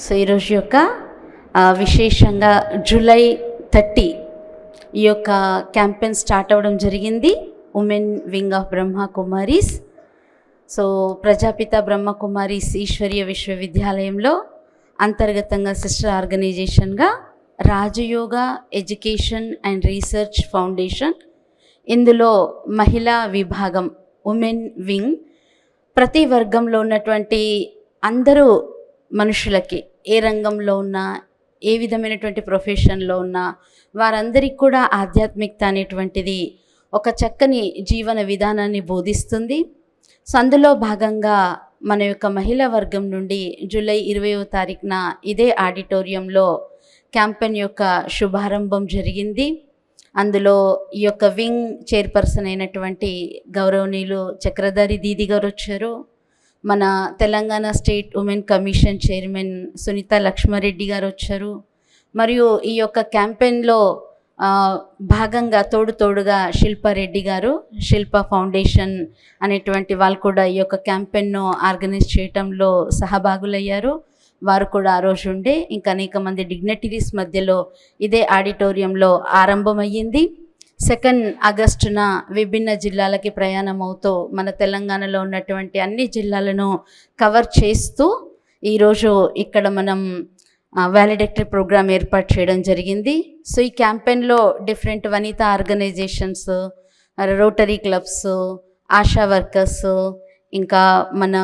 So ఈరోజు యొక్క విశేషంగా జూలై 30 ఈ యొక్క క్యాంపెయిన్ స్టార్ట్ అవ్వడం జరిగింది. Women wing of Brahma Kumaris. So Prajapita Brahma Kumari's ఈశ్వరీయ విశ్వవిద్యాలయంలో అంతర్గతంగా sister ఆర్గనైజేషన్గా Rajayoga education and research foundation, ఇందులో మహిళా విభాగం ఉమెన్ వింగ్ ప్రతి వర్గంలో ఉన్నటువంటి అందరూ మనుషులకి, ఏ రంగంలో ఉన్నా, ఏ విధమైనటువంటి ప్రొఫెషన్లో ఉన్నా వారందరికీ కూడా ఆధ్యాత్మికత అనేటువంటిది ఒక చక్కని జీవన విధానాన్ని బోధిస్తుంది. సో అందులో భాగంగా మన యొక్క మహిళా వర్గం నుండి జూలై 20వ తారీఖున ఇదే ఆడిటోరియంలో క్యాంపెయిన్ యొక్క శుభారంభం జరిగింది. అందులో ఈ యొక్క వింగ్ చైర్పర్సన్ అయినటువంటి గౌరవనీయులు చక్రధారి దీది గారు వచ్చారు. మన Telangana state women commission chairman Sunitha Laxma Reddy గారు వచ్చారు. మరియు ఈ యొక్క క్యాంపెయిన్లో భాగంగా తోడుగా శిల్పారెడ్డి గారు, శిల్ప ఫౌండేషన్ అనేటువంటి వాళ్ళు కూడా ఈ యొక్క క్యాంపెయిన్ను ఆర్గనైజ్ చేయటంలో సహభాగులయ్యారు. వారు కూడా ఆ రోజు ఉండే ఇంకా అనేక మంది డిగ్నిటరీస్ మధ్యలో ఇదే ఆడిటోరియంలో ఆరంభమయ్యింది. 2 ఆగస్టున విభిన్న జిల్లాలకి ప్రయాణం అవుతూ మన తెలంగాణలో ఉన్నటువంటి అన్ని జిల్లాలను కవర్ చేస్తూ ఈరోజు ఇక్కడ మనం వాలిడక్టరీ ప్రోగ్రామ్ ఏర్పాటు చేయడం జరిగింది. సో ఈ క్యాంపెయిన్లో different vanita organisations, Rotary clubs, ASHA workers, ఇంకా మన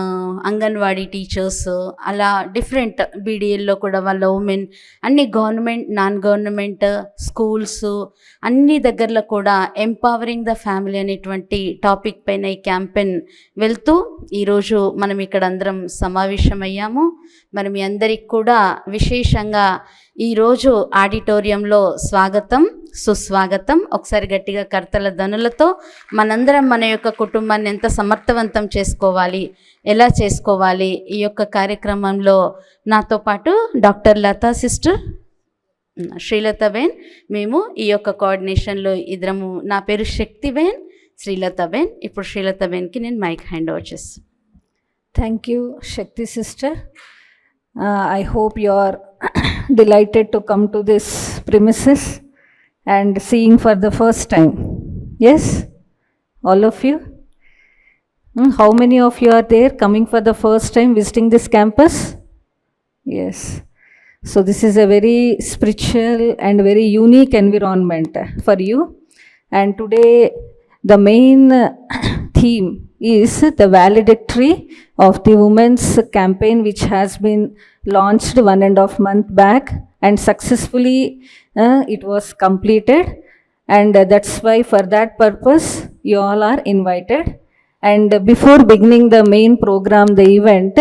అంగన్వాడీ టీచర్స్, అలా డిఫరెంట్ బీడీఎల్లో కూడా వాళ్ళ ఉమెన్, అన్ని గవర్నమెంట్, నాన్ గవర్నమెంట్ స్కూల్స్ అన్ని దగ్గరలో కూడా ఎంపవరింగ్ ద ఫ్యామిలీ అనేటువంటి టాపిక్ పైన ఈ క్యాంపెయిన్ వెళ్తూ ఈరోజు మనం ఇక్కడ అందరం సమావేశమయ్యాము. మరి మీ అందరికి కూడా విశేషంగా ఈరోజు ఆడిటోరియంలో స్వాగతం, సుస్వాగతం. ఒకసారి గట్టిగా కర్తల ధనులతో మనందరం మన యొక్క కుటుంబాన్ని ఎంత సమర్థవంతం చేసుకోవాలి, ఎలా చేసుకోవాలి, ఈ యొక్క కార్యక్రమంలో నాతో పాటు డాక్టర్ లతా సిస్టర్, శ్రీలతాబేన్, మేము ఈ యొక్క కోఆర్డినేషన్లో ఇద్దరము. నా పేరు శక్తిబేన్, శ్రీలతాబేన్. ఇప్పుడు శ్రీలతాబేన్కి నేను మైక్ హ్యాండ్ ఓవర్ చేస్తాను. Thank you, Shakti sister. I hope you are delighted to come to this premises and seeing for the first time. Yes, all of you. How many of you are there coming for the first time visiting this campus? Yes. So this is a very spiritual and very unique environment for you. And today the main theme is the valedictory of the women's campaign, which has been launched 1.5 months back, and successfully it was completed. And that's why for that purpose you all are invited. And before beginning the main program, the event,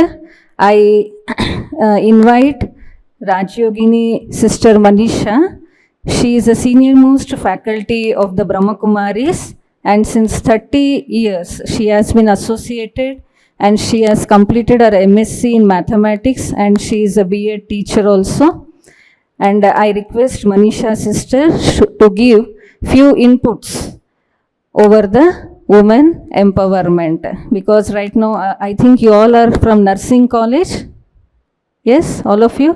I invite Rajyogini Sister Manisha. She is a senior most faculty of the Brahma Kumaris, and since 30 years she has been associated, and she has completed her MSc in mathematics, and she is a B.Ed teacher also. And I request Manisha sister to give few inputs over the women empowerment, because right now I think you all are from nursing college. Yes, all of you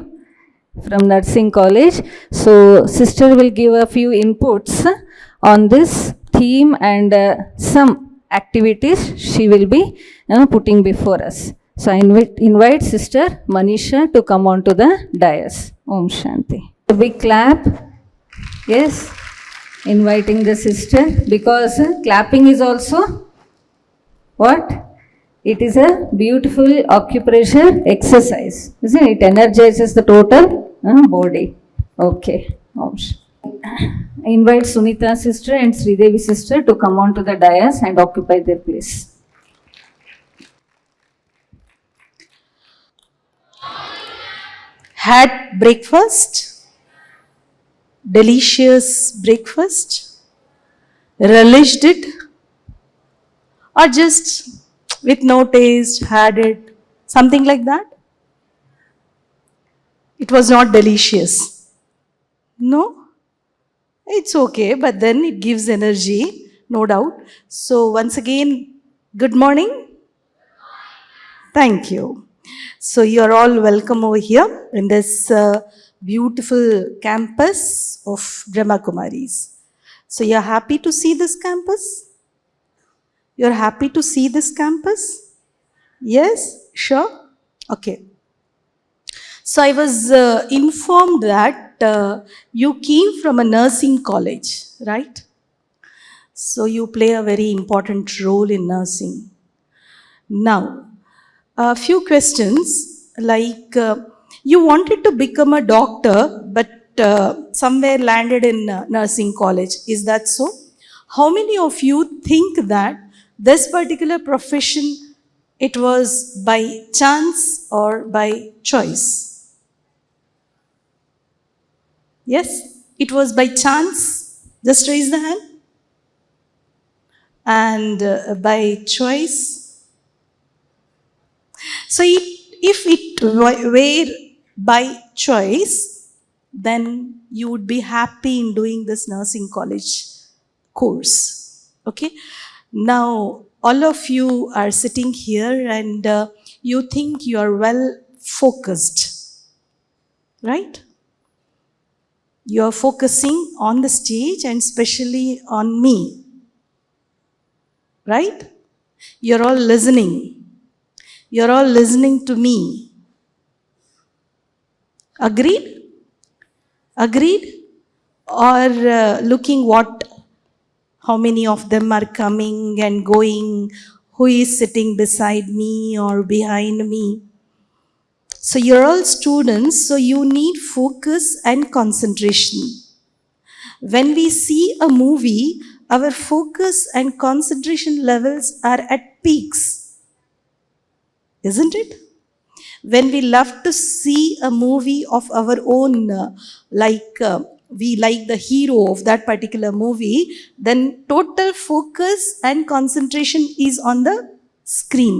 from nursing college. So sister will give a few inputs on this theme and some activities she will be putting before us. So I invite Sister Manisha to come on to the dais. Om Shanti. A big clap. Yes, inviting the sister, because clapping is also what? It is a beautiful acupressure exercise, isn't it? It energizes the total body. Okay. Om Shanti. I invite Sunita sister and Sridevi sister to come on to the dais and occupy their place. Had breakfast? Delicious breakfast? Relished it? Or just with no taste, had it? Something like that? It was not delicious. No? It's okay, but then it gives energy, no doubt. So once again, good morning. Thank you. So you're all welcome over here in this beautiful campus of Brahma Kumaris. So you're happy to see this campus? You're happy to see this campus? Yes? Sure? Okay. So I was informed that you came from a nursing college, right? So you play a very important role in nursing. Now, a few questions like you wanted to become a doctor, but somewhere landed in nursing college. Is that so? How many of you think that this particular profession, it was by chance or by choice? Yes, it was by chance. Just raise the hand. And by choice. So if it were by choice, then you would be happy in doing this nursing college course. Okay. Now, all of you are sitting here and you think you are well focused, right? You are focusing on the stage and especially on me, right? You're all listening. You're all listening to me. Agreed? Agreed? Or looking how many of them are coming and going, who is sitting beside me or behind me. So you're all students, so you need focus and concentration. When we see a movie, our focus and concentration levels are at peaks. Isn't it? When we love to see a movie of our own, we like the hero of that particular movie, then total focus and concentration is on the screen.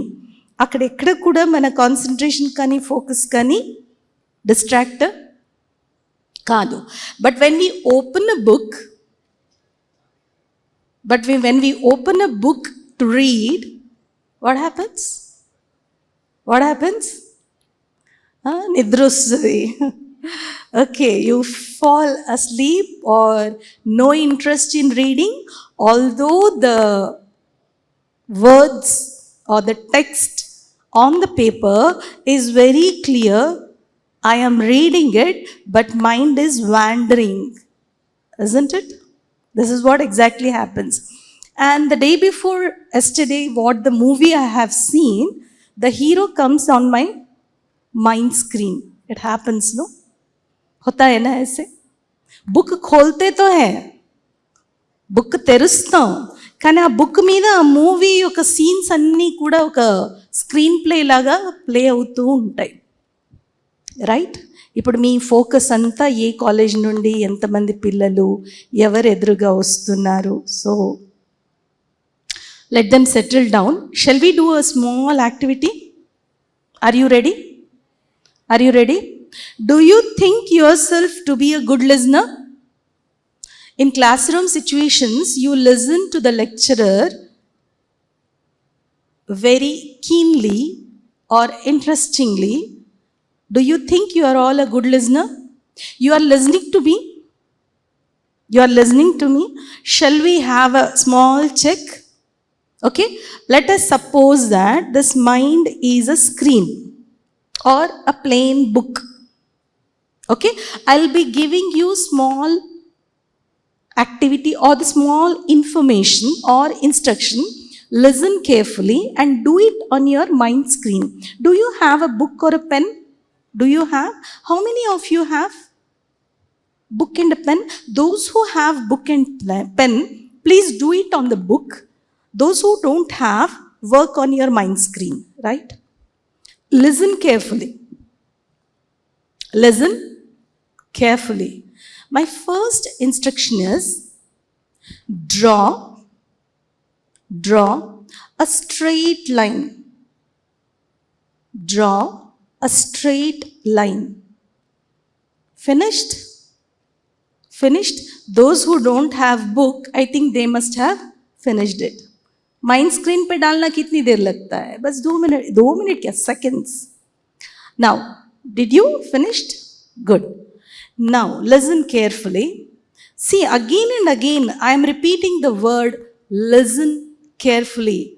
అక్కడెక్కడ కూడా మన concentration కానీ focus కానీ distract కాదు. But when we open a book when we open a book to read, what happens? What happens? Nidrustadi. Okay, you fall asleep or no interest in reading, although the words or the text on the paper is very clear. I am reading it, but mind is wandering. Isn't it? This is what exactly happens. And the day before yesterday, what the movie I have seen, the hero comes on my mind screen. It happens, no? होता है ना ऐसे? Book खोलते तो है, book తెరుస్తాం, కానీ ఆ book మీద ఆ మూవీ యొక్క సీన్స్ అన్నీ కూడా ఒక స్క్రీన్ ప్లే లాగా ప్లే అవుతూ ఉంటాయి, రైట్? ఇప్పుడు మీ ఫోకస్ అంతా ఏ కాలేజ్ నుండి ఎంతమంది పిల్లలు ఎవరు ఎదురుగా వస్తున్నారు. So let them settle down. Shall we do a small activity? Are you ready? Are you ready? Do you think yourself to be a good listener? In classroom situations, you listen to the lecturer very keenly or interestingly. Do you think you are all a good listener? You are listening to me? You are listening to me? Shall we have a small check? Okay, let us suppose that this mind is a screen or a plain book. Okay, I'll be giving you small activity or the small information or instruction. Listen carefully and do it on your mind screen. Do you have a book or a pen? Do you have? How many of you have book and a pen? Those who have book and pen, please do it on the book. Those who don't have, work on your mind screen, right? Listen carefully. Listen carefully. My first instruction is draw a straight line. Draw a straight line. Finished? Finished? Those who don't have book, I think they must have finished it. Mind screen पे डालना कितनी देर लगता है? बस 2 minute क्या, seconds. Now, did you finished? Good. Now, listen carefully. See, again and again, I am repeating the word listen carefully.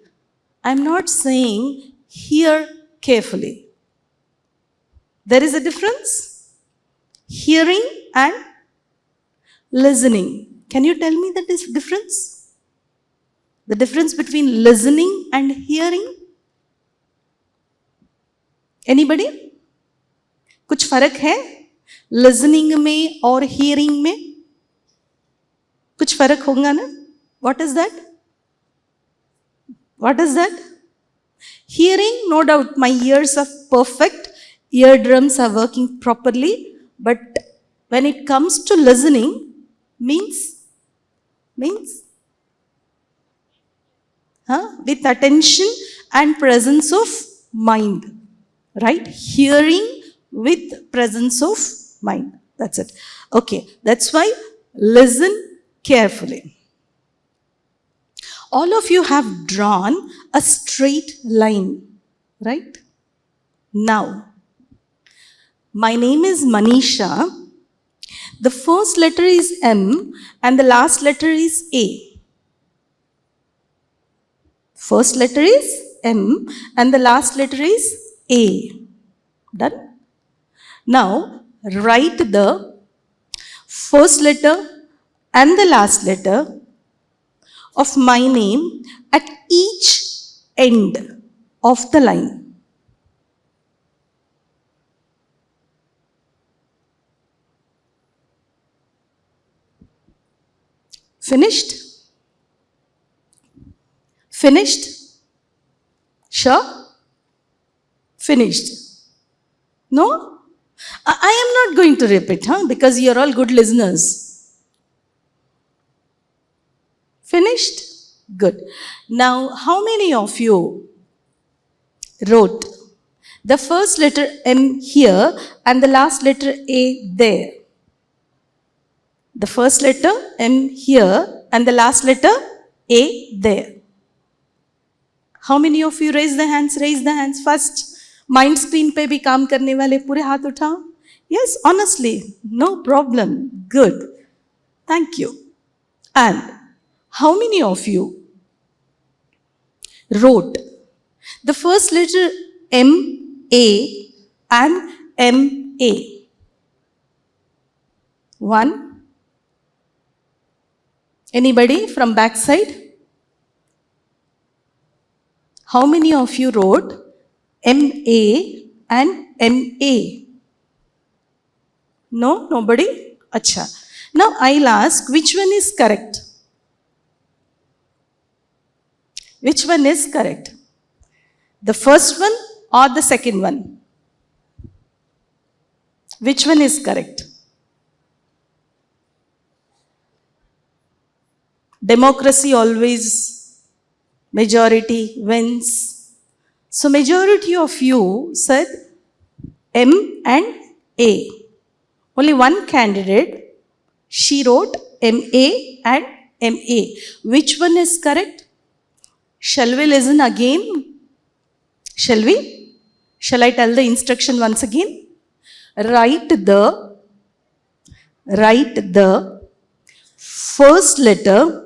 I am not saying hear carefully. There is a difference. Hearing and listening. Can you tell me the difference? The difference between listening and hearing? Anybody? कुछ फर्क है listening में और hearing में? कुछ फर्क होगा ना? What is that? What is that? Hearing, no doubt, my ears are perfect, eardrums are working properly, but when it comes to listening, means with attention and presence of mind, right? Hearing with presence of mind. That's it. Okay, that's why listen carefully. All of you have drawn a straight line, right? Now, my name is Manisha. The first letter is M and the last letter is A. First letter is M and the last letter is A. Done? Now, write the first letter and the last letter of my name at each end of the line. Finished? Finished? Sure? Finished? No? I am not going to repeat, because you are all good listeners. Finished? Good. Now, how many of you wrote the first letter M here and the last letter A there? The first letter M here and the last letter A there. How many of you raise the hands? Raise the hands first. Mind screen पे भी काम करने वाले पूरे हाथ उठाओ. Yes, honestly, no problem. Good. Thank you. And how many of you wrote the first letter M A and M A? One. Anybody from backside? How many of you wrote M-A and M-A? No? Nobody? Acha. Now I'll ask, which one is correct? Which one is correct? The first one or the second one? Which one is correct? Democracy always, majority wins. So majority of you said M and A. Only one candidate, she wrote M-A and M-A. Which one is correct? Shall we listen again? Shall we? Shall I tell the instruction once again? Write the first letter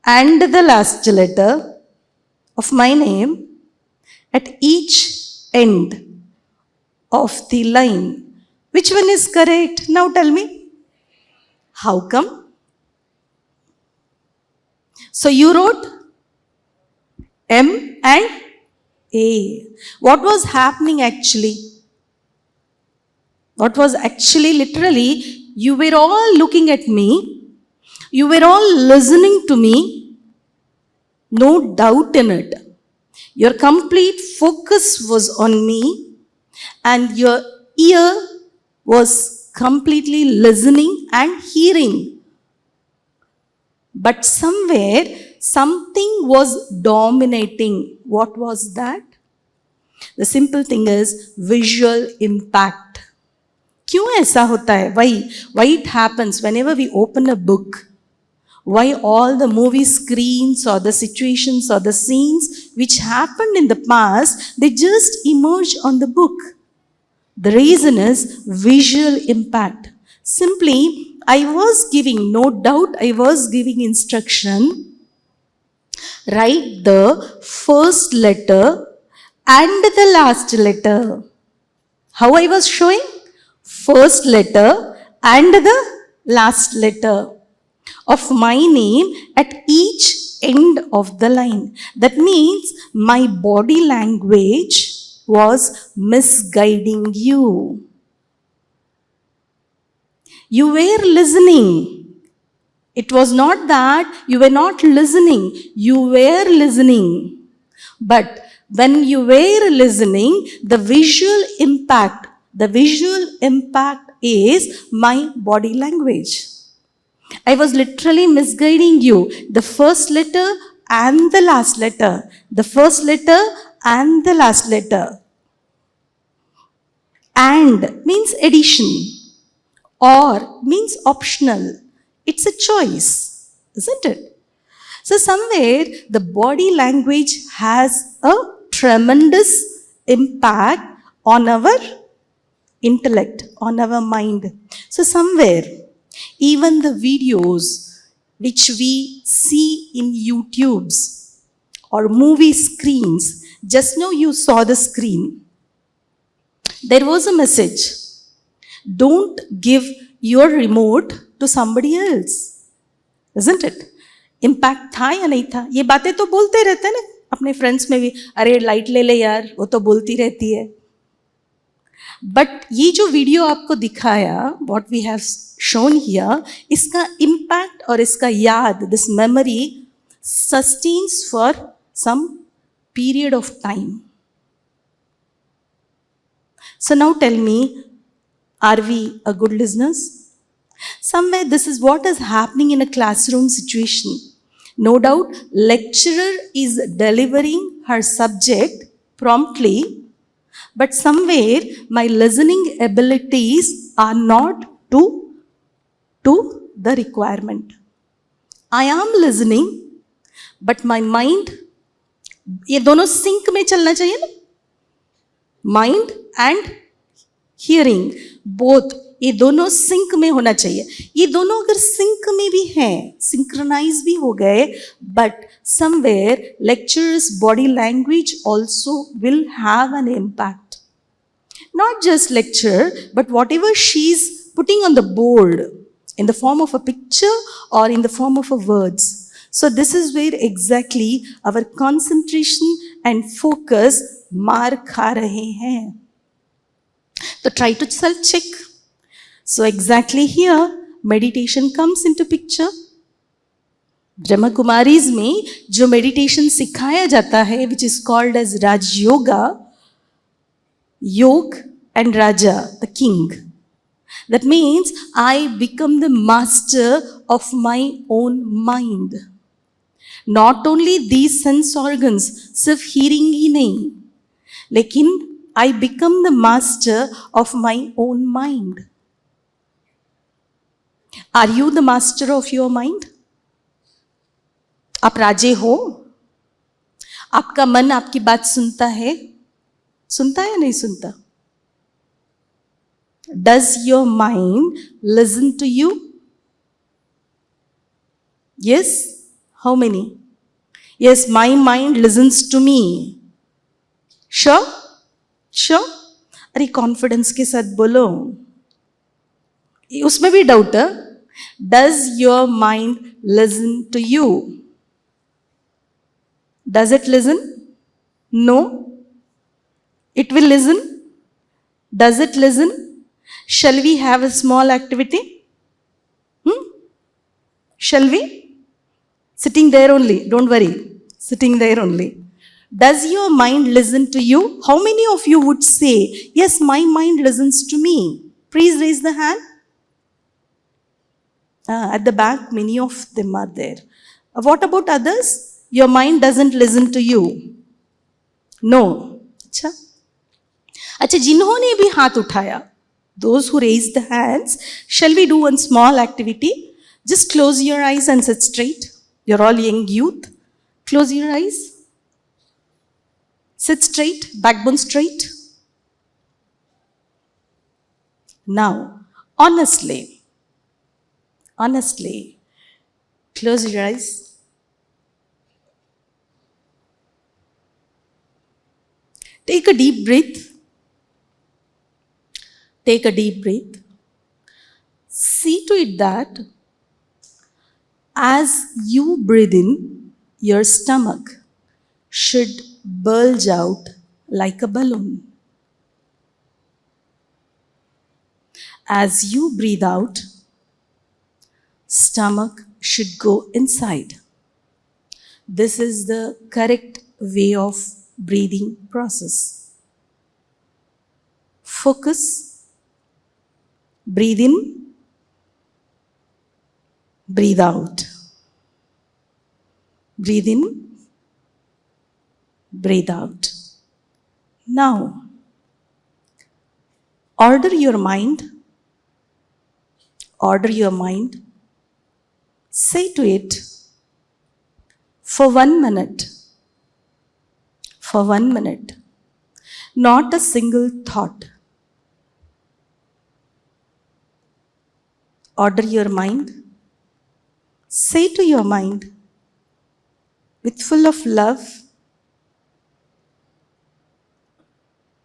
and the last letter of my name at each end of the line. Which one is correct? Now tell me. How come? So you wrote M and A. What was happening actually? What was actually literally, you were all looking at me. You were all listening to me. No doubt in it. Your complete focus was on me and your ear was completely listening and hearing. But somewhere, something was dominating. What was that? The simple thing is visual impact. क्यों ऐसा होता है? Why it happens whenever we open a book Why all the movie screens or the situations or the scenes which happened in the past, they just emerge on the book. The reason is visual impact. Simply, I was giving, no doubt, I was giving instruction. Write the first letter and the last letter. How I was showing? First letter and the last letter of my name at each end of the line. That means my body language was misguiding you. You were listening. It was not that you were not listening. You were listening. But when you were listening, the visual impact is my body language. I was literally misguiding you. The first letter and the last letter. The first letter and the last letter. And means addition. Or means optional. It's a choice, isn't it? So somewhere the body language has a tremendous impact on our intellect, on our mind. So somewhere, even the videos which we see in YouTubes or movie screens, just now you saw the screen. There was a message. Don't give your remote to somebody else. Isn't it? Impact था या नहीं था? ये बातें तो बोलते रहते हैं ना अपने फ्रेंड्स में भी, अरे लाइट ले ले यार, वो तो बोलती रहती है. बट ये जो वीडियो आपको दिखाया, what we have shown here, इसका इम्पैक्ट और इसका याद, this memory sustains for some period of time. So now tell me, are we a good listeners? Somewhere this is what is happening in a classroom situation. No doubt, lecturer is delivering her subject promptly, but somewhere my listening abilities are not to the requirement. I am listening, but my mind, ये दोनों sync में चलना चाहिए ना? Mind and hearing, both ये दोनों sink में होना चाहिए. ये दोनों अगर सिंक में भी हैं, सिंक्रोनाइज भी हो गए, but somewhere lecturers body language also will have an impact. Not just lecture, but what ever she is putting on the board in the form of a picture or in the form of a words. So this is where exactly our concentration and focus मार खा रहे हैं. So try to self-check. So exactly here, meditation comes into picture. Brahma Kumaris में जो meditation सिखाया जाता है, which is called as Raj Yoga, Yog and Raja, the king. That means I become the master of my own mind. Not only these sense organs, सिर्फ hearing ही नहीं, लेकिन I become the master of my own mind. Are you the master of your mind? आप राजे हो? आपका मन आपकी बात सुनता है? सुनता है या नहीं सुनता? Does your mind listen to you? Yes? How many? Yes, my mind listens to me. Sure? Sure? अरे कॉन्फिडेंस के साथ बोलो. उसमें भी डाउट है. Does your mind listen to you? Does it listen? No. It will listen. Does it listen? Shall we have a small activity? Shall we? Sitting there only. Don't worry. Sitting there only. Does your mind listen to you? How many of you would say, yes, my mind listens to me? Please raise the hand. At the back, many of them are there. What about others? Your mind doesn't listen to you. No. अच्छा, जिन्होंने भी हाथ उठाया, those who raised the hands, shall we do one small activity? Just close your eyes and sit straight. You're all young youth. Close your eyes. Sit straight, backbone straight. Now, honestly, close your eyes. Take a deep breath. Take a deep breath. See to it that as you breathe in, your stomach should bulge out like a balloon. As you breathe out, stomach should go inside. This is the correct way of breathing process. Focus, breathe in, breathe out. Breathe in, breathe out. Now, order your mind, say to it, for 1 minute, not a single thought. Order your mind, say to your mind, with full of love,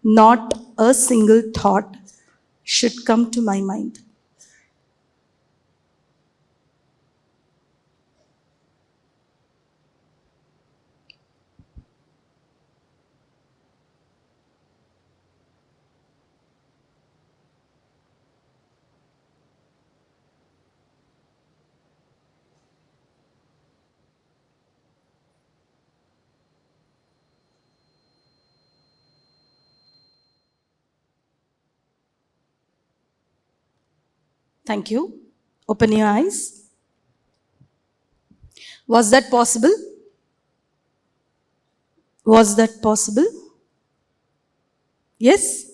not a single thought should come to my mind. Thank you. Open your eyes. Was that possible? Was that possible? Yes?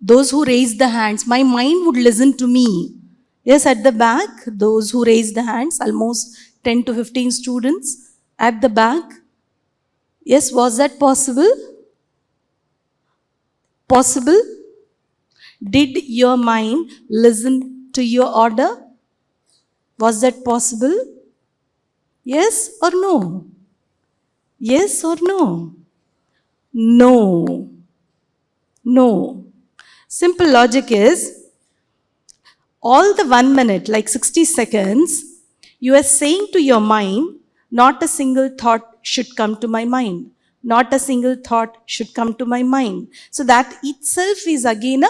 Those who raised the hands, my mind would listen to me. Yes, at the back, those who raised the hands, almost 10 to 15 students at the back. Yes, was that possible? Possible? Did your mind listen to your order? Was that possible? Yes or no? Yes or no? No. No. Simple logic is, all the 1 minute, like 60 seconds, you are saying to your mind, not a single thought should come to my mind. Not a single thought should come to my mind. So that itself is again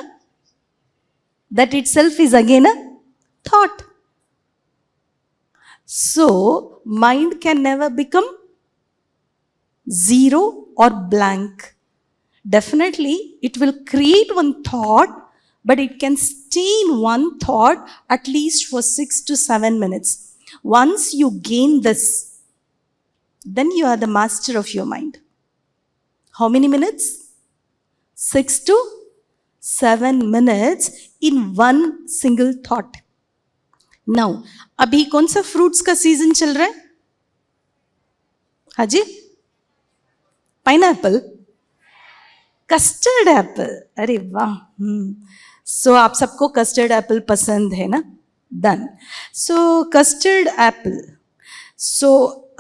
a thought. So mind can never become zero or blank. Definitely, it will create one thought, but it can stay in one thought at least for 6 to 7 minutes. Once you gain this, then you are the master of your mind. How many minutes? 6 to 7 minutes in one single thought. Now, अभी कौन सा fruits का season चल रहा है? हाँ जी? Pineapple? Custard Apple, अरे वाह. सो आप सबको कस्टर्ड एप्पल पसंद है ना? Done. So custard Apple. So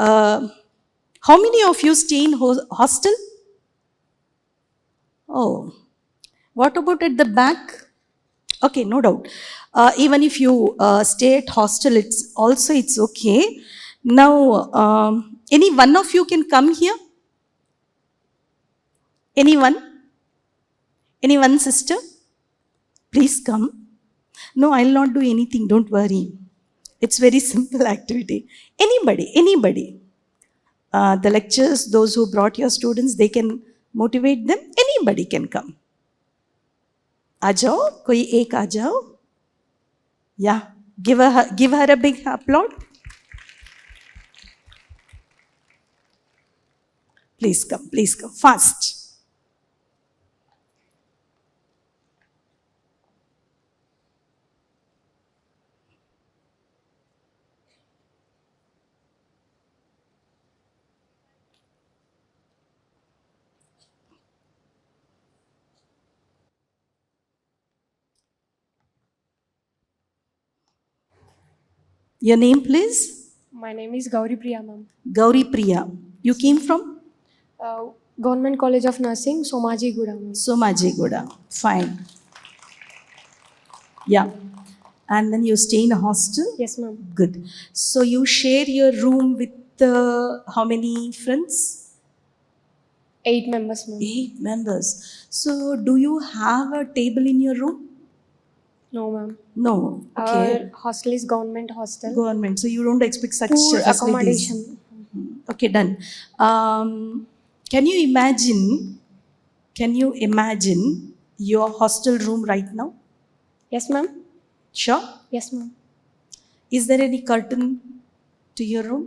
how many of you stay in hostel? Oh, what about at the back? Okay, no doubt. Even if you stay at hostel, it's okay. Now, any one of you can come here? Anyone? Anyone, sister? Please come. No, I'll not do anything, don't worry. It's very simple activity. Anybody. The lectures, those who brought your students, they can motivate them. Anybody can come. आ जाओ, कोई एक आ जाओ. Yeah, give her a big applaud. Please come, fast. Your name, please? My name is Gauri Priya, ma'am. Gauri Priya. You came from? Government College of Nursing, Somaji Guda, ma'am. Somajigoda. Fine. Yeah. And then you stay in a hostel? Yes, ma'am. Good. So you share your room with how many friends? 8 members, ma'am. 8 members. So do you have a table in your room? No, ma'am. No. Okay. Our hostel is government hostel. Government. So you don't expect such Pool facilities. accommodation. Okay, done. Can you imagine? Can you imagine your hostel room right now? Yes, ma'am. Sure. Yes, ma'am. Is there any curtain to your room?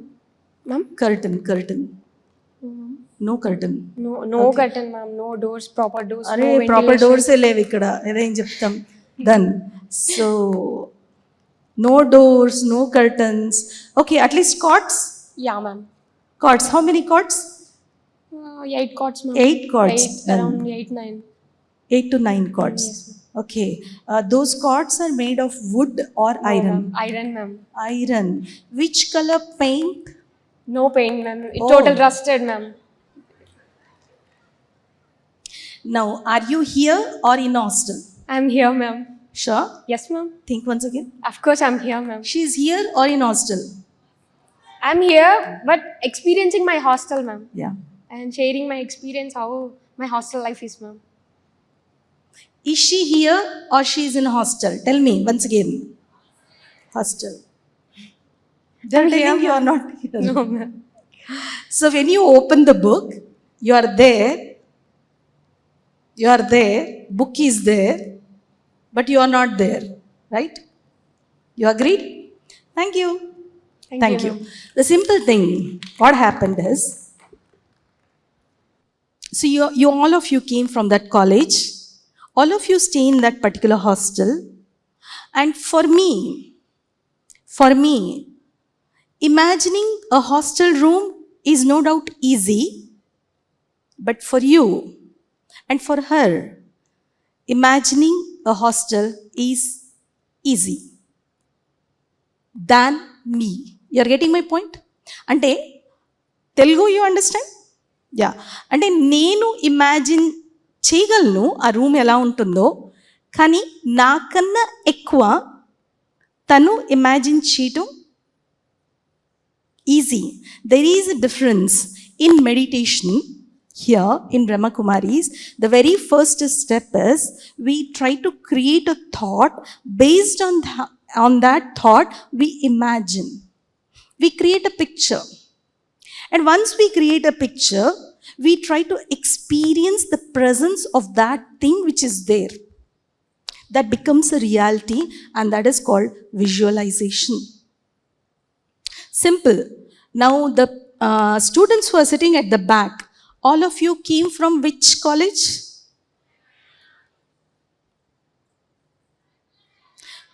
Ma'am? Curtain. No curtain. No curtain, ma'am. No doors, proper doors. అరే no proper ventilation. డోర్సే లేవు ఇక్కడ ఏదేం చెప్తాం done so no doors no curtains okay at least cots Yeah, ma'am. Cots how many cots 8 cots, ma'am. 8 cots. Around 8, 9. 8 to 9 cots. Yes, ma'am. Okay. Those cots are made of wood or No, iron? ma'am. Iron, ma'am. Iron. Which color paint? No paint, ma'am. Oh. Total rusted, ma'am. Now, are you here or in hostel? I'm here, ma'am. Sure. Yes, ma'am. Think once again. Of course, I'm here, ma'am. She's here or in hostel? I'm here, but experiencing my hostel, ma'am. Yeah. And sharing my experience, how my hostel life is, ma'am. Is she here or she is in hostel? Tell me once again. Hostel. They're I'm telling here, you are not here. No, ma'am. So when you open the book, you are there. You are there. Book is there. But you are not there. Right? You agreed? Thank you. Thank you. ma'am. The simple thing, what happened is, so you all of you came from that college. All of you stay in that particular hostel. And for me, imagining a hostel room is no doubt easy. But for you and for her, imagining a hostel is easy than me. You're getting my point? అంటే Telugu you understand yeah అంటే నేను imagine చేయగలను ఆ room ఎలా ఉంటుందో కానీ నాకన్నా ఎక్కువ తను ఇమాజిన్ చేయటం easy there is a difference in meditation here in Brahma Kumaris. The very first step is we try to create a thought. Based on that thought we imagine, we create a picture, and once we create a picture we try to experience the presence of that thing which is there. That becomes a reality, and that is called visualization. Simple. Now the students who are sitting at the back, all of you came from which college?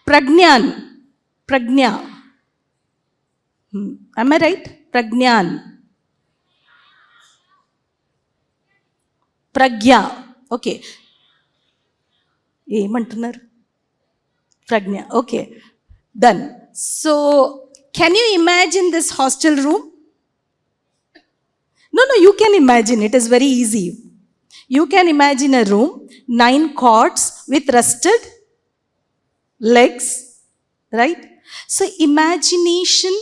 Pragnya. Am I right? Pragyan. Pragya. Okay. ఏమంటున్నారు Pragnya. Okay. Done. So, can you imagine this hostel room? No, you can imagine. It is very easy. You can imagine a room, 9 cots with rusted legs, right? So imagination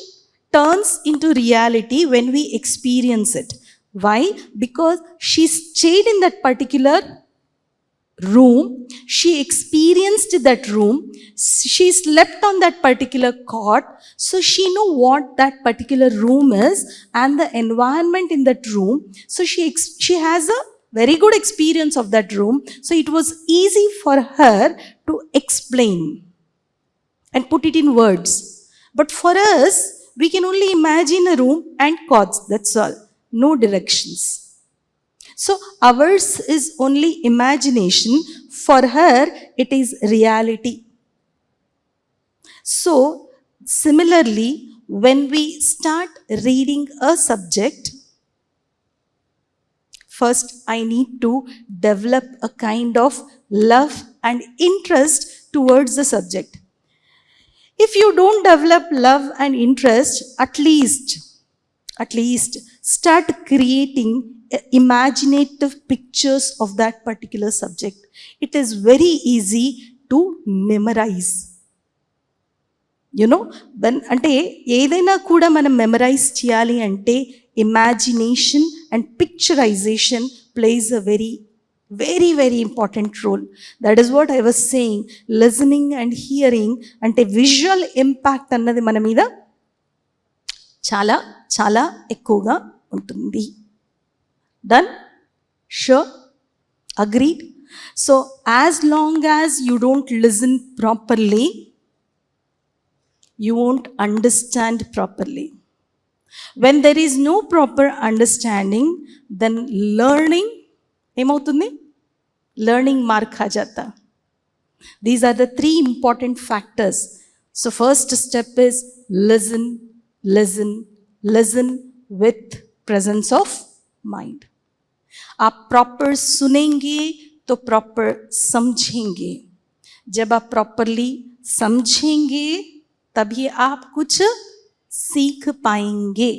turns into reality when we experience it. Why? Because she stayed in that particular room, she experienced that room, she slept on that particular cot, so she knew what that particular room is and the environment in that room. So she has a very good experience of that room, so it was easy for her to explain and put it in words. But for us, we can only imagine a room and cots, that's all, no directions. So ours is only imagination, for her it is reality. So similarly, when we start reading a subject, first I need to develop a kind of love and interest towards the subject. If you don't develop love and interest, at least start creating imaginative pictures of that particular subject. It is very easy to memorize. అంటే ఏదైనా కూడా మనం memorize చేయాలి అంటే imagination and picturization plays a very very very important role. That is what I was saying. Listening and hearing అంటే visual impact అన్నది మన మీద చాలా చాలా ఎక్కువగా ఉంటుంది. Done? Sure? Agreed? So as long as you don't listen properly, you won't understand properly. When there is no proper understanding, then learning ఏమవుతుంది? Learning mark కా jata. These are the 3 important factors. So first step is listen, listen, listen with presence of mind. आप proper सुनेंगे तो proper समझेंगे. जब आप properly समझेंगे तभी आप कुछ सीख पाएंगे.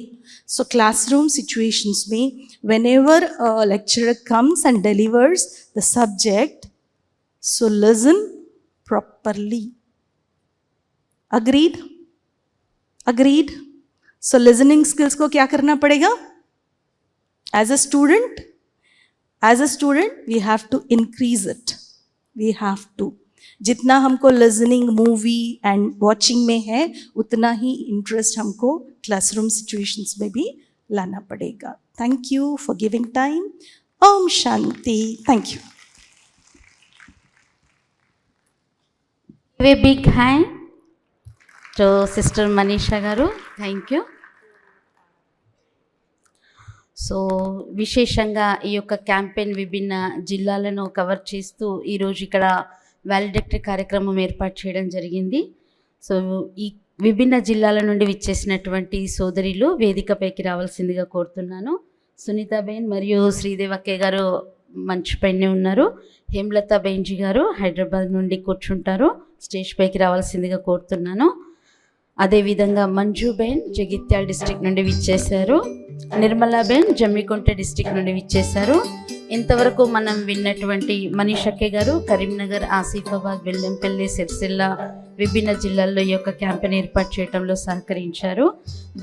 So classroom situations में whenever a lecturer comes and delivers the subject, so listen properly. Agreed? Agreed? So listening skills को क्या करना पड़ेगा? As a student we have to increase it. We have to. जितना हमको लिसनिंग मूवी एंड वॉचिंग में है उतना ही इंटरेस्ट हमको क्लासरूम सिचुएशंस में भी लाना पड़ेगा. Thank you for giving time. Om Shanti. Thank you. Give a big hand to Sister Manisha garu. Thank you. So విశేషంగా ఈ యొక్క క్యాంపెయిన్ విభిన్న జిల్లాలను కవర్ చేస్తూ ఈరోజు ఇక్కడ వాలిడిక్టరీ కార్యక్రమం ఏర్పాటు చేయడం జరిగింది. సో ఈ విభిన్న జిల్లాల నుండి విచ్చేసినటువంటి సోదరిలు వేదికపైకి రావాల్సిందిగా కోరుతున్నాను. సునీతాబేన్ మరియు శ్రీదేవక్కయ్య గారు మంచి పైనే ఉన్నారు. హేమలత బెంజీ గారు హైదరాబాద్ నుండి కూర్చుంటారు. స్టేజ్ పైకి రావాల్సిందిగా కోరుతున్నాను. అదేవిధంగా మంజుబేన్ జగిత్యాల డిస్టిక్ నుండి విచ్చేశారు. నిర్మలాబేన్ జమ్మికుంట డిస్టిక్ నుండి విచ్చేశారు. ఇంతవరకు మనం విన్నటువంటి మనీషక్కే గారు కరీంనగర్, ఆసిఫాబాద్, బెల్లంపల్లి, సిరిసిల్ల విభిన్న జిల్లాల్లో ఈ యొక్క క్యాంపెయిన్ ఏర్పాటు చేయడంలో సహకరించారు.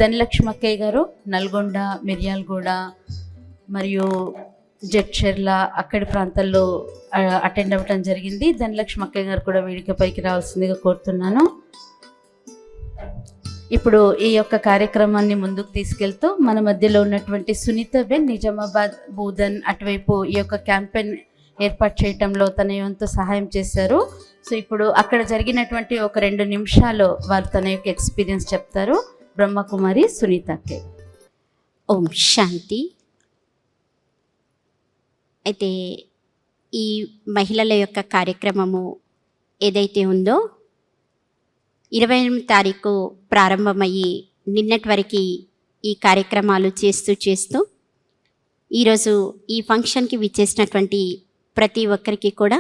ధనలక్ష్మక్కయ్య గారు నల్గొండ, మిర్యాలగూడ మరియు జడ్చెర్ల అక్కడి ప్రాంతాల్లో అటెండ్ అవ్వడం జరిగింది. ధనలక్ష్మక్కయ్య గారు కూడా వేదికపైకి రావాల్సిందిగా కోరుతున్నాను. ఇప్పుడు ఈ యొక్క కార్యక్రమాన్ని ముందుకు తీసుకెళ్తూ మన మధ్యలో ఉన్నటువంటి సునీతాబేన్ నిజామాబాద్, బూదన్ అటువైపు ఈ యొక్క క్యాంపెయిన్ ఏర్పాటు చేయటంలో తన వంతు సహాయం చేశారు. సో ఇప్పుడు అక్కడ జరిగినటువంటి ఒక 2 నిమిషాలు వారు తన యొక్క ఎక్స్పీరియన్స్ చెప్తారు. బ్రహ్మకుమారి సునీతకే. ఓం శాంతి. అయితే ఈ మహిళల యొక్క కార్యక్రమము ఏదైతే ఉందో 28వ తారీఖు ప్రారంభమయ్యి నిన్నటి వరకు ఈ కార్యక్రమాలు చేస్తూ ఈరోజు ఈ ఫంక్షన్కి విచ్చేసినటువంటి ప్రతి ఒక్కరికి కూడా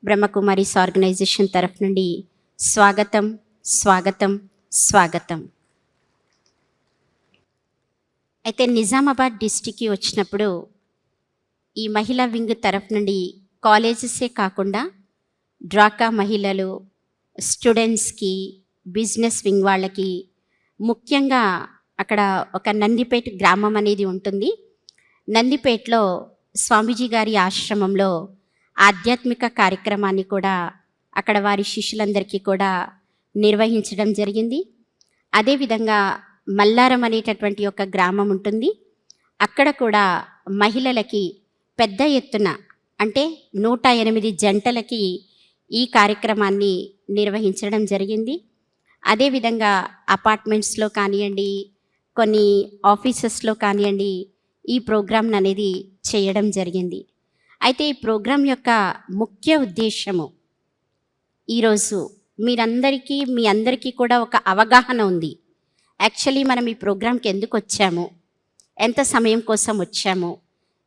బ్రహ్మకుమారిస్ ఆర్గనైజేషన్ తరఫు నుండి స్వాగతం, స్వాగతం, స్వాగతం. అయితే నిజామాబాద్ డిస్టిక్కి వచ్చినప్పుడు ఈ మహిళా వింగ్ తరఫు నుండి కాలేజెసే కాకుండా డ్వాక్రా మహిళలు, స్టూడెంట్స్కి, బిజినెస్ వింగ్ వాళ్ళకి, ముఖ్యంగా అక్కడ ఒక నందిపేట గ్రామం అనేది ఉంటుంది. నందిపేటలో స్వామీజీ గారి ఆశ్రమంలో ఆధ్యాత్మిక కార్యక్రమాన్ని కూడా అక్కడ వారి శిష్యులందరికీ కూడా నిర్వహించడం జరిగింది. అదేవిధంగా మల్లారం అనేటటువంటి ఒక గ్రామం ఉంటుంది. అక్కడ కూడా మహిళలకి పెద్ద ఎత్తున అంటే 108 జంటలకి ఈ కార్యక్రమాన్ని నిర్వహించడం జరిగింది. అదేవిధంగా అపార్ట్మెంట్స్లో కానివ్వండి, కొన్ని ఆఫీసెస్లో కానివ్వండి ఈ ప్రోగ్రామ్ అనేది చేయడం జరిగింది. అయితే ఈ ప్రోగ్రాం యొక్క ముఖ్య ఉద్దేశము ఈరోజు మీ అందరికీ కూడా ఒక అవగాహన ఉంది. యాక్చువల్లీ మనం ఈ ప్రోగ్రాంకి ఎందుకు వచ్చాము, ఎంత సమయం కోసం వచ్చాము.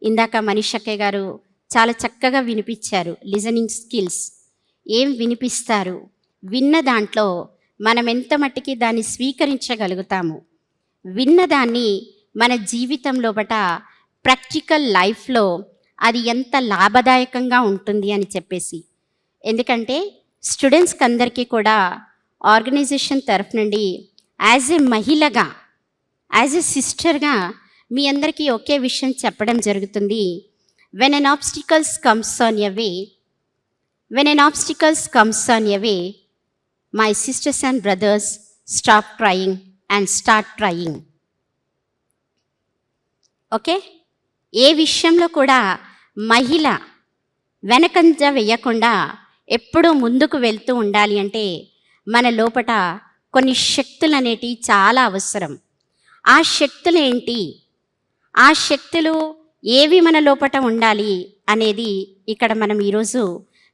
ఇందాక మనీషక్కయ్య గారు చాలా చక్కగా వినిపించారు. లిజనింగ్ స్కిల్స్ ఏం వినిపిస్తారు, విన్న దాంట్లో మనం ఎంత మట్టికి దాన్ని స్వీకరించగలుగుతాము, విన్నదాన్ని మన జీవితంలో ప్రాక్టికల్ లైఫ్లో అది ఎంత లాభదాయకంగా ఉంటుంది అని చెప్పేసి. ఎందుకంటే స్టూడెంట్స్కి అందరికీ కూడా ఆర్గనైజేషన్ తరఫు నుండి యాజ్ ఏ మహిళగా, యాజ్ ఏ సిస్టర్గా మీ అందరికీ ఒకే విషయం చెప్పడం జరుగుతుంది. When an obstacles comes on your way, when an obstacles comes on your way, my sisters and brothers, stop trying and start trying. Okay, ఏ విషయంలో కూడా మహిళ వెనకంజ వేయకుండా ఎప్పుడూ ముందుకు వెళ్తూ ఉండాలి అంటే మన లోపట కొన్ని శక్తులు అనేటివి చాలా అవసరం. ఆ శక్తులు ఏంటి, ఆ శక్తులు ఏవి మన లోపట ఉండాలి అనేది ఇక్కడ మనం ఈరోజు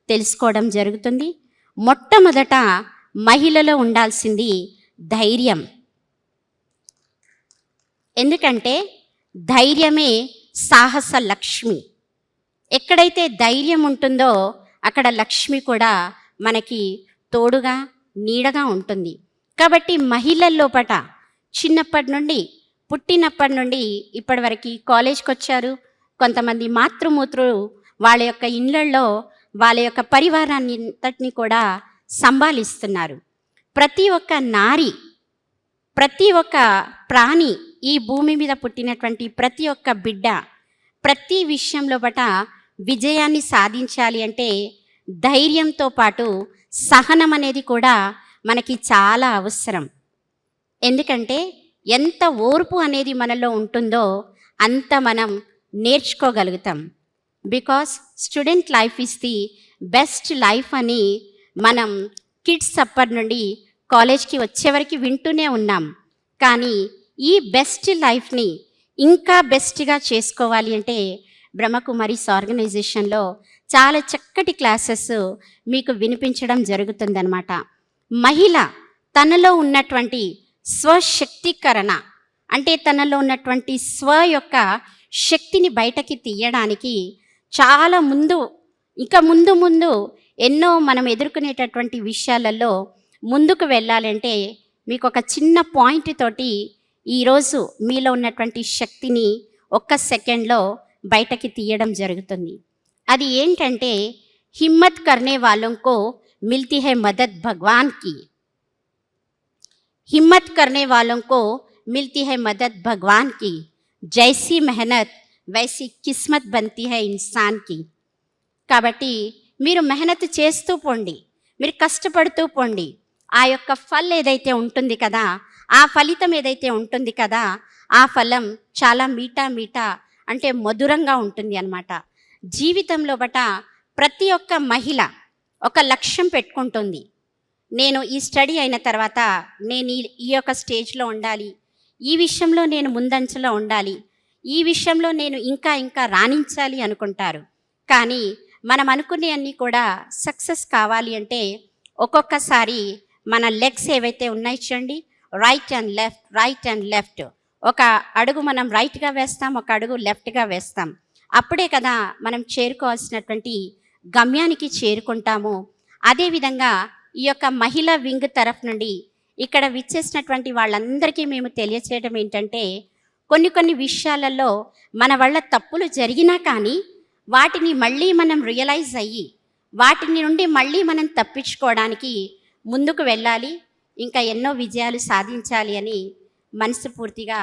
తెలుసుకోవడం జరుగుతుంది. మొట్టమొదట మహిళలో ఉండాల్సింది ధైర్యం. ఎందుకంటే ధైర్యమే సాహస లక్ష్మి. ఎక్కడైతే ధైర్యం ఉంటుందో అక్కడ లక్ష్మి కూడా మనకి తోడుగా నీడగా ఉంటుంది. కాబట్టి మహిళల లోపట చిన్నప్పటి నుండి, పుట్టినప్పటి నుండి ఇప్పటి వరకు కాలేజ్కి వచ్చారు, కొంతమంది మాతృమూత్రులు వాళ్ళ యొక్క ఇళ్ళల్లో వాళ్ళ యొక్క పరివారాన్ని అంతటిని కూడా సంభాలిస్తున్నారు. ప్రతి ఒక్క నారి, ప్రతి ఒక్క ప్రాణి, ఈ భూమి మీద పుట్టినటువంటి ప్రతి ఒక్క బిడ్డ ప్రతి విషయంలో విజయాన్ని సాధించాలి అంటే ధైర్యంతో పాటు సహనం అనేది కూడా మనకి చాలా అవసరం. ఎందుకంటే ఎంత ఓర్పు అనేది మనలో ఉంటుందో అంత మనం నేర్చుకోగలుగుతాం. Because student life is the best life అని మనం కిడ్స్ అప్పటి నుండి కాలేజ్కి వచ్చేవరకు వింటూనే ఉన్నాం. కానీ ఈ బెస్ట్ లైఫ్ని ఇంకా బెస్ట్గా చేసుకోవాలి అంటే బ్రహ్మకుమారీస్ ఆర్గనైజేషన్లో చాలా చక్కటి క్లాసెస్ మీకు వినిపించడం జరుగుతుందన్నమాట. మహిళ తనలో ఉన్నటువంటి స్వశక్తీకరణ అంటే తనలో ఉన్నటువంటి స్వ యొక్క శక్తిని బయటకి తీయడానికి చాలా ముందు ఎన్నో మనం ఎదుర్కొనేటటువంటి విషయాలలో ముందుకు వెళ్ళాలంటే మీకు ఒక చిన్న పాయింట్ తోటి ఈరోజు మీలో ఉన్నటువంటి శక్తిని ఒక్క సెకండ్లో బయటకి తీయడం జరుగుతుంది. అది ఏంటంటే హిమ్మత్ కర్నే వాలోంకో మిల్తీ హై మదద్ భగవాన్ కి, హిమ్మత్ కర్నే వాలోంకో మిల్తీ హై మదద్ భగవాన్ కి, జైసీ మెహనత్ వైసీ కిస్మత్ బంతీ హై ఇన్సాన్ కి. కాబట్టి మీరు మెహనత్ చేస్తూ పోండి, మీరు కష్టపడుతూ పోండి. ఆ యొక్క ఫల్ ఏదైతే ఉంటుంది కదా, ఆ ఫలితం ఏదైతే ఉంటుంది కదా, ఆ ఫలం చాలా మీఠా అంటే మధురంగా ఉంటుంది అన్నమాట. జీవితంలో ప్రతి ఒక్క మహిళ ఒక లక్ష్యం పెట్టుకుంటుంది. నేను ఈ స్టడీ అయిన తర్వాత నేను ఈ యొక్క స్టేజ్లో ఉండాలి, ఈ విషయంలో నేను ముందంచలో ఉండాలి, ఈ విషయంలో నేను ఇంకా రాణించాలి అనుకుంటారు. కానీ మనం అనుకునే అన్నీ కూడా సక్సెస్ కావాలి అంటే ఒక్కొక్కసారి మన లెగ్స్ ఏవైతే ఉన్నాయి చూడండి, రైట్ అండ్ లెఫ్ట్, ఒక అడుగు మనం రైట్గా వేస్తాం, ఒక అడుగు లెఫ్ట్గా వేస్తాం. అప్పుడే కదా మనం చేరుకోవాల్సినటువంటి గమ్యానికి చేరుకుంటాము. అదేవిధంగా ఈ యొక్క మహిళా వింగ్ తరఫు నుండి ఇక్కడ విచ్చేసినటువంటి వాళ్ళందరికీ మేము తెలియచేయడం ఏంటంటే, కొన్ని విషయాలలో మన వల్ల తప్పులు జరిగినా కానీ వాటిని మళ్ళీ మనం రియలైజ్ అయ్యి వాటిని నుండి మళ్ళీ మనం తప్పించుకోవడానికి ముందుకు వెళ్ళాలి, ఇంకా ఎన్నో విజయాలు సాధించాలి అని మనస్ఫూర్తిగా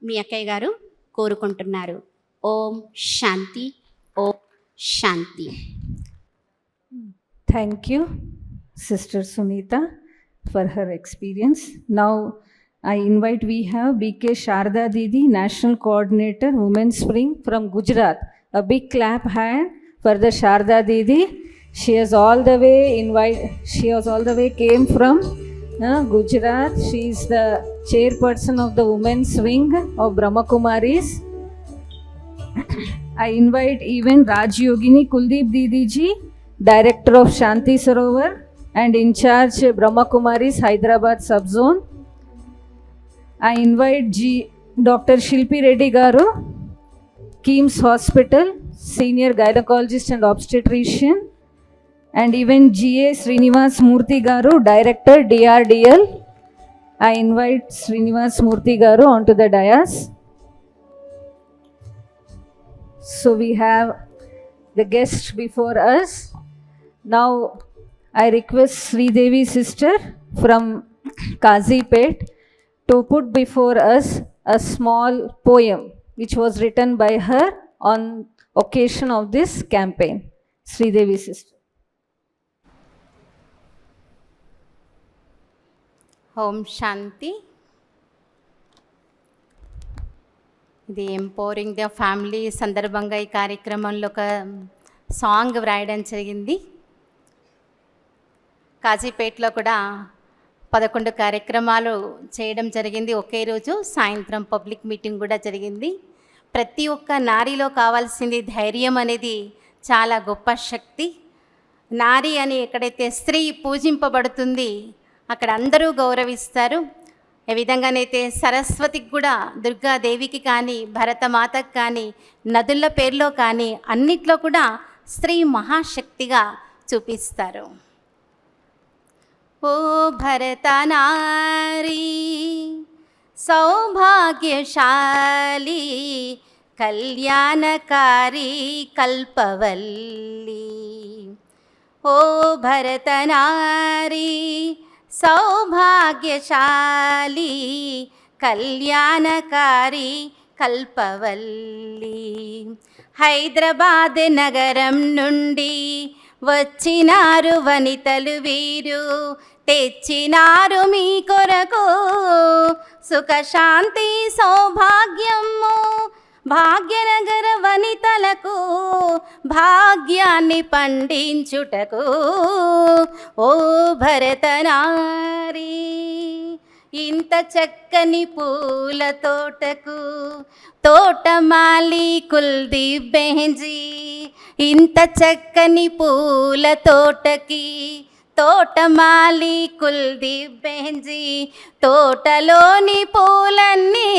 మీ అక్కయ్య గారు కోరుకుంటున్నారు. ఓం శాంతి, ఓం Shanti. Thank you, Sister Sunita, for her experience. Now, I invite, we have BK Sharda Didi, National Coordinator, Women's Spring from Gujarat. A big clap hand for the Sharda Didi. She has all the way came from Gujarat. She is the chairperson of the Women's Wing of Brahma Kumaris. I invite even Raj Yogini Kuldeep Didi ji, Director of Shanti Sarovar and in charge Brahma Kumaris Hyderabad Subzone. I invite Dr. Shilpi Reddy Garu, Keems Hospital, Senior Gynecologist and Obstetrician. and even GA Srinivas Murthy Garu, Director DRDL. I invite Srinivas Murthy Garu onto the dais. So we have the guest before us. Now I request Sri Devi sister from Kazipet to put before us a small poem which was written by her on occasion of this campaign. Sri Devi sister. ఓం శాంతి. ఇది empowering the family సందర్భంగా ఈ కార్యక్రమంలో ఒక song వ్రాయడం జరిగింది. కాజీపేటలో కూడా 11 కార్యక్రమాలు చేయడం జరిగింది. ఒకే రోజు సాయంత్రం పబ్లిక్ మీటింగ్ కూడా జరిగింది. ప్రతి ఒక్క నారీలో కావాల్సింది ధైర్యం అనేది చాలా గొప్ప శక్తి. నారి అని ఎక్కడైతే స్త్రీ పూజింపబడుతుంది అక్కడ అందరూ గౌరవిస్తారు. ఏ విధంగానైతే సరస్వతికి కూడా, దుర్గాదేవికి కానీ, భరతమాతకు కానీ, నదుల పేర్లో కానీ అన్నిట్లో కూడా స్త్రీ మహాశక్తిగా చూపిస్తారు. ఓ భరతనారీ సౌభాగ్యశాలి కళ్యాణకారి కల్పవల్లి. ఓ భరతనారీ సౌభాగ్యశాలి కళ్యాణకారి కల్పవల్లి. హైదరాబాద్ నగరం నుండి వచ్చినారు వనితలు వీరు, తెచ్చినారు మీ కొరకు సుఖశాంతి సౌభాగ్యము. భాగ్యనగర వనితలకు భాగ్యాన్ని పండించుటకు ఓ భరతనారీ. ఇంత చక్కని పూల తోటకు తోటమాలి కుల్దీప్ బెహంజీ. ఇంత చక్కని పూల తోటకి తోటమాలి కుల్దీప్ బెహంజీ. తోటలోని పూలన్నీ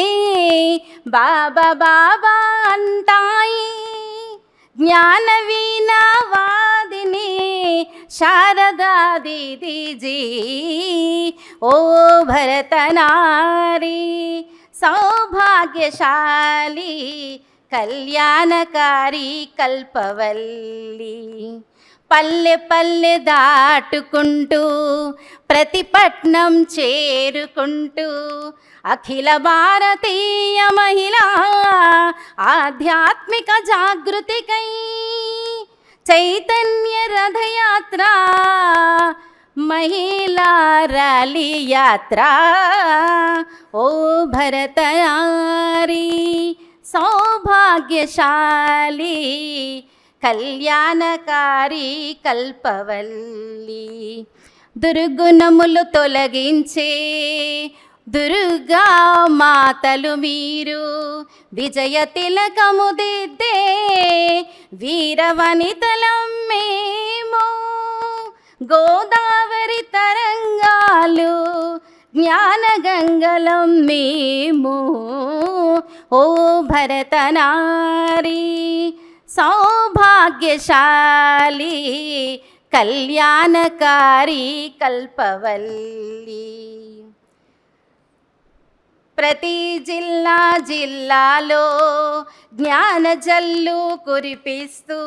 బాబా బాబా అంటాయి. జ్ఞాన వీణావాదిని శారదా దీదీజీ. ఓ భరతనారీ సౌభాగ్యశాలి కళ్యాణకారి కల్పవల్లి. పల్లె పల్లె దాటుకుంటూ ప్రతి పట్నం చేరుకుంటూ అఖిల భారతీయ మహిళా ఆధ్యాత్మిక జాగృతికై చైతన్య రథయాత్ర మహిళా ర్యాలీ యాత్ర. ఓ భరతనారీ సౌభాగ్యశాలి కళ్యాణకారి కల్పవల్లి. దుర్గుణములు తొలగించే దుర్గా మాతలు మీరు, విజయ తిలకము దిద్దే వీరవనితలం మేము. గోదావరి తరంగాలు జ్ఞానగంగలం మేము. ఓ భరతనారీ సౌభాగ్యశాలి కళ్యాణకారి కల్పవల్లి. ప్రతి జిల్లా జిల్లాలో జ్ఞాన జల్లు కురిపిస్తూ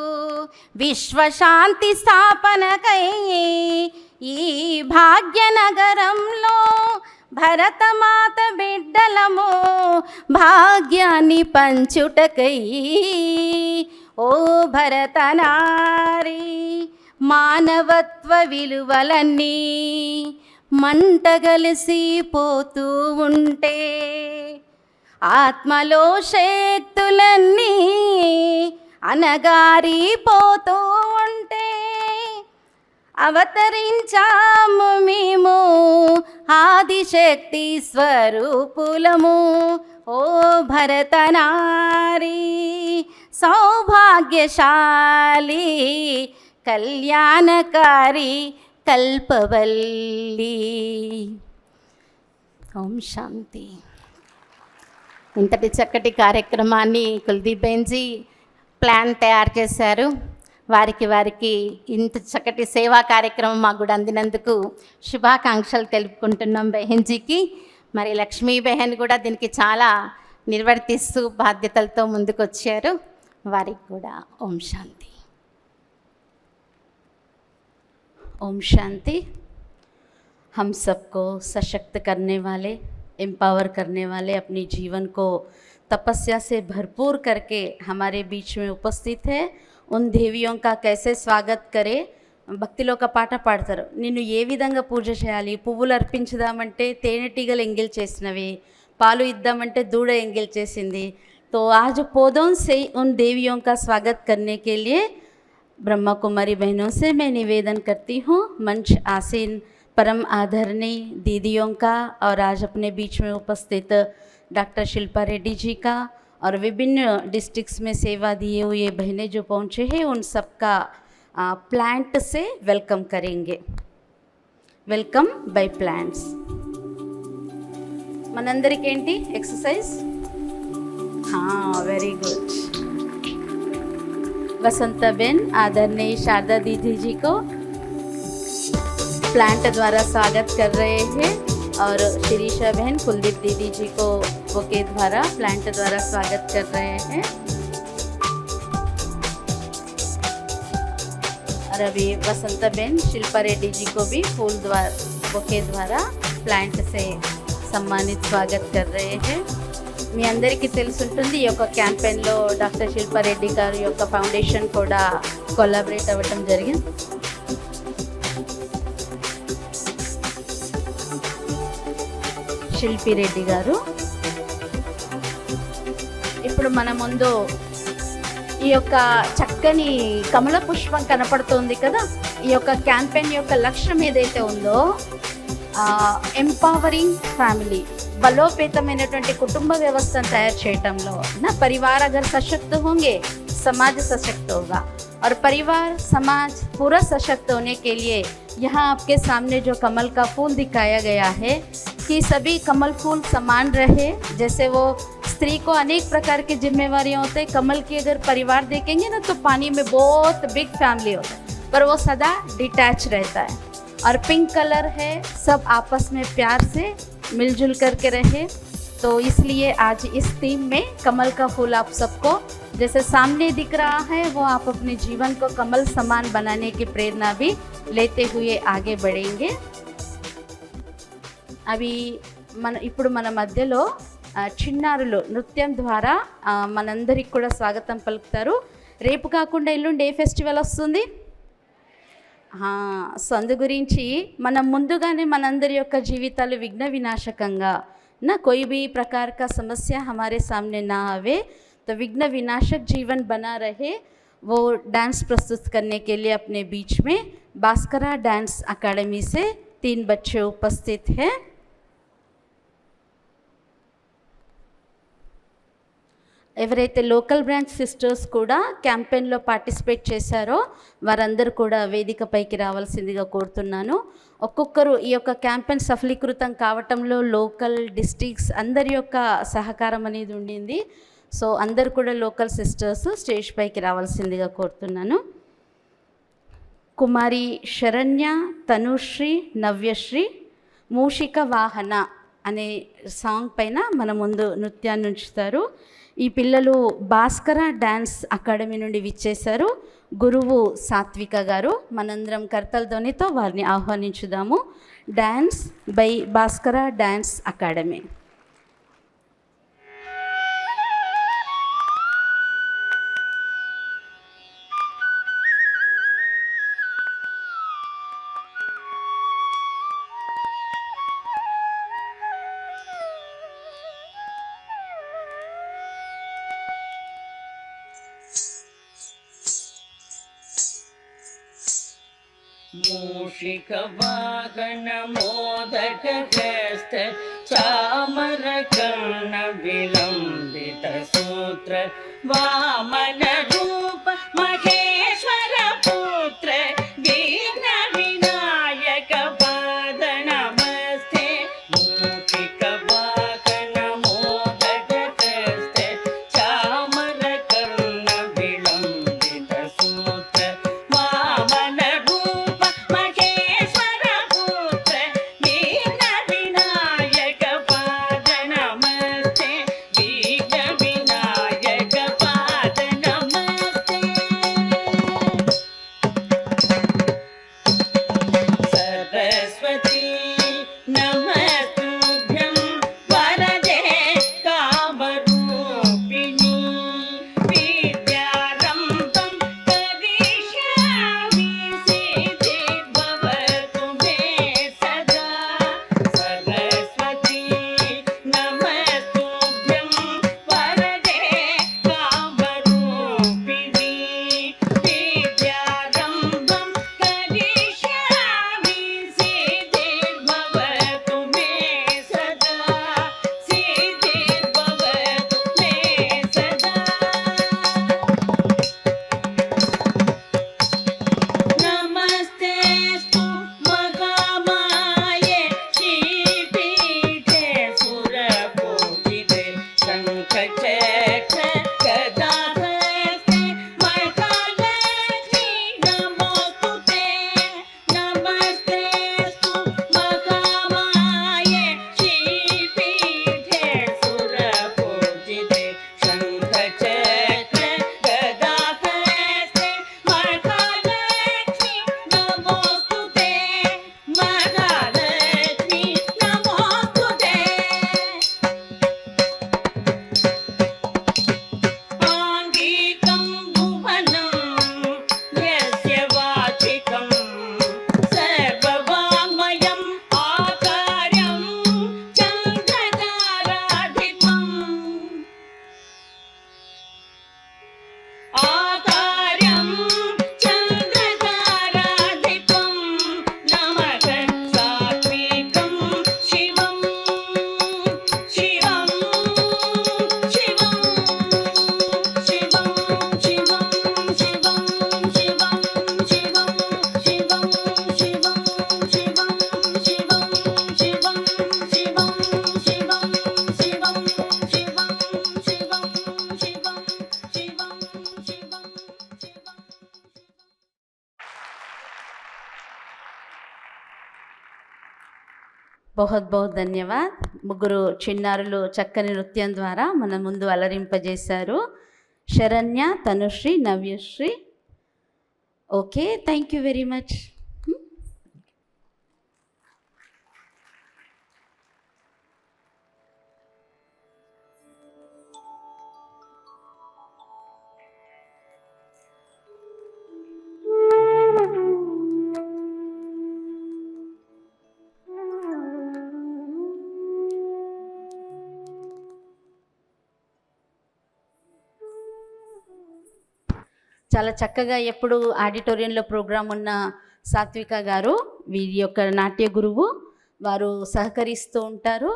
విశ్వశాంతి స్థాపనకై ఈ భాగ్యనగరంలో భరతమాత బిడ్డలము భాగ్యాన్ని పంచుటకై. ఓ భరతనారీ మానవత్వ విలువలన్నీ మంటగలిసి పోతూ ఉంటే, ఆత్మలో శక్తులన్నీ అనగారిపోతూ ఉంటే, అవతరించాము మేము ఆదిశక్తి స్వరూపులము. ఓ భరతనారీ సౌభాగ్యశాలి కళ్యాణకారి కల్పవల్లి. ఓం శాంతి. ఇంతటి చక్కటి కార్యక్రమాన్ని కుల్దీప్ బెంజీ ప్లాన్ తయారు చేశారు. వారికి ఇంత చక్కటి సేవా కార్యక్రమం మాకు కూడా అందినందుకు శుభాకాంక్షలు తెలుపుకుంటున్నాం బెహన్జీకి. మరి లక్ష్మీ బెహన్ కూడా దీనికి చాలా నిర్వర్తిస్తూ బాధ్యతలతో ముందుకొచ్చారు. వారికి కూడా ఓం శాంతి. ओम शांति. हम सबको सशक्त करने वाले, एम्पावर करने वाले, अपनी जीवन को तपस्या से भरपूर करके हमारे बीच में उपस्थित है. उन देवियों का कैसे स्वागत करे. భక్తిలో ఒక పాట పాడతారు, నిన్ను ఏ విధంగా పూజ చేయాలి, పువ్వులు అర్పించుదామంటే తేనెటీగలు ఎంగిల్ చేసినవి, పాలు ఇద్దామంటే దూడ ఎంగిల్ చేసింది. तो आज पौधों से उन देवियों का स्वागत करने के लिए ब्रह्मा कुमारी बहनों से मैं निवेदन करती हूँ. मंच आसीन परम आदरणीय दीदियों का और आज अपने बीच में उपस्थित डॉक्टर शिल्पा रेड्डी जी का और विभिन्न डिस्ट्रिक्ट्स में सेवा दिए हुए बहनें जो पहुँचे हैं उन सबका प्लांट से वेलकम करेंगे. Welcome by plants. मనందరికి ఏంటి एक्सरसाइज? हाँ, वेरी गुड. वसंता बेन आदरणीय शारदा दीदी जी को प्लांट द्वारा स्वागत कर रहे हैं और शिरीषा बहन कुलदीप दीदी जी को बुके द्वारा प्लांट द्वारा स्वागत कर रहे हैं. और अभी वसंता बहन शिल्पा रेड्डी जी को भी फूल द्वारा बुके द्वारा प्लांट से सम्मानित स्वागत कर रहे हैं. మీ అందరికీ తెలుసుంటుంది ఈ యొక్క క్యాంపెయిన్లో డాక్టర్ శిల్పా రెడ్డి గారి యొక్క ఫౌండేషన్ కూడా కొలాబరేట్ అవ్వటం జరిగింది. శిల్పి రెడ్డి గారు ఇప్పుడు మన ముందు ఈ యొక్క చక్కని కమల పుష్పం కనపడుతుంది కదా. ఈ యొక్క క్యాంపెయిన్ యొక్క లక్ష్యం ఏదైతే ఉందో ఎంపవరింగ్ ఫ్యామిలీ, బలోపేతమైనటువంటి కుటుంబ వ్యవస్థను తయారు చేయటంలో నా परिवार अगर सशक्त होंगे समाज सशक्त होगा और परिवार समाज पूरा सशक्त होने के लिए यहाँ आपके सामने जो कमल का फूल दिखाया गया है कि सभी कमल फूल समान रहे. जैसे वो स्त्री को अनेक प्रकार की जिम्मेवारियाँ होते हैं, कमल की अगर परिवार देखेंगे ना तो पानी में बहुत बिग फैमिली होता है पर वो सदा डिटैच रहता है. और पिंक कलर है, सब आपस में प्यार से मिलजुल करके रहे. तो इसलिए आज इस थीम में कमल का फूल आप सबको जैसे सामने दिख रहा है वो आप अपने जीवन को कमल समान बनाने की प्रेरणा भी लेते हुए आगे बढ़ेंगे. अभी ఇప్పుడు మన మధ్యలో చిన్నారులు నృత్యం ద్వారా మనందరికి కూడా స్వాగతం పలుకుతారు. రేపు కాకుండా ఎల్లుండి ఏ ఫెస్టివల్ వస్తుంది? సో అందు గురించి మనం ముందుగానే మనందరి యొక్క జీవితాలు విఘ్న వినాశకంగా ना कोई भी प्रकार का समस्या हमारे सामने ना आवे, तो विघ्न विनाशक जीवन बना रहे, वो डांस प्रस्तुत करने के लिए अपने बीच में भास्करा डांस अकेडमी से 3 बच्चे उपस्थित हैं. ఎవరైతే లోకల్ బ్రాంచ్ సిస్టర్స్ కూడా క్యాంపెయిన్లో పార్టిసిపేట్ చేశారో వారందరూ కూడా వేదికపైకి రావాల్సిందిగా కోరుతున్నాను. ఒక్కొక్కరు ఈ యొక్క క్యాంపెయిన్ సఫలీకృతం కావటంలో లోకల్ డిస్ట్రిక్ట్స్ అందరి యొక్క సహకారం అనేది ఉండింది. సో అందరు కూడా లోకల్ సిస్టర్స్ స్టేజ్ పైకి రావాల్సిందిగా కోరుతున్నాను. కుమారి శరణ్య, తనుశ్రీ, నవ్యశ్రీ మూషిక వాహన అనే సాంగ్ పైన మన ముందు నృత్యాన్ని ఉంచుతారు. ఈ పిల్లలు భాస్కర డ్యాన్స్ అకాడమీ నుండి విచ్చేశారు. గురువు సాత్విక గారు. మనందరం కర్తల ధ్వనితో వారిని ఆహ్వానించుదాము. Dance by Bhaskara dance academy. मूषिकवाहन मोदकहस्त चामरकर्ण विलम्बित सूत्र वामन रूप महेश्वर पुत्र विघ्न विनायक पाद नमस्ते. मूषिकवाहन मोदकहस्त चामरकर्ण विलम्बित सूत्र బహుత్ బహుత్ ధన్యవాద్. ముగ్గురు చిన్నారులు చక్కని నృత్యం ద్వారా మన ముందు అలరింపజేశారు. Saranya, Tanushree, Navyasree. Okay, thank you very much. చాలా చక్కగా ఎప్పుడు ఆడిటోరియంలో ప్రోగ్రాం ఉన్న సాత్విక గారు వీరి యొక్క నాట్య గురువు, వారు సహకరిస్తూ ఉంటారు.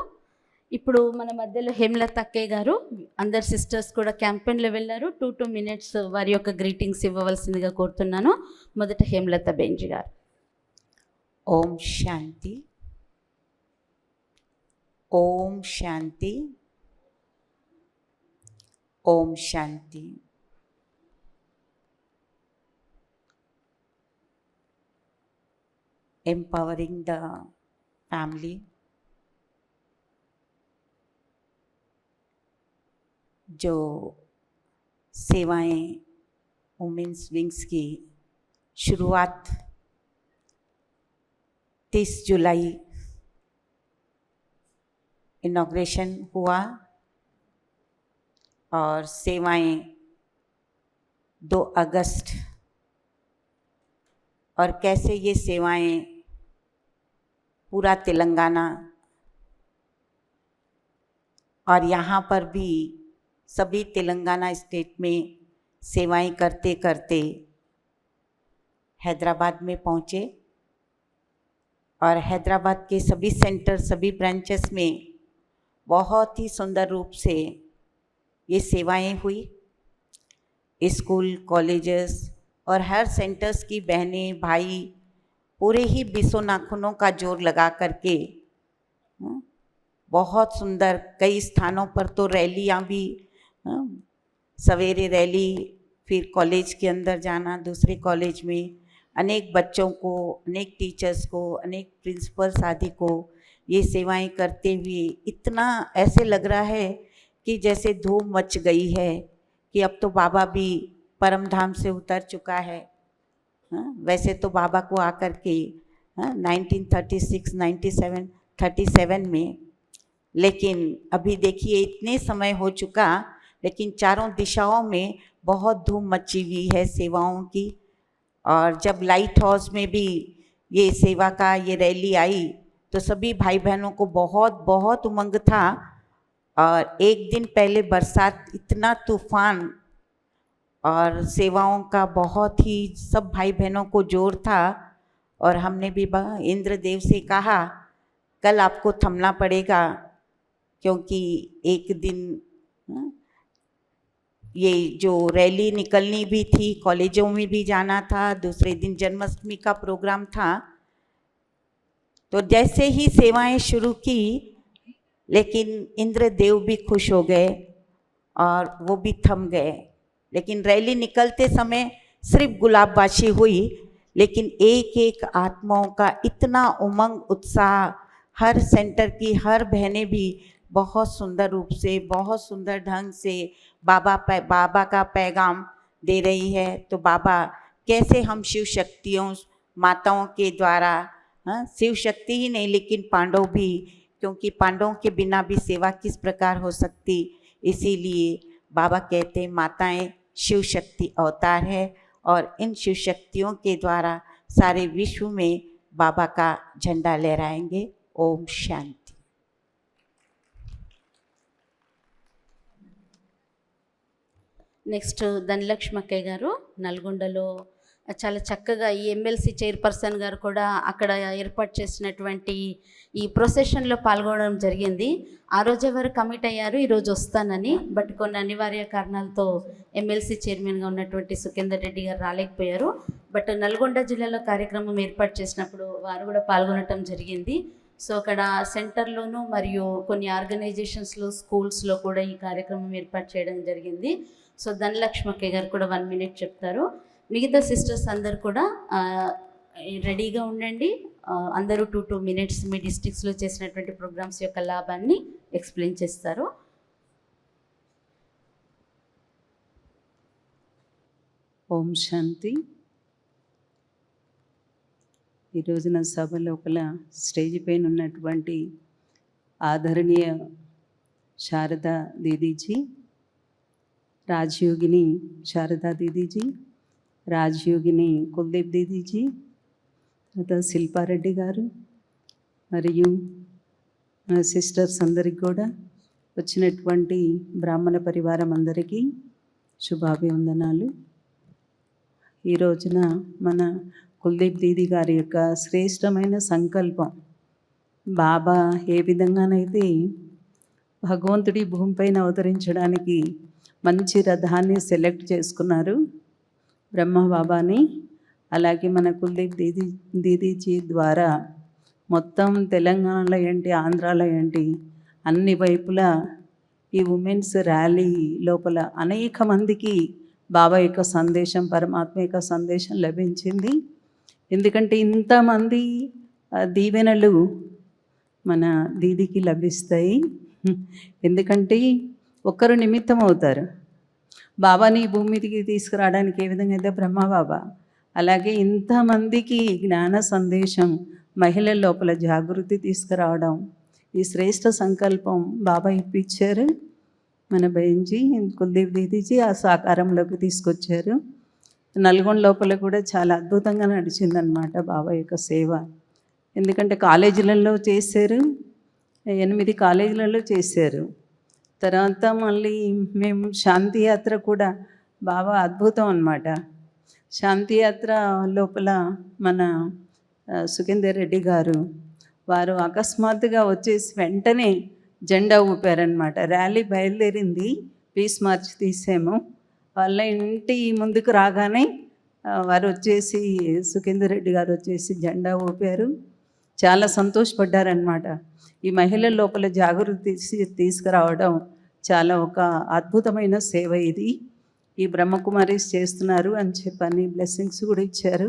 ఇప్పుడు మన మధ్యలో హేమలత అక్కయ్య గారు, అందరు సిస్టర్స్ కూడా క్యాంపెయిన్లో వెళ్ళారు. 2 minutes వారి యొక్క గ్రీటింగ్స్ ఇవ్వవలసిందిగా కోరుతున్నాను. మొదట హేమలత బెంజి గారు. ఓం శాంతి. ఓం శాంతి. ఓం శాంతి. Empowering the family, जो सेवाएं वुमेन्स विंग्स की शुरुआत 30 जुलाई इनॉग्रेशन हुआ और सेवाएं 2 अगस्त, और कैसे ये सेवाएं पूरा तेलंगाना और यहाँ पर भी सभी तेलंगाना स्टेट में सेवाएं करते करते हैदराबाद में पहुँचे, और हैदराबाद के सभी सेंटर, सभी ब्रांचेस में बहुत ही सुंदर रूप से ये सेवाएं हुई. स्कूल, कॉलेजेस और हर सेंटर्स की बहनें, भाई पूरे ही 20 नाखूनों का जोर लगा करके बहुत सुंदर, कई स्थानों पर तो रैलियां भी, सवेरे रैली, फिर कॉलेज के अंदर जाना, दूसरे कॉलेज में अनेक बच्चों को, अनेक टीचर्स को, अनेक प्रिंसिपल्स आदि को ये सेवाएं करते हुए इतना ऐसे लग रहा है कि जैसे धूम मच गई है कि अब तो बाबा भी परम धाम से उतर चुका है. वैसे तो बाबा को आकर के 1936, 97, 37 में, लेकिन अभी देखिए इतने समय हो चुका, लेकिन चारों दिशाओं में बहुत धूम मची हुई है सेवाओं की. और जब लाइट हाउस में भी ये सेवा का ये रैली आई तो सभी भाई बहनों को बहुत बहुत उमंग था. और एक दिन पहले बरसात, इतना तूफान और सेवाओं का बहुत ही सब भाई बहनों को जोर था. और हमने भी इंद्र देव से कहा कल आपको थमना पड़ेगा, क्योंकि एक दिन ये जो रैली निकलनी भी थी, कॉलेजों में भी जाना था, दूसरे दिन जन्माष्टमी का प्रोग्राम था. तो जैसे ही सेवाएं शुरू की, लेकिन इंद्र देव भी खुश हो गए और वो भी थम गए. लेकिन रैली निकलते समय सिर्फ गुलाबबाशी हुई, लेकिन एक एक आत्माओं का इतना उमंग, उत्साह, हर सेंटर की हर बहनें भी बहुत सुंदर रूप से, बहुत सुंदर ढंग से बाबा का पैगाम दे रही है. तो बाबा कैसे हम शिव शक्तियों, माताओं के द्वारा, शिव शक्ति ही नहीं लेकिन पांडव भी, क्योंकि पांडवों के बिना भी सेवा किस प्रकार हो सकती. इसीलिए बाबा कहते हैं माताएं शिव शक्ति अवतार है, और इन शिव शक्तियों के द्वारा सारे विश्व में बाबा का झंडा लहराएंगे. ओम शांति. నెక్స్ట్ ధనలక్ష్మి అక్కయ్య గారు నల్గొండలో చాలా చక్కగా ఈ ఎమ్మెల్సీ చైర్పర్సన్ గారు కూడా అక్కడ ఏర్పాటు చేసినటువంటి ఈ ప్రొసెషన్లో పాల్గొనడం జరిగింది. ఆ రోజు ఎవరు కమిట్ అయ్యారు ఈరోజు వస్తానని, బట్ కొన్ని అనివార్య కారణాలతో ఎమ్మెల్సీ చైర్మన్గా ఉన్నటువంటి సుఖేందర్ రెడ్డి గారు రాలేకపోయారు. బట్ నల్గొండ జిల్లాలో కార్యక్రమం ఏర్పాటు చేసినప్పుడు వారు కూడా పాల్గొనడం జరిగింది. సో అక్కడ సెంటర్లోనూ మరియు కొన్ని ఆర్గనైజేషన్స్లో, స్కూల్స్లో కూడా ఈ కార్యక్రమం ఏర్పాటు చేయడం జరిగింది. సో ధనలక్ష్మి అక్కయ్య గారు కూడా 1 minute చెప్తారు. మిగతా సిస్టర్స్ అందరు కూడా రెడీగా ఉండండి. అందరూ 2 minutes మీ డిస్ట్రిక్ట్స్లో చేసినటువంటి ప్రోగ్రామ్స్ యొక్క లాభాన్ని ఎక్స్ప్లెయిన్ చేస్తారు. ఓం శాంతి. ఈ రోజున సభ లోపల స్టేజ్ పైన ఉన్నటువంటి ఆదరణీయ శారదా దీదీజీ, రాజయోగిని శారదా దీదీజీ, రాజయోగిని కుల్దీప్ దీదీజీ, తర్వాత శిల్పారెడ్డి గారు మరియు సిస్టర్స్ అందరికి కూడా, వచ్చినటువంటి బ్రాహ్మణ పరివారం అందరికీ శుభాభివందనాలు. ఈ రోజున మన కుల్దీప్ దీది గారి యొక్క శ్రేష్టమైన సంకల్పం, బాబా ఏ విధంగానైతే భగవంతుడి భూమిపైన అవతరించడానికి మంచి రథాన్ని సెలెక్ట్ చేసుకున్నారు బ్రహ్మ బాబాని, అలాగే మన కుల్దీప్ దీదీజీ ద్వారా మొత్తం తెలంగాణలో ఏంటి, ఆంధ్రాలో ఏంటి, అన్ని వైపులా ఈ ఉమెన్స్ ర్యాలీ లోపల అనేక మందికి బాబా యొక్క సందేశం, పరమాత్మ యొక్క సందేశం లభించింది. ఎందుకంటే ఇంతమంది దీవెనలు మన దీదికి లభిస్తాయి. ఎందుకంటే ఒక్కరు నిమిత్తం అవుతారు. బాబాని భూమి మీదకి తీసుకురావడానికి ఏ విధంగా అయితే బ్రహ్మ బాబా, అలాగే ఇంతమందికి జ్ఞాన సందేశం, మహిళల లోపల జాగృతి తీసుకురావడం, ఈ శ్రేష్ట సంకల్పం బాబా ఇప్పించారు. మన బహన్జీ కుల్దీప్ దీదీజీ ఆ సాకారంలోకి తీసుకొచ్చారు. నల్గొండ లోపల కూడా చాలా అద్భుతంగా నడిచిందనమాట బాబా యొక్క సేవ. ఎందుకంటే కాలేజీలలో చేశారు, 8 కాలేజీలలో చేశారు. తర్వాత మళ్ళీ మేము శాంతి యాత్ర కూడా బాబా అద్భుతం అన్నమాట. శాంతి యాత్ర లోపల మన సుఖేందర్ రెడ్డి గారు వారు అకస్మాత్తుగా వచ్చేసి వెంటనే జెండా ఊపారనమాట. ర్యాలీ బయలుదేరింది, పీస్ మార్చ్ తీసాము. వాళ్ళ ఇంటి ముందుకు రాగానే వారు వచ్చేసి సుఖేందర్ రెడ్డి గారు వచ్చేసి జెండా ఊపారు. చాలా సంతోషపడ్డారనమాట. ఈ మహిళల లోపల జాగృతి తీసుకురావడం చాలా ఒక అద్భుతమైన సేవ ఇది. ఈ బ్రహ్మ కుమారీస్ చేస్తున్నారు అని చెప్పని బ్లెస్సింగ్స్ కూడా ఇచ్చారు.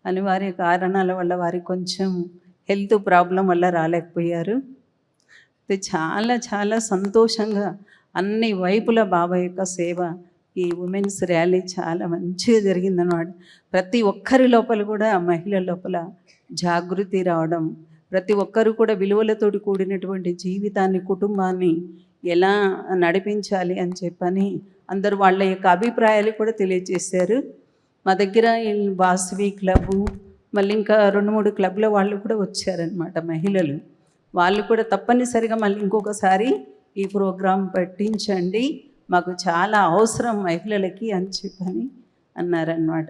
అనివార్య కారణాల వల్ల వారికి కొంచెం హెల్త్ ప్రాబ్లం వల్ల రాలేకపోయారు. చాలా చాలా సంతోషంగా అన్ని వైపుల బాబా యొక్క సేవ, ఈ ఉమెన్స్ ర్యాలీ చాలా మంచిగా జరిగిందన్నమాట. ప్రతి ఒక్కరి లోపల కూడా మహిళల లోపల జాగృతి రావడం, ప్రతి ఒక్కరు కూడా విలువలతోటి కూడినటువంటి జీవితాన్ని, కుటుంబాన్ని ఎలా నడిపించాలి అని చెప్పని అందరూ వాళ్ళ యొక్క అభిప్రాయాలు కూడా తెలియజేశారు. మా దగ్గర వాసవి క్లబ్బు, మళ్ళీ ఇంకా 2-3 క్లబ్ల వాళ్ళు కూడా వచ్చారనమాట మహిళలు. వాళ్ళు కూడా తప్పనిసరిగా మళ్ళీ ఇంకొకసారి ఈ ప్రోగ్రాం పెట్టించండి, మాకు చాలా అవసరం మహిళలకి అని చెప్పని అన్నారనమాట.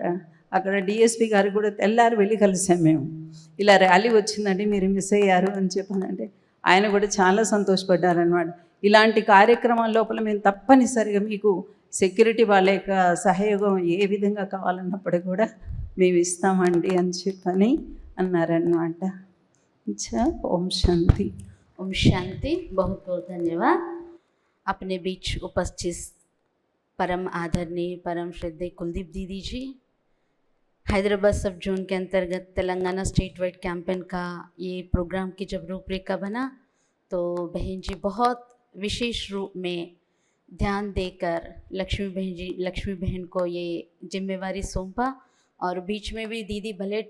అక్కడ డిఎస్పి గారు కూడా తెల్లారి వెళ్ళి కలిసాం మేము. ఇలా ర్యాలీ వచ్చిందండి, మీరు మిస్ అయ్యారు అని చెప్పానంటే ఆయన కూడా చాలా సంతోషపడ్డారనమాట. ఇలాంటి కార్యక్రమాల లోపల మేము తప్పనిసరిగా మీకు సెక్యూరిటీ వాళ్ళ యొక్క సహయోగం ఏ విధంగా కావాలన్నప్పుడు కూడా మేము ఇస్తామండి అని చెప్పని అన్నారనమాట. अच्छा, ओम शांति. ओम शांति. बहुत बहुत धन्यवाद. अपने बीच उपस्थित परम आदरणीय परम श्रद्धेय कुलदीप दीदी जी, हैदराबाद सब जोन के अंतर्गत तेलंगाना स्टेट वाइड कैंपेन का ये प्रोग्राम की जब रूपरेखा बना तो बहन जी बहुत विशेष रूप में ध्यान देकर लक्ष्मी बहन को ये जिम्मेवारी सौंपा. और बीच में भी दीदी भले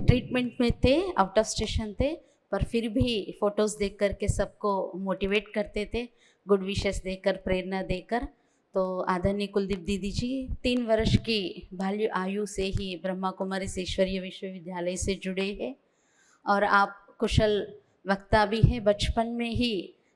ट्रीटमेंट में थे, आउट ऑफ स्टेशन थे, पर फिर भी फ़ोटोज़ देख कर के सबको मोटिवेट करते थे, गुड विशेस देकर, प्रेरणा देकर. तो आदरणीय कुलदीप दीदी जी 3 वर्ष की बाल्य आयु से ही ब्रह्मा कुमारी ईश्वरीय विश्वविद्यालय से जुड़े हैं और आप कुशल वक्ता भी हैं. बचपन में ही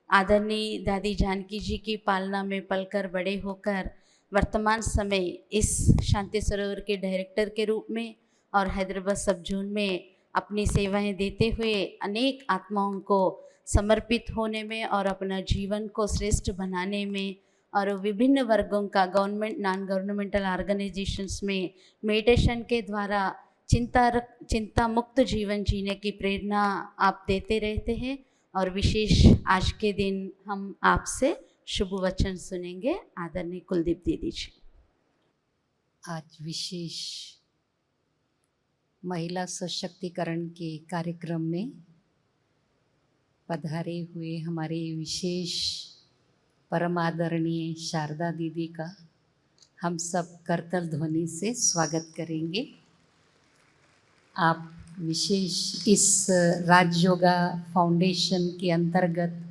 आदरणीय दादी जानकी जी की पालना में पलकर बड़े होकर वर्तमान समय इस शांति सरोवर के डायरेक्टर के रूप में और हैदराबाद सब जोन में अपनी सेवाएं देते हुए अनेक आत्माओं को समर्पित होने में और अपना जीवन को श्रेष्ठ बनाने में और विभिन्न वर्गों का गवर्नमेंट, नॉन गवर्नमेंटल ऑर्गेनाइजेशंस में मेडिटेशन के द्वारा चिंता मुक्त जीवन जीने की प्रेरणा आप देते रहते हैं. और विशेष आज के दिन हम आपसे शुभ वचन सुनेंगे. आदरणीय कुलदीप दीदी जी. आज विशेष महिला सशक्तिकरण के कार्यक्रम में पधारे हुए हमारे विशेष परम आदरणीय शारदा दीदी का हम सब करतल ध्वनि से स्वागत करेंगे। आप विशेष इस राजयोगा फाउंडेशन के अंतर्गत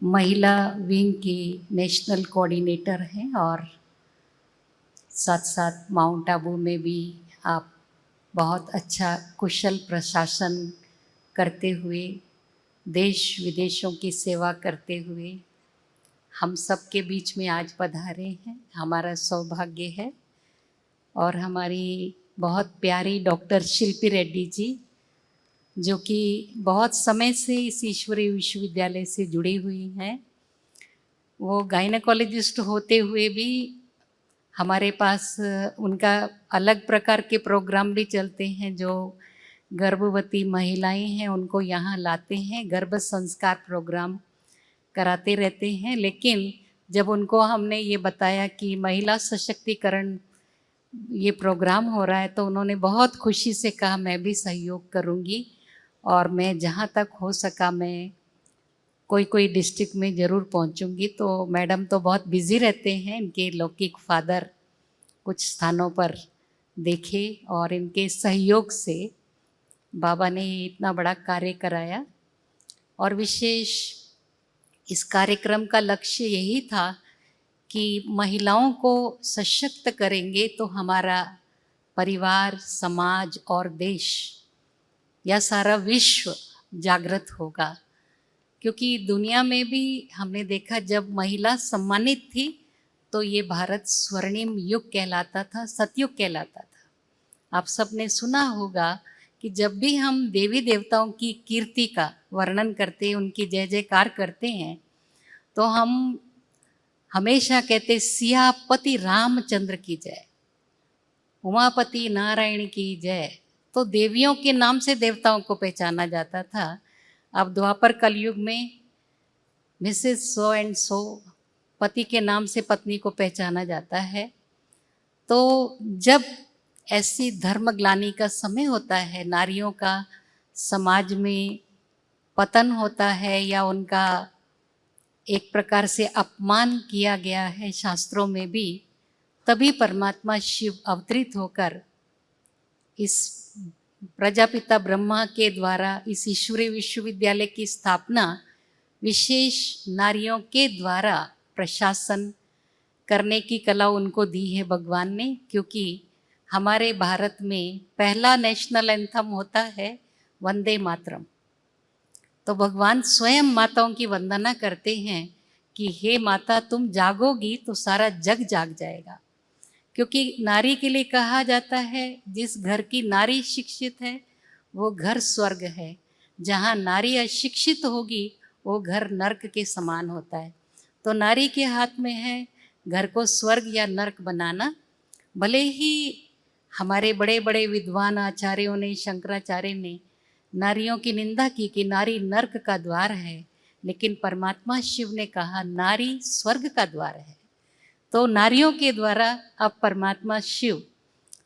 महिला विंग की नेशनल कोऑर्डिनेटर हैं और साथ साथ माउंट आबू में भी आप बहुत अच्छा कुशल प्रशासन करते हुए देश विदेशों की सेवा करते हुए हम सब के बीच में आज पधारे हैं, हमारा सौभाग्य है। और हमारी बहुत प्यारी डॉक्टर शिल्पी रेड्डी जी, जो कि बहुत समय से इस ईश्वरीय विश्वविद्यालय से जुड़ी हुई हैं, वो गायनेकोलॉजिस्ट होते हुए भी हमारे पास उनका अलग प्रकार के प्रोग्राम भी चलते हैं। जो गर्भवती महिलाएं हैं उनको यहाँ लाते हैं, गर्भ संस्कार प्रोग्राम कराते रहते हैं। लेकिन जब उनको हमने ये बताया कि महिला सशक्तिकरण ये प्रोग्राम हो रहा है, तो उन्होंने बहुत खुशी से कहा मैं भी सहयोग करूँगी और मैं जहाँ तक हो सका मैं कोई डिस्ट्रिक्ट में ज़रूर पहुँचूँगी। तो मैडम तो बहुत बिज़ी रहते हैं, इनके लौकिक फादर कुछ स्थानों पर देखे और इनके सहयोग से बाबा ने इतना बड़ा कार्य कराया। और विशेष इस कार्यक्रम का लक्ष्य यही था कि महिलाओं को सशक्त करेंगे तो हमारा परिवार, समाज और देश या सारा विश्व जागृत होगा। क्योंकि दुनिया में भी हमने देखा जब महिला सम्मानित थी तो ये भारत स्वर्णिम युग कहलाता था, सतयुग कहलाता था। आप सब ने सुना होगा कि जब भी हम देवी देवताओं की कीर्ति का वर्णन करते हैं, उनकी जय जयकार करते हैं, तो हम हमेशा कहते सियापति रामचंद्र की जय, उमापति नारायण की जय। तो देवियों के नाम से देवताओं को पहचाना जाता था। अब द्वापर कलयुग में मिसेस सो एंड सो, पति के नाम से पत्नी को पहचाना जाता है। तो जब ऐसी धर्मग्लानि का समय होता है, नारियों का समाज में पतन होता है या उनका एक प्रकार से अपमान किया गया है शास्त्रों में भी, तभी परमात्मा शिव अवतरित होकर इस प्रजापिता ब्रह्मा के द्वारा इस ईश्वरीय विश्वविद्यालय की स्थापना विशेष नारियों के द्वारा प्रशासन करने की कला उनको दी है भगवान ने। क्योंकि हमारे भारत में पहला नेशनल एंथम होता है वंदे मातरम। तो भगवान स्वयं माताओं की वंदना करते हैं कि हे माता तुम जागोगी तो सारा जग जाग जाएगा। क्योंकि नारी के लिए कहा जाता है जिस घर की नारी शिक्षित है वो घर स्वर्ग है, जहाँ नारी अशिक्षित होगी वो घर नर्क के समान होता है। तो नारी के हाथ में है घर को स्वर्ग या नर्क बनाना। भले ही हमारे बड़े बड़े विद्वान आचार्यों ने, शंकराचार्य ने नारियों की निंदा की कि नारी नर्क का द्वार है, लेकिन परमात्मा शिव ने कहा नारी स्वर्ग का द्वार है। तो नारियों के द्वारा अब परमात्मा शिव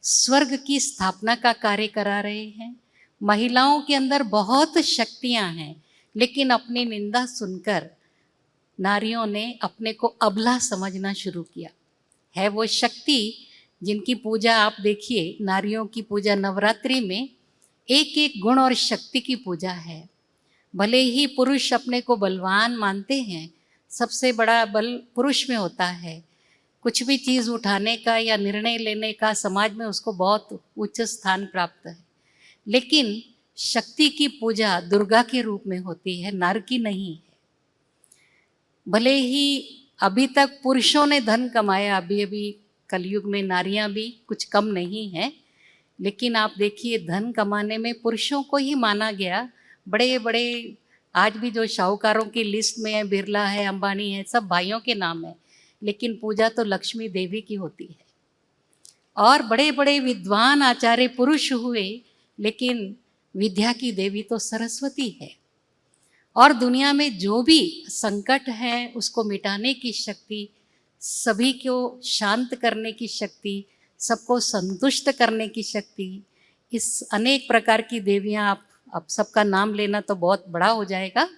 स्वर्ग की स्थापना का कार्य करा रहे हैं। महिलाओं के अंदर बहुत शक्तियां हैं, लेकिन अपनी निंदा सुनकर नारियों ने अपने को अबला समझना शुरू किया है। वो शक्ति जिनकी पूजा आप देखिए, नारियों की पूजा नवरात्रि में एक एक गुण और शक्ति की पूजा है। भले ही पुरुष अपने को बलवान मानते हैं, सबसे बड़ा बल पुरुष में होता है। कुछ भी चीज़ उठाने का या निर्णय लेने का समाज में उसको बहुत उच्च स्थान प्राप्त है। लेकिन शक्ति की पूजा दुर्गा के रूप में होती है, नर की नहीं है। भले ही अभी तक पुरुषों ने धन कमाया, अभी अभी कलयुग में नारियां भी कुछ कम नहीं हैं, लेकिन आप देखिए धन कमाने में पुरुषों को ही माना गया। बड़े बड़े आज भी जो शाहूकारों की लिस्ट में है, बिरला है, अंबानी है, सब भाइयों के नाम है, लेकिन पूजा तो लक्ष्मी देवी की होती है। और बड़े बड़े विद्वान आचार्य पुरुष हुए, लेकिन विद्या की देवी तो सरस्वती है। और दुनिया में जो भी संकट है उसको मिटाने की शक्ति, सभी को शांत करने की शक्ति, सबको संतुष्ट करने की शक्ति, इस अनेक प्रकार की देवियाँ, आप सबका नाम लेना तो बहुत बड़ा हो जाएगा,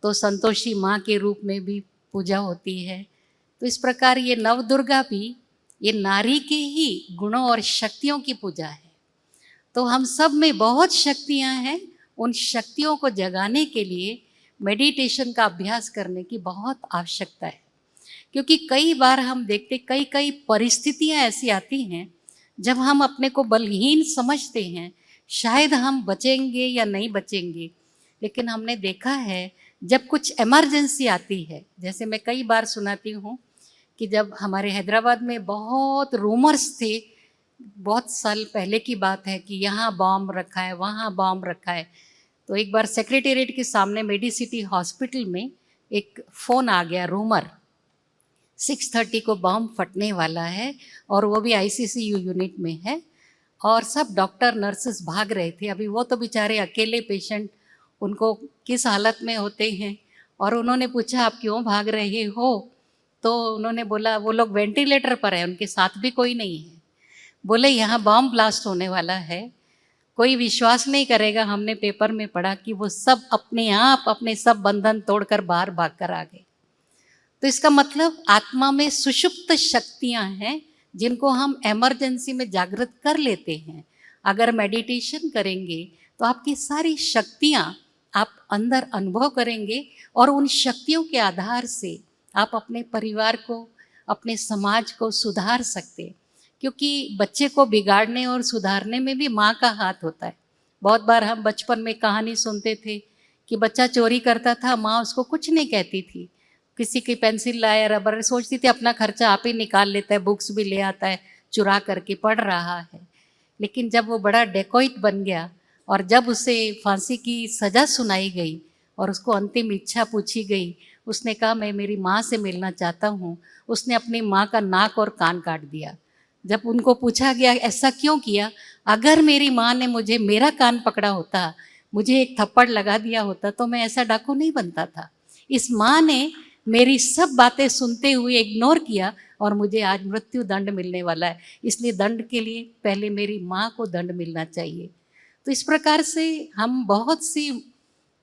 तो संतोषी माँ के रूप में भी पूजा होती है। तो इस प्रकार ये नवदुर्गा भी ये नारी के ही गुणों और शक्तियों की पूजा है। तो हम सब में बहुत शक्तियाँ हैं, उन शक्तियों को जगाने के लिए मेडिटेशन का अभ्यास करने की बहुत आवश्यकता है। क्योंकि कई बार हम देखते कई परिस्थितियाँ ऐसी आती हैं जब हम अपने को बलहीन समझते हैं, शायद हम बचेंगे या नहीं बचेंगे। लेकिन हमने देखा है जब कुछ इमरजेंसी आती है, जैसे मैं कई बार सुनाती हूँ कि जब हमारे हैदराबाद में बहुत रूमर्स थे, बहुत साल पहले की बात है कि यहाँ बॉम्ब रखा है, वहाँ बॉम्ब रखा है। तो एक बार सेक्रेटेरिएट के सामने मेडिसिटी हॉस्पिटल में एक फ़ोन आ गया, रूमर 6:30 को बॉम्ब फटने वाला है, और वो भी ICCU यूनिट में है, और सब डॉक्टर नर्सेस भाग रहे थे। अभी वो तो बेचारे अकेले पेशेंट, उनको किस हालत में होते हैं। और उन्होंने पूछा आप क्यों भाग रहे हो, तो उन्होंने बोला वो लोग वेंटिलेटर पर है, उनके साथ भी कोई नहीं है। बोले यहाँ बॉम्ब ब्लास्ट होने वाला है। कोई विश्वास नहीं करेगा, हमने पेपर में पढ़ा कि वो सब अपने आप अपने सब बंधन तोड़कर बाहर भागकर आ गए। तो इसका मतलब आत्मा में सुषुप्त शक्तियाँ हैं जिनको हम इमरजेंसी में जागृत कर लेते हैं। अगर मेडिटेशन करेंगे तो आपकी सारी शक्तियाँ आप अंदर अनुभव करेंगे, और उन शक्तियों के आधार से आप अपने परिवार को, अपने समाज को सुधार सकते। क्योंकि बच्चे को बिगाड़ने और सुधारने में भी माँ का हाथ होता है। बहुत बार हम बचपन में कहानी सुनते थे कि बच्चा चोरी करता था, माँ उसको कुछ नहीं कहती थी। किसी की पेंसिल लाया, रबर, सोचती थी अपना खर्चा आप ही निकाल लेता है, बुक्स भी ले आता है, चुरा करके पढ़ रहा है। लेकिन जब वो बड़ा डेकोइट बन गया और जब उसे फांसी की सज़ा सुनाई गई और उसको अंतिम इच्छा पूछी गई, उसने कहा मैं मेरी माँ से मिलना चाहता हूँ। उसने अपनी माँ का नाक और कान काट दिया। जब उनको पूछा गया ऐसा क्यों किया, अगर मेरी माँ ने मुझे मेरा कान पकड़ा होता, मुझे एक थप्पड़ लगा दिया होता, तो मैं ऐसा डाकू नहीं बनता था। इस माँ ने मेरी सब बातें सुनते हुए इग्नोर किया और मुझे आज मृत्यु दंड मिलने वाला है, इसलिए दंड के लिए पहले मेरी माँ को दंड मिलना चाहिए। तो इस प्रकार से हम बहुत सी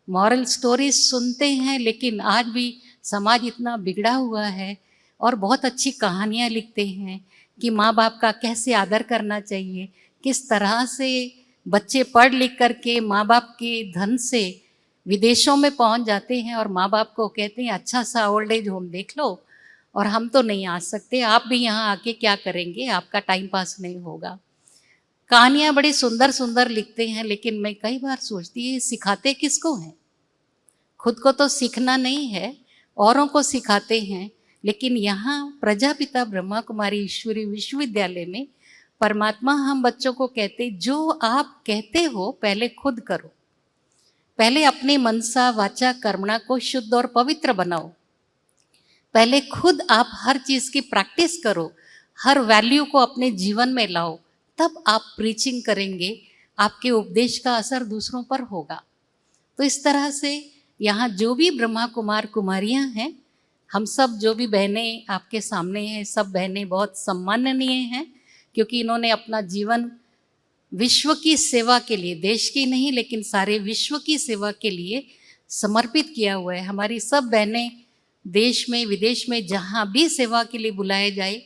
मॉरल स्टोरीज सुनते हैं, लेकिन आज भी समाज इतना बिगड़ा हुआ है, और बहुत अच्छी कहानियाँ लिखते हैं कि माँ बाप का कैसे आदर करना चाहिए, किस तरह से बच्चे पढ़ लिख करके माँ बाप के धन से विदेशों में पहुंच जाते हैं, और माँ बाप को कहते हैं अच्छा सा ओल्ड एज होम देख लो, और हम तो नहीं आ सकते, आप भी यहाँ आके क्या करेंगे, आपका टाइम पास नहीं होगा। कहानियाँ बड़ी सुंदर सुंदर लिखते हैं, लेकिन मैं कई बार सोचती है सिखाते किसको हैं? खुद को तो सीखना नहीं है, औरों को सिखाते हैं। लेकिन यहाँ प्रजापिता ब्रह्मा कुमारी ईश्वरी विश्वविद्यालय में परमात्मा हम बच्चों को कहते, जो आप कहते हो पहले खुद करो। पहले अपने मनसा वाचा कर्मणा को शुद्ध और पवित्र बनाओ। पहले खुद आप हर चीज़ की प्रैक्टिस करो, हर वैल्यू को अपने जीवन में लाओ, तब आप प्रीचिंग करेंगे, आपके उपदेश का असर दूसरों पर होगा। तो इस तरह से यहाँ जो भी ब्रह्मा कुमार कुमारियाँ हैं, हम सब जो भी बहनें आपके सामने हैं, सब बहनें बहुत सम्माननीय हैं, क्योंकि इन्होंने अपना जीवन विश्व की सेवा के लिए, देश की नहीं लेकिन सारे विश्व की सेवा के लिए समर्पित किया हुआ है। हमारी सब बहनें देश में विदेश में जहाँ भी सेवा के लिए बुलाए जाए,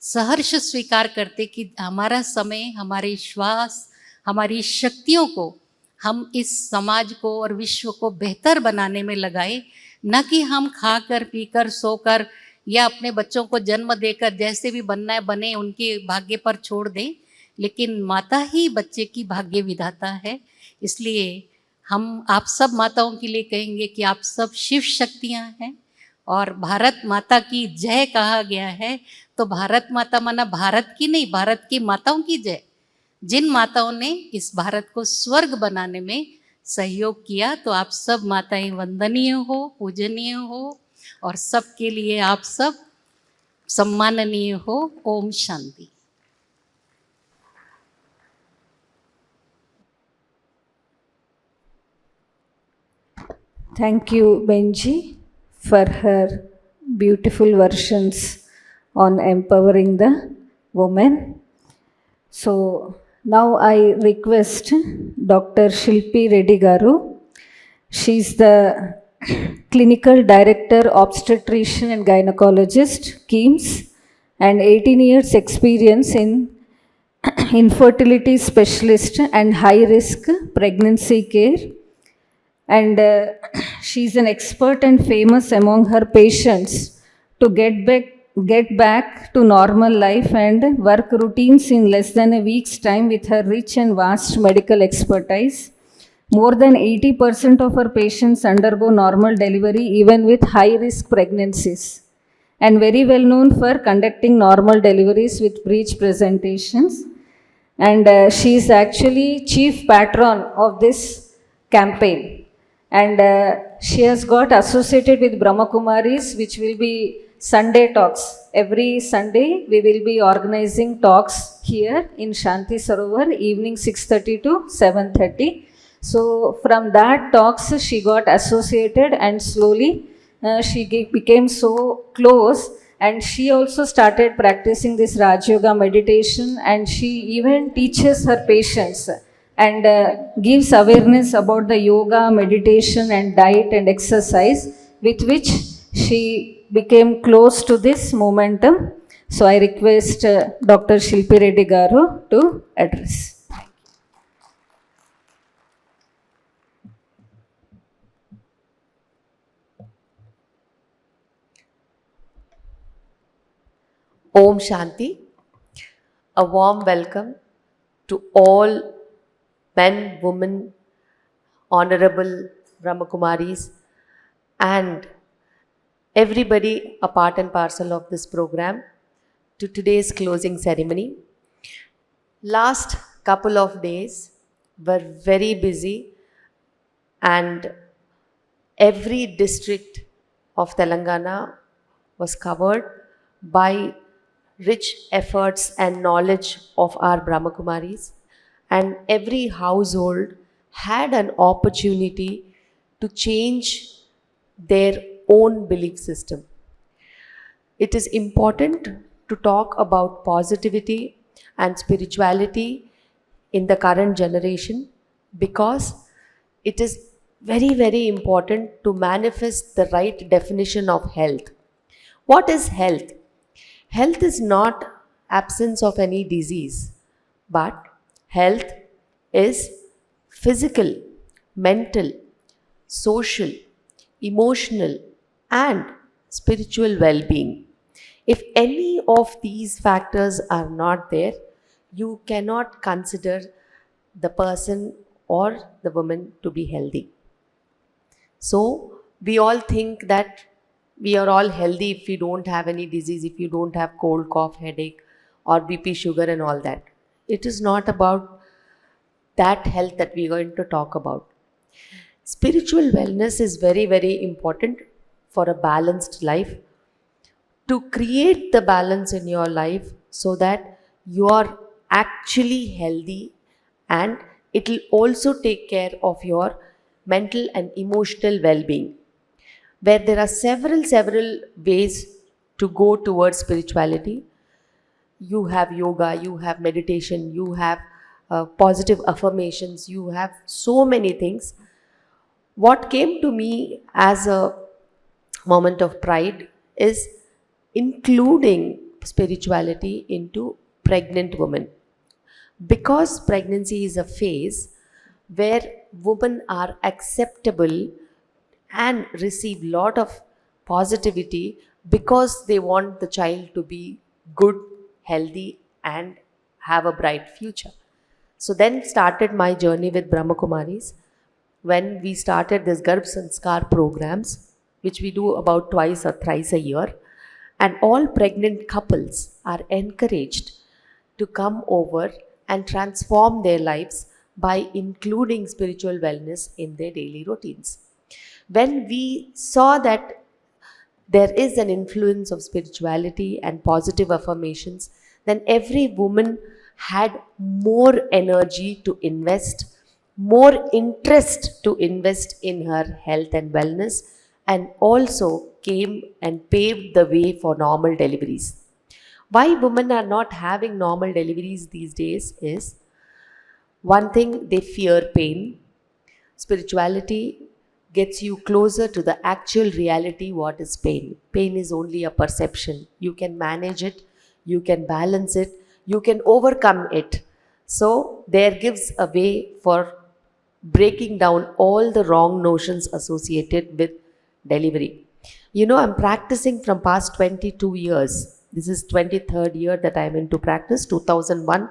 सहर्ष स्वीकार करते कि हमारा समय, हमारे श्वास, हमारी शक्तियों को हम इस समाज को और विश्व को बेहतर बनाने में लगाए, न कि हम खाकर पीकर सोकर या अपने बच्चों को जन्म देकर जैसे भी बनना है बने, उनके भाग्य पर छोड़ दें। लेकिन माता ही बच्चे की भाग्य विधाता है। इसलिए हम आप सब माताओं के लिए कहेंगे कि आप सब शिव शक्तियाँ हैं, और भारत माता की जय कहा गया है। तो भारत माता माना भारत की नहीं, भारत की माताओं की जय, जिन माताओं ने इस भारत को स्वर्ग बनाने में सहयोग किया। तो आप सब माताएं वंदनीय हो, पूजनीय हो, और सबके लिए आप सब सम्माननीय हो। Om Shanti. Thank you, Benji, for her beautiful versions on empowering the woman. So Now I request Dr. Shilpi Reddy Garu. She's the Clinical Director, Obstetrician and Gynecologist, KIMS, and 18 years experience in infertility specialist and high-risk pregnancy care. And she's an expert and famous among her patients to get back to normal life and work routines in less than a week's time with her rich and vast medical expertise. More than 80% of our patients undergo normal delivery even with high-risk pregnancies, and very well known for conducting normal deliveries with breech presentations. And she is actually chief patron of this campaign. And she has got associated with Brahma Kumaris, which will be Sunday talks. Every Sunday we will be organizing talks here in Shanti Sarovar, evening 6:30 to 7:30. So from that talks she got associated, and slowly became so close, and she also started practicing this Raj Yoga meditation, and she even teaches her patients and gives awareness about the yoga, meditation and diet and exercise, with which she became close to this momentum. So I request Dr. Shilpi Reddy Garu to address. Om Shanti. A warm welcome to all men, women, honorable Brahma Kumaris, and everybody a part and parcel of this program to today's closing ceremony. Last couple of days were very busy, and every district of Telangana was covered by rich efforts and knowledge of our Brahma Kumaris, and every household had an opportunity to change their own belief system. It is important to talk about positivity and spirituality in the current generation, because it is very, very important to manifest the right definition of health. What is health? Health is not absence of any disease, but health is physical, mental, social, emotional, and spiritual well-being. If any of these factors are not there, you cannot consider the person or the woman to be healthy. So we all think that we are all healthy if we don't have any disease, if you don't have cold, cough, headache, or BP, sugar and all that. It is not about that health that we are going to talk about. Spiritual wellness is very, very important for a balanced life. To create the balance in your life so that you are actually healthy, and it will also take care of your mental and emotional well-being, where there are several ways to go towards spirituality. You have yoga, you have meditation, you have positive affirmations, you have so many things. What came to me as a moment of pride is including spirituality into pregnant women, because pregnancy is a phase where women are acceptable and receive lot of positivity because they want the child to be good, healthy and have a bright future. So then started my journey with Brahma Kumaris, when we started this Garbh Sanskar programs, which we do about twice or thrice a year, and all pregnant couples are encouraged to come over and transform their lives by including spiritual wellness in their daily routines. When we saw that there is an influence of spirituality and positive affirmations, then every woman had more energy to invest, more interest to invest in her health and wellness, and also came and paved the way for normal deliveries. Why women are not having normal deliveries these days is One thing, they fear pain. Spirituality gets you closer to the actual reality. What is pain? Pain is only a perception. You can manage it, you can balance it, you can overcome it. So there gives a way for breaking down all the wrong notions associated with delivery. You know, I'm practicing from past 22 years. This is 23rd year that I'm into practice. 2001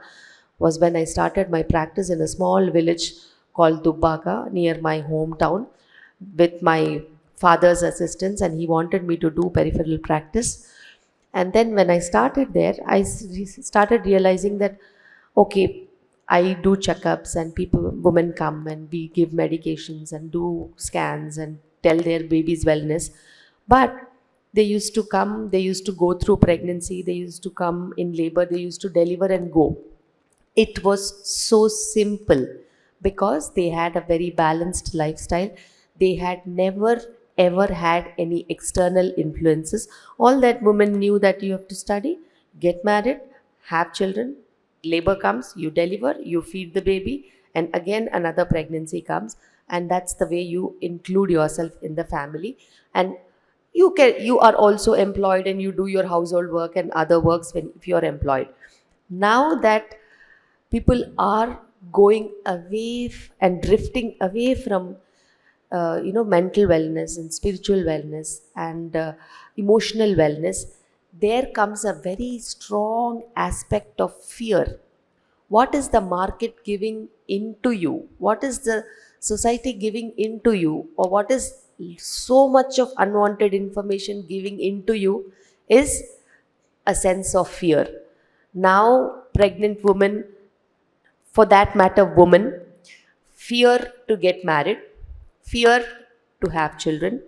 was when I started my practice in a small village called Dubbaga near my hometown with my father's assistance, and he wanted me to do peripheral practice. And then when I started there, I started realizing that, okay, I do checkups and women come and we give medications and do scans and tell their baby's wellness. But they used to come, they used to go through pregnancy, they used to come in labor, they used to deliver and go. It was so simple because they had a very balanced lifestyle. They had never ever had any external influences. All that women knew that you have to study, get married, have children, labor comes, you deliver, you feed the baby, and again another pregnancy comes, and that's the way you include yourself in the family. And you are also employed and you do your household work and other works if you are employed. Now that people are going away and drifting away from mental wellness and spiritual wellness and emotional wellness, there comes a very strong aspect of fear. What is the market giving into you? What is the society giving into you? Or what is so much of unwanted information giving into you is a sense of fear. Now, pregnant women, for that matter, women, fear to get married, fear to have children,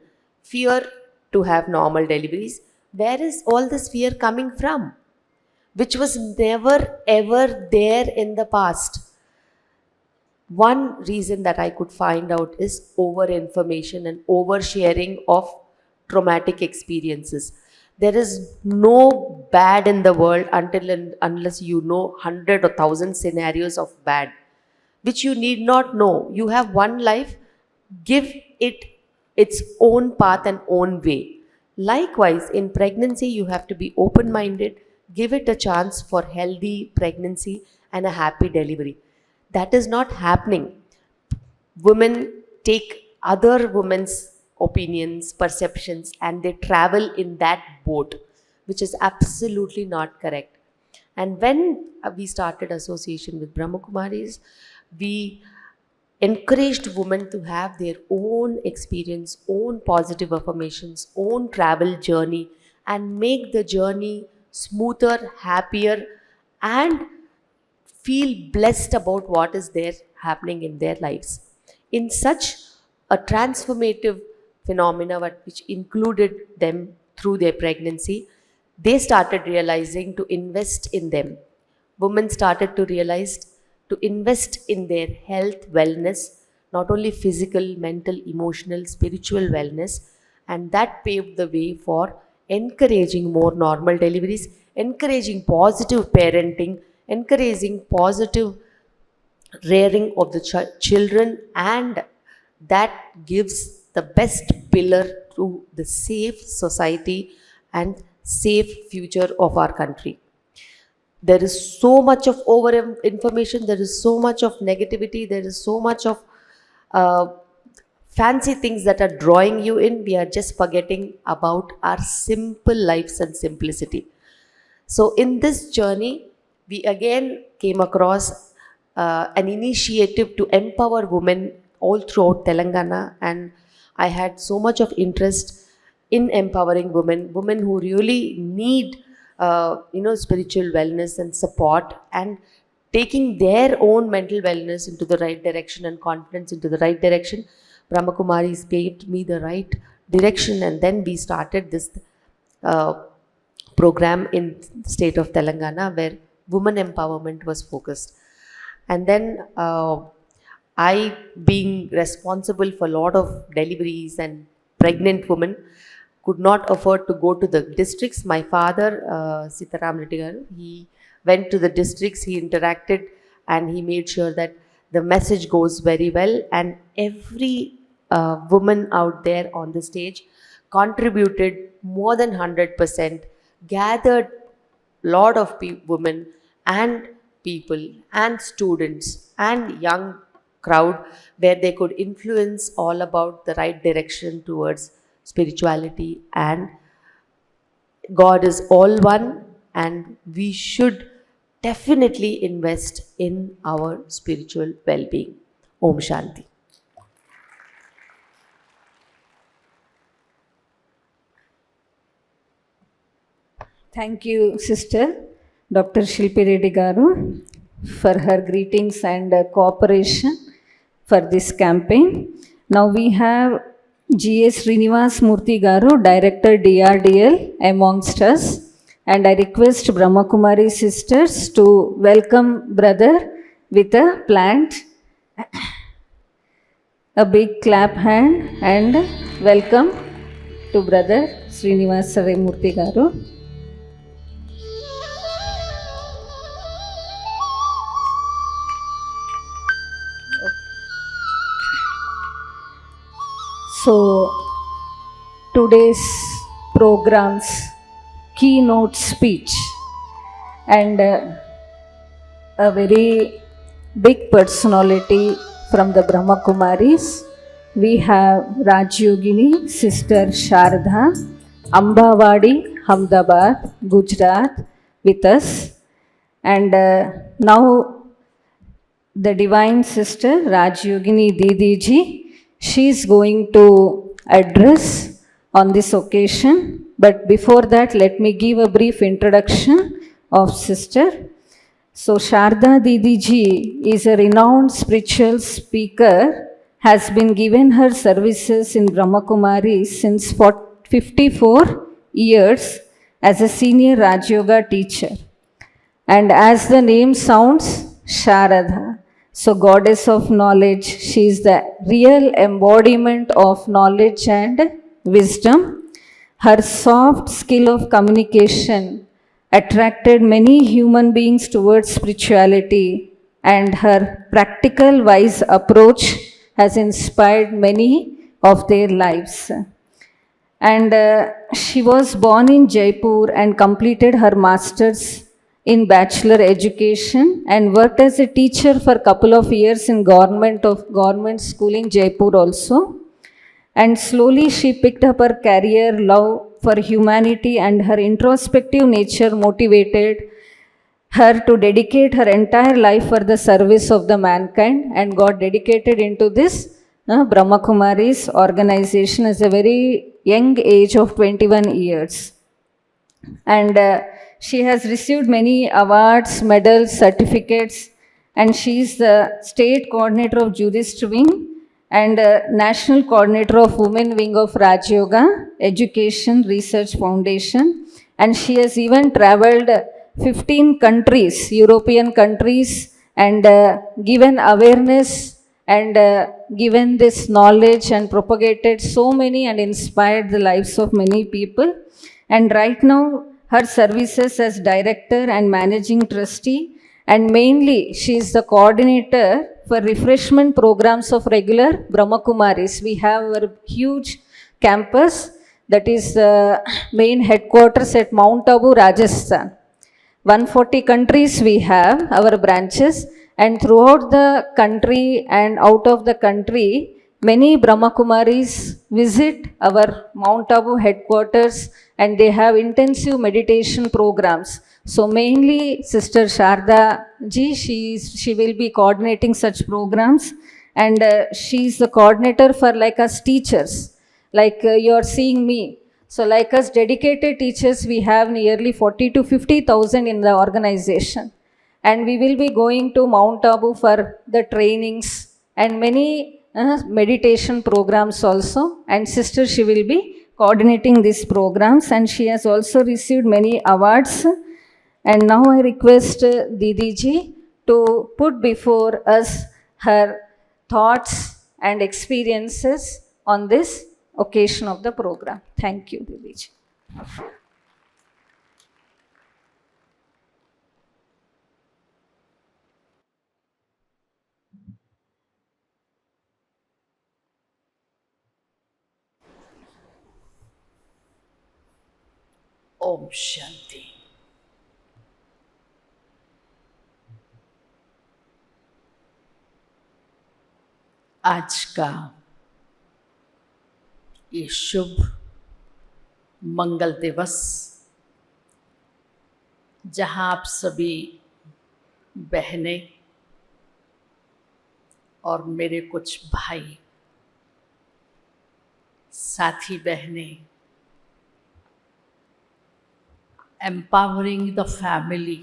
fear to have normal deliveries. Where is all this fear coming from? Which was never ever there in the past. One reason that I could find out is over information and oversharing of traumatic experiences. There is no bad in the world until and unless you know 100 or 1,000 scenarios of bad, which you need not know. You have one life, give it its own path and own way. Likewise, in pregnancy, you have to be open-minded, give it a chance for healthy pregnancy and a happy delivery. That is not happening. Women take other women's opinions, perceptions, and they travel in that boat, which is absolutely not correct. And when we started association with Brahma Kumaris, we encouraged women to have their own experience, own positive affirmations, own travel journey, and make the journey smoother, happier, and feel blessed about what is there happening in their lives. In such a transformative phenomena which included them through their pregnancy, they started realizing to invest in them. Women started to realize to invest in their health, wellness, not only physical, mental, emotional, spiritual wellness, and that paved the way for encouraging more normal deliveries, encouraging positive parenting, encouraging positive rearing of the children, and that gives the best pillar to the safe society and safe future of our country. There is so much of over information, there is so much of negativity, there is so much of fancy things that are drawing you in. We are just forgetting about our simple lives and simplicity. So in this journey, we again came across an initiative to empower women all throughout Telangana, and I had so much of interest in empowering women who really need spiritual wellness and support, and taking their own mental wellness into the right direction and confidence into the right direction. Brahma Kumaris paved me the right direction, and then we started this program in the state of Telangana where women empowerment was focused. And then I, being responsible for a lot of deliveries and pregnant women, could not afford to go to the districts. My father, Sitaram Reddy garu, he went to the districts, he interacted, and he made sure that the message goes very well, and every woman out there on the stage contributed more than 100%, gathered lot of women and people and students and young crowd, where they could influence all about the right direction towards spirituality. And God is all one, and we should definitely invest in our spiritual well-being. Om Shanti. Thank you, Sister Dr. Shilpi Reddy Garu, for her greetings and cooperation for this campaign. Now we have G.S. Srinivas Murthy Garu, Director DRDL, amongst us. And I request Brahma Kumaris sisters to welcome brother with a plant. A big clap hand and welcome to brother Srinivas Murthy Garu. So today's program's keynote speech, and a very big personality from the Brahma Kumaris. We have Rajyogini, Sister Sharda, Ambawadi, Ahmedabad, Gujarat with us. And now the Divine Sister Rajyogini Didiji, she is going to address on this occasion. But before that, let me give a brief introduction of Sister. So Sharda Didiji is a renowned spiritual speaker, has been given her services in Brahma Kumaris since 54 years as a senior Raj Yoga teacher. And as the name sounds, Sharada, so goddess of knowledge, she is the real embodiment of knowledge and wisdom. Her soft skill of communication attracted many human beings towards spirituality, and her practical, wise approach has inspired many of their lives. And she was born in Jaipur and completed her master's in bachelor education and worked as a teacher for a couple of years in government school in Jaipur also. And slowly she picked up her career, love for humanity, and her introspective nature motivated her to dedicate her entire life for the service of the mankind, and got dedicated into this Brahma Kumaris organization as a very young age of 21 years. And she has received many awards, medals, certificates, and she is the state coordinator of Jurist Wing and national coordinator of Women Wing of Raj Yoga Education Research Foundation. And she has even traveled 15 countries, European countries, and given awareness and given this knowledge and propagated so many and inspired the lives of many people. And right now, her services as director and managing trustee, and mainly she is the coordinator for refreshment programs of regular Brahma Kumaris. We have a huge campus that is the main headquarters at Mount Abu, Rajasthan. 140 countries we have our branches, and throughout the country and out of the country, many Brahma Kumaris visit our Mount Abu headquarters, and they have intensive meditation programs. So mainly Sister Sharda ji, she will be coordinating such programs, and she is the coordinator for like us teachers, like you are seeing me. So like us dedicated teachers, we have nearly 40 to 50,000 in the organization, and we will be going to Mount Abu for the trainings and many meditation programs also. And sister, she will be coordinating these programs, and she has also received many awards. And now I request Didi ji to put before us her thoughts and experiences on this occasion of the program. Thank you, Didi ji. Om Shanti. आज का ये शुभ मंगल दिवस, जहाँ आप सभी बहनें और मेरे कुछ भाई, साथी बहनें, एम्पावरिंग द फैमिली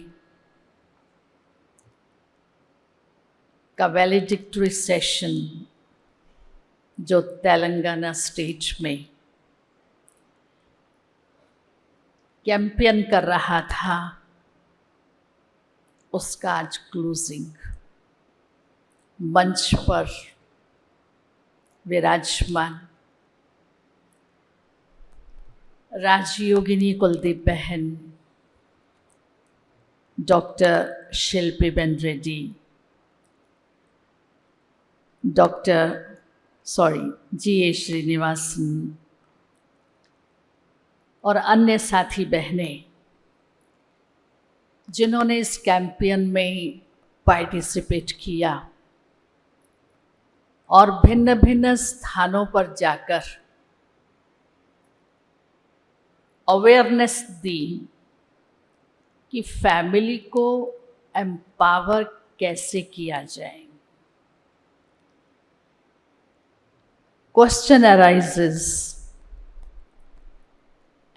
का वैलिडिक्टरी सेशन जो तेलंगाना स्टेट में कैंपेन कर रहा था, उसका आज क्लोजिंग मंच पर विराजमान राजयोगिनी कुलदीप बहन, डॉक्टर शिल्पी बेन रेड्डी, जी.ए. श्रीनिवासन और अन्य साथी बहनें जिन्होंने इस कैंपेन में पार्टिसिपेट किया और भिन्न भिन्न स्थानों पर जाकर अवेयरनेस दी कि फैमिली को एम्पावर कैसे किया जाए। क्वेश्चन अराइजेस,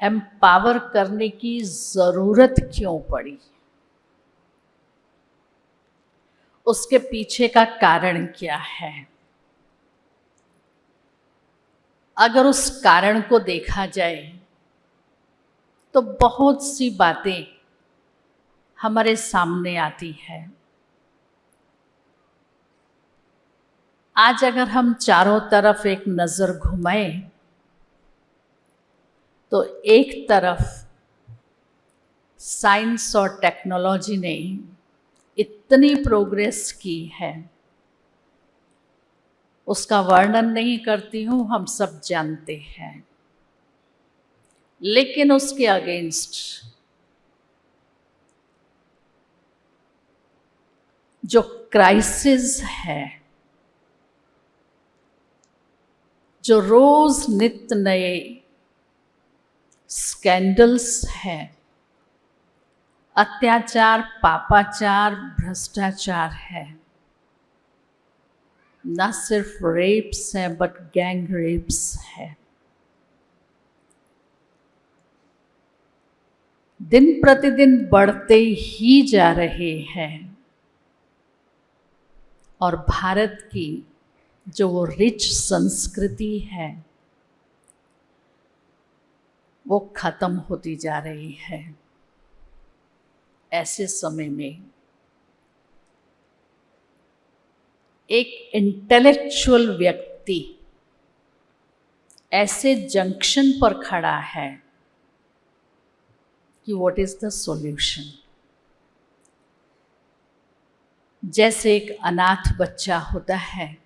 एम्पावर करने की ज़रूरत क्यों पड़ी? उसके पीछे का कारण क्या है? अगर उस कारण को देखा जाए तो बहुत सी बातें हमारे सामने आती हैं। आज अगर हम चारों तरफ एक नज़र घुमाएं तो एक तरफ साइंस और टेक्नोलॉजी ने इतनी प्रोग्रेस की है, उसका वर्णन नहीं करती हूँ, हम सब जानते हैं। लेकिन उसके अगेंस्ट जो क्राइसिस है, जो रोज नित्य नए स्कैंडल्स हैं, अत्याचार, पापाचार, भ्रष्टाचार है, न सिर्फ रेप्स हैं बट गैंग रेप्स है, दिन प्रतिदिन बढ़ते ही जा रहे हैं। और भारत की जो वो रिच संस्कृति है वो खत्म होती जा रही है। ऐसे समय में एक इंटेलेक्चुअल व्यक्ति ऐसे जंक्शन पर खड़ा है कि व्हाट इज द सॉल्यूशन। जैसे एक अनाथ बच्चा होता है,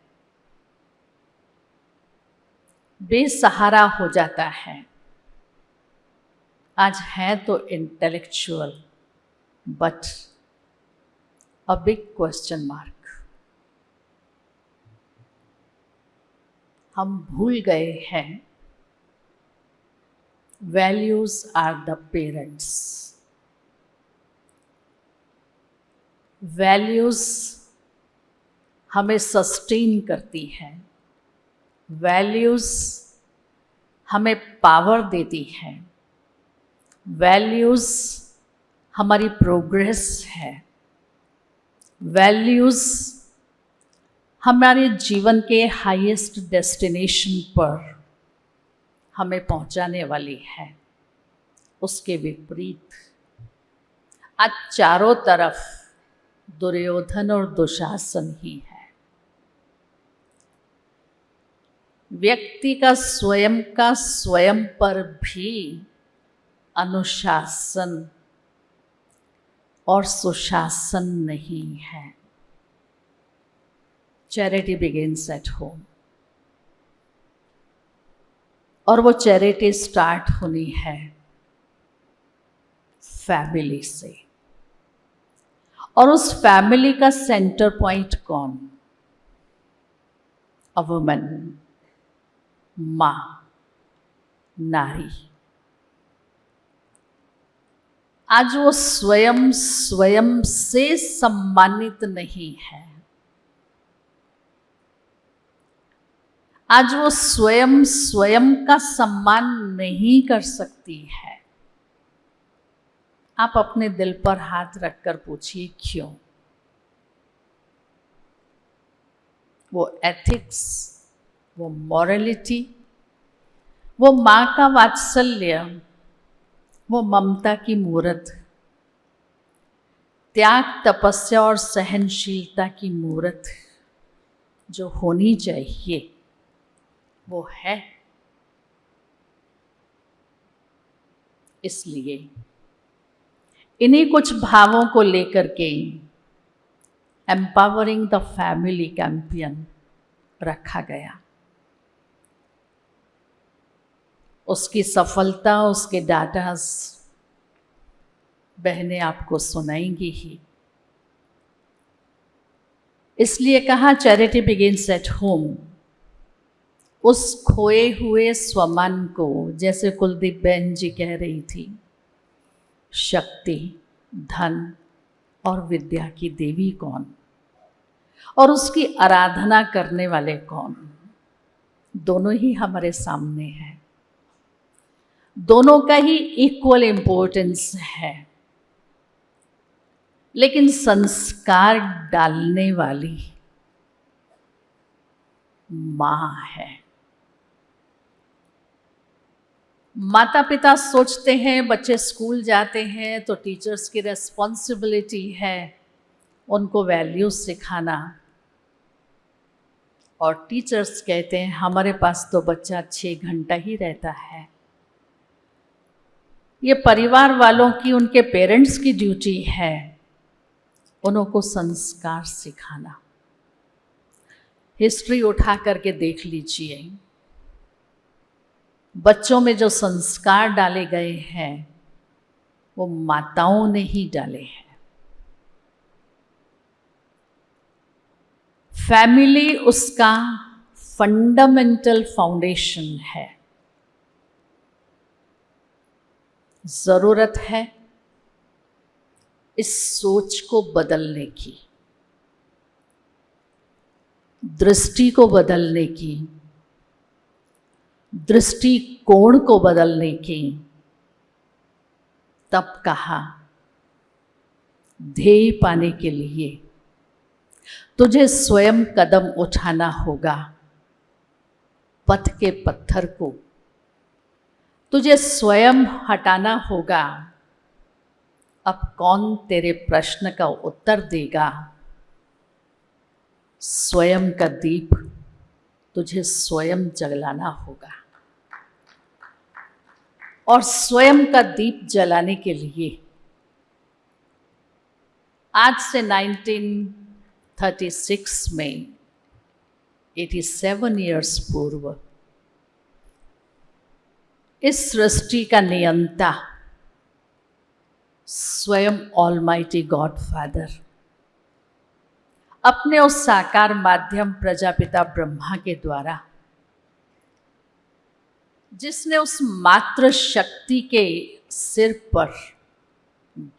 बेसहारा हो जाता है, आज है तो intellectual but a big question mark. हम भूल गए हैं values are the parents. Values हमें सस्टेन करती हैं, वैल्यूज हमें पावर देती हैं, वैल्यूज हमारी प्रोग्रेस है, वैल्यूज हमारे जीवन के हाईएस्ट डेस्टिनेशन पर हमें पहुंचाने वाली है। उसके विपरीत आज चारों तरफ दुर्योधन और दुशासन ही है। व्यक्ति का स्वयं पर भी अनुशासन और सुशासन नहीं है। चैरिटी बिगिंस एट होम, और वो चैरिटी स्टार्ट होनी है फैमिली से। और उस फैमिली का सेंटर पॉइंट कौन? अ वुमन, माँ, नारी। आज वो स्वयं से सम्मानित नहीं है। आज वो स्वयं का सम्मान नहीं कर सकती है। आप अपने दिल पर हाथ रखकर पूछिए क्यों? वो एथिक्स, वो मॉरलिटी, वो माँ का वात्सल्य, वो ममता की मूरत, त्याग, तपस्या और सहनशीलता की मूरत जो होनी चाहिए वो है। इसलिए इन्हीं कुछ भावों को लेकर के एम्पावरिंग द फैमिली कैंपेन रखा गया। उसकी सफलता, उसके डाटास बहनें आपको सुनाएंगी ही। इसलिए कहा चैरिटी बिगिंस एट होम। उस खोए हुए स्वमान को, जैसे कुलदीप बहन जी कह रही थी, शक्ति, धन और विद्या की देवी कौन और उसकी आराधना करने वाले कौन? दोनों ही हमारे सामने हैं। दोनों का ही इक्वल इम्पोर्टेंस है, लेकिन संस्कार डालने वाली माँ है। माता पिता सोचते हैं बच्चे स्कूल जाते हैं तो टीचर्स की रेस्पॉन्सिबिलिटी है उनको वैल्यूज सिखाना, और टीचर्स कहते हैं हमारे पास तो बच्चा 6 घंटा ही रहता है। ये परिवार वालों की, उनके पेरेंट्स की ड्यूटी है उनको संस्कार सिखाना। हिस्ट्री उठा करके देख लीजिए, बच्चों में जो संस्कार डाले गए हैं वो माताओं ने ही डाले हैं। फैमिली उसका फंडामेंटल फाउंडेशन है। जरूरत है इस सोच को बदलने की, दृष्टि को बदलने की, दृष्टिकोण को बदलने की। तब कहा ध्येय पाने के लिए तुझे स्वयं कदम उठाना होगा। पथ के पत्थर को तुझे स्वयं हटाना होगा। अब कौन तेरे प्रश्न का उत्तर देगा? स्वयं का दीप तुझे स्वयं जलाना होगा। और स्वयं का दीप जलाने के लिए आज से 1936 में 87 ईयर्स पूर्व इस सृष्टि का नियंता स्वयं ऑलमाइटी गॉड फादर अपने उस साकार माध्यम प्रजापिता ब्रह्मा के द्वारा, जिसने उस मात्र शक्ति के सिर पर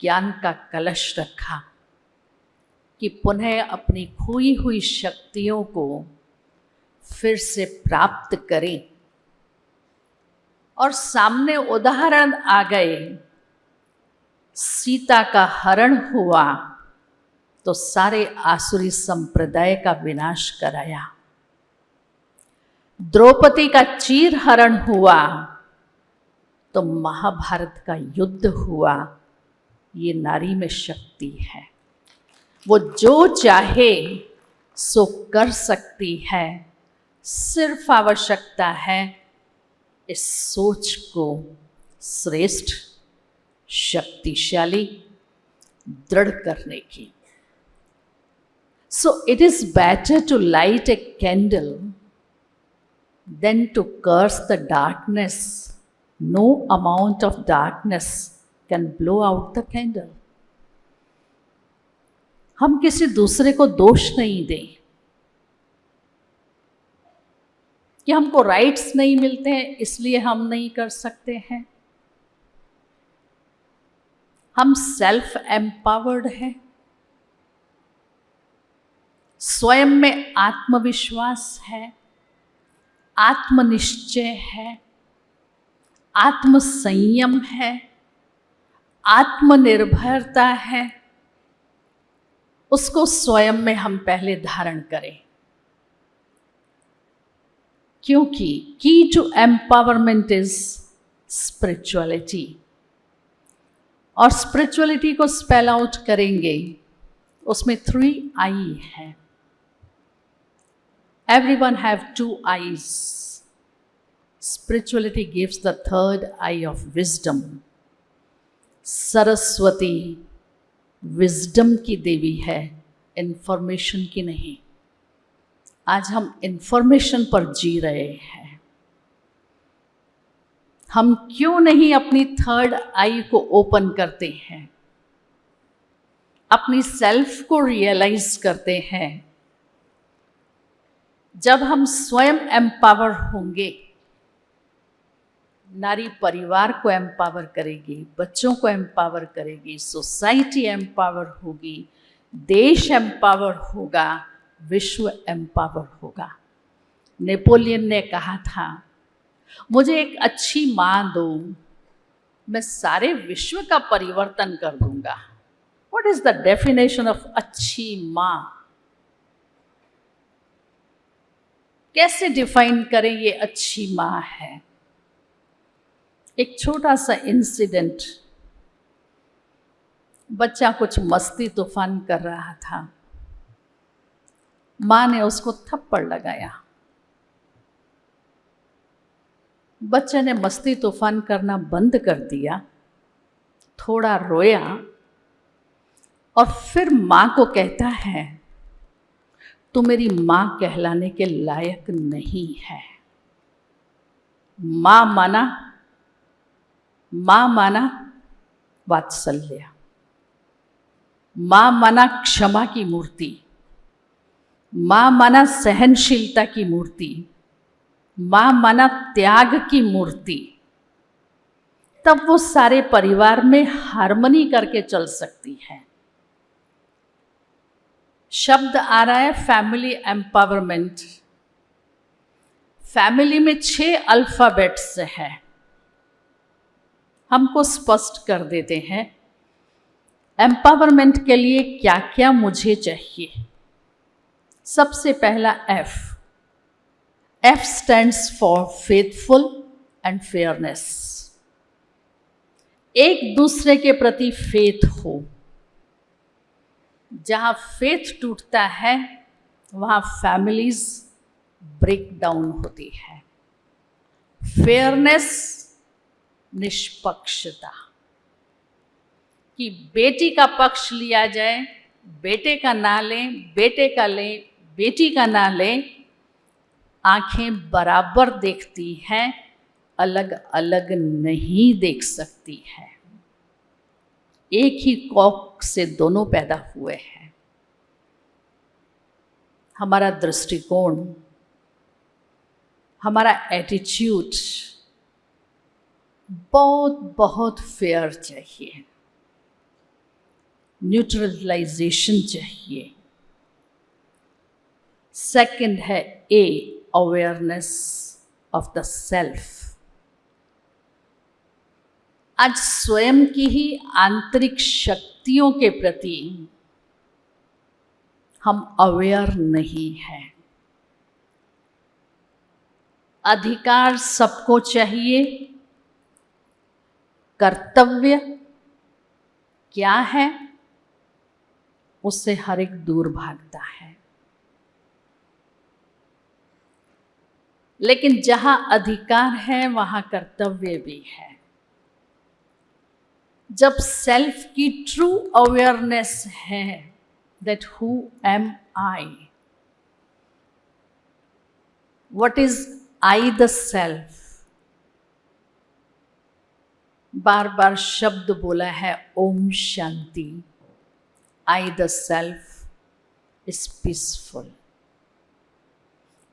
ज्ञान का कलश रखा कि पुनः अपनी खोई हुई शक्तियों को फिर से प्राप्त करें। और सामने उदाहरण आ गए, सीता का हरण हुआ तो सारे आसुरी संप्रदाय का विनाश कराया। द्रौपदी का चीर हरण हुआ तो महाभारत का युद्ध हुआ। ये नारी में शक्ति है, वो जो चाहे सो कर सकती है। सिर्फ आवश्यकता है इस सोच को श्रेष्ठ, शक्तिशाली, दृढ़ करने की। So it is better to light a candle than to curse the darkness. No amount of darkness can blow out the candle. हम किसी दूसरे को दोष नहीं दें कि हमको राइट्स नहीं मिलते हैं इसलिए हम नहीं कर सकते हैं। हम सेल्फ एम्पावर्ड हैं, स्वयं में आत्मविश्वास है, आत्मनिश्चय है, आत्मसंयम है, आत्मनिर्भरता है, उसको स्वयं में हम पहले धारण करें। क्योंकि की टू एम्पावरमेंट इज स्पिरिचुअलिटी, और स्पिरिचुअलिटी को स्पेल आउट करेंगे, उसमें 3 आई है। Everyone have 2 eyes. Spirituality gives the 3rd eye of wisdom. Saraswati wisdom की देवी है, इंफॉर्मेशन की नहीं। आज हम इंफॉर्मेशन पर जी रहे हैं। हम क्यों नहीं अपनी 3rd आई को ओपन करते हैं, अपनी सेल्फ को रियलाइज करते हैं। जब हम स्वयं एम्पावर होंगे, नारी परिवार को एम्पावर करेगी, बच्चों को एम्पावर करेगी, सोसाइटी एम्पावर होगी, देश एम्पावर होगा, विश्व एम्पावर होगा। नेपोलियन ने कहा था, मुझे एक अच्छी माँ दो, मैं सारे विश्व का परिवर्तन कर दूंगा। What is the definition of अच्छी माँ? कैसे डिफाइन करें ये अच्छी माँ है? एक छोटा सा इंसिडेंट, बच्चा कुछ मस्ती तूफान कर रहा था, माँ ने उसको थप्पड़ लगाया। बच्चे ने मस्ती तूफान करना बंद कर दिया, थोड़ा रोया और फिर माँ को कहता है, तू मेरी माँ कहलाने के लायक नहीं है। माँ माना वात्सल्य, माँ माना क्षमा की मूर्ति, माँ माना सहनशीलता की मूर्ति, माँ माना त्याग की मूर्ति। तब वो सारे परिवार में हार्मनी करके चल सकती है। शब्द आ रहा है फैमिली एम्पावरमेंट। फैमिली में 6 अल्फाबेट्स है, हमको स्पष्ट कर देते हैं एम्पावरमेंट के लिए क्या क्या मुझे चाहिए। सबसे पहला F stands for faithful and fairness. एक दूसरे के प्रति फेथ हो। जहाँ फेथ टूटता है वहाँ फैमिलीज ब्रेक डाउन होती है। फेयरनेस, निष्पक्षता, कि बेटी का पक्ष लिया जाए, बेटे का ना लें, बेटे का लें, बेटी का ना लें। आंखें बराबर देखती हैं, अलग अलग नहीं देख सकती है। एक ही कॉक से दोनों पैदा हुए हैं। हमारा दृष्टिकोण, हमारा एटीट्यूड बहुत बहुत फेयर चाहिए, न्यूट्रलाइजेशन चाहिए। सेकंड है अवेयरनेस ऑफ द सेल्फ। आज स्वयं की ही आंतरिक शक्तियों के प्रति हम अवेयर नहीं हैं। अधिकार सबको चाहिए, कर्तव्य क्या है उससे हर एक दूर भागता है। लेकिन जहां अधिकार है वहां कर्तव्य भी है। जब सेल्फ की ट्रू अवेयरनेस है, that who am I, what is I the self, बार बार शब्द बोला है Om Shanti. I the self is peaceful,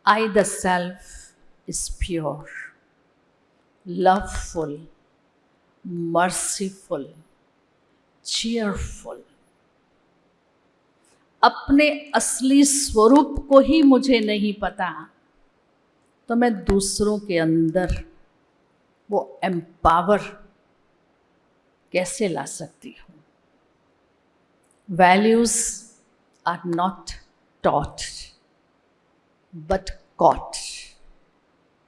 I the self is pure, loveful, merciful, cheerful. अपने असली स्वरूप को ही मुझे नहीं पता, तो मैं दूसरों के अंदर वो एम्पावर कैसे ला सकती हूँ? Values are not taught but caught.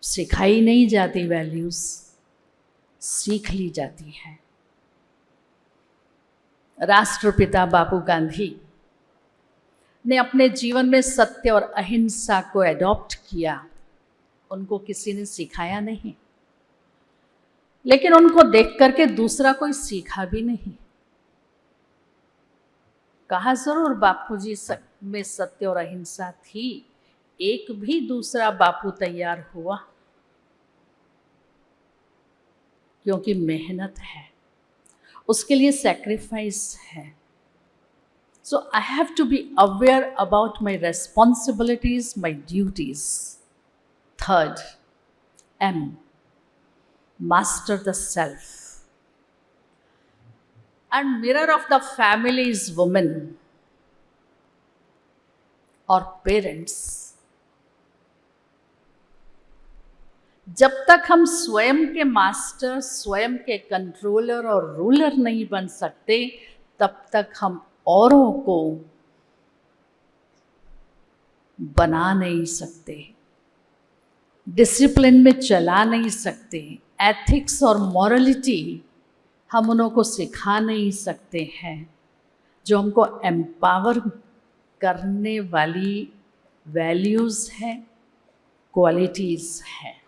सिखाई नहीं जाती वैल्यूज, सीख ली जाती है। राष्ट्रपिता बापू गांधी ने अपने जीवन में सत्य और अहिंसा को एडॉप्ट किया। उनको किसी ने सिखाया नहीं, लेकिन उनको देख करके दूसरा कोई सीखा भी नहीं। कहा जरूर बापू जी में सत्य और अहिंसा थी, एक भी दूसरा बापू तैयार हुआ? क्योंकि मेहनत है, उसके लिए सैक्रिफाइस है। So I have to be aware about my responsibilities, my duties. Third, M, master the self. And mirror of the family is woman or parents. जब तक हम स्वयं के मास्टर, स्वयं के कंट्रोलर और रूलर नहीं बन सकते, तब तक हम औरों को बना नहीं सकते, डिसिप्लिन में चला नहीं सकते, एथिक्स और मॉरलिटी हम उन्हों को सिखा नहीं सकते हैं, जो हमको एम्पावर करने वाली वैल्यूज़ हैं, क्वालिटीज़ हैं।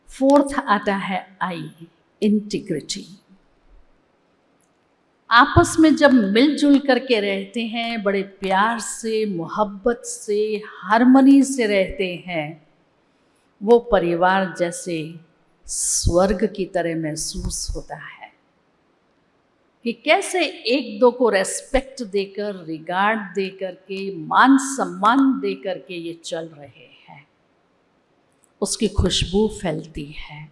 फोर्थ आता है आई, इंटीग्रिटी। आपस में जब मिलजुल करके रहते हैं, बड़े प्यार से, मोहब्बत से, हार्मनी से रहते हैं, वो परिवार जैसे स्वर्ग की तरह महसूस होता है। कि कैसे एक दो को रेस्पेक्ट देकर, रिगार्ड देकर के, मान सम्मान देकर के ये चल रहे हैं, उसकी खुशबू फैलती है।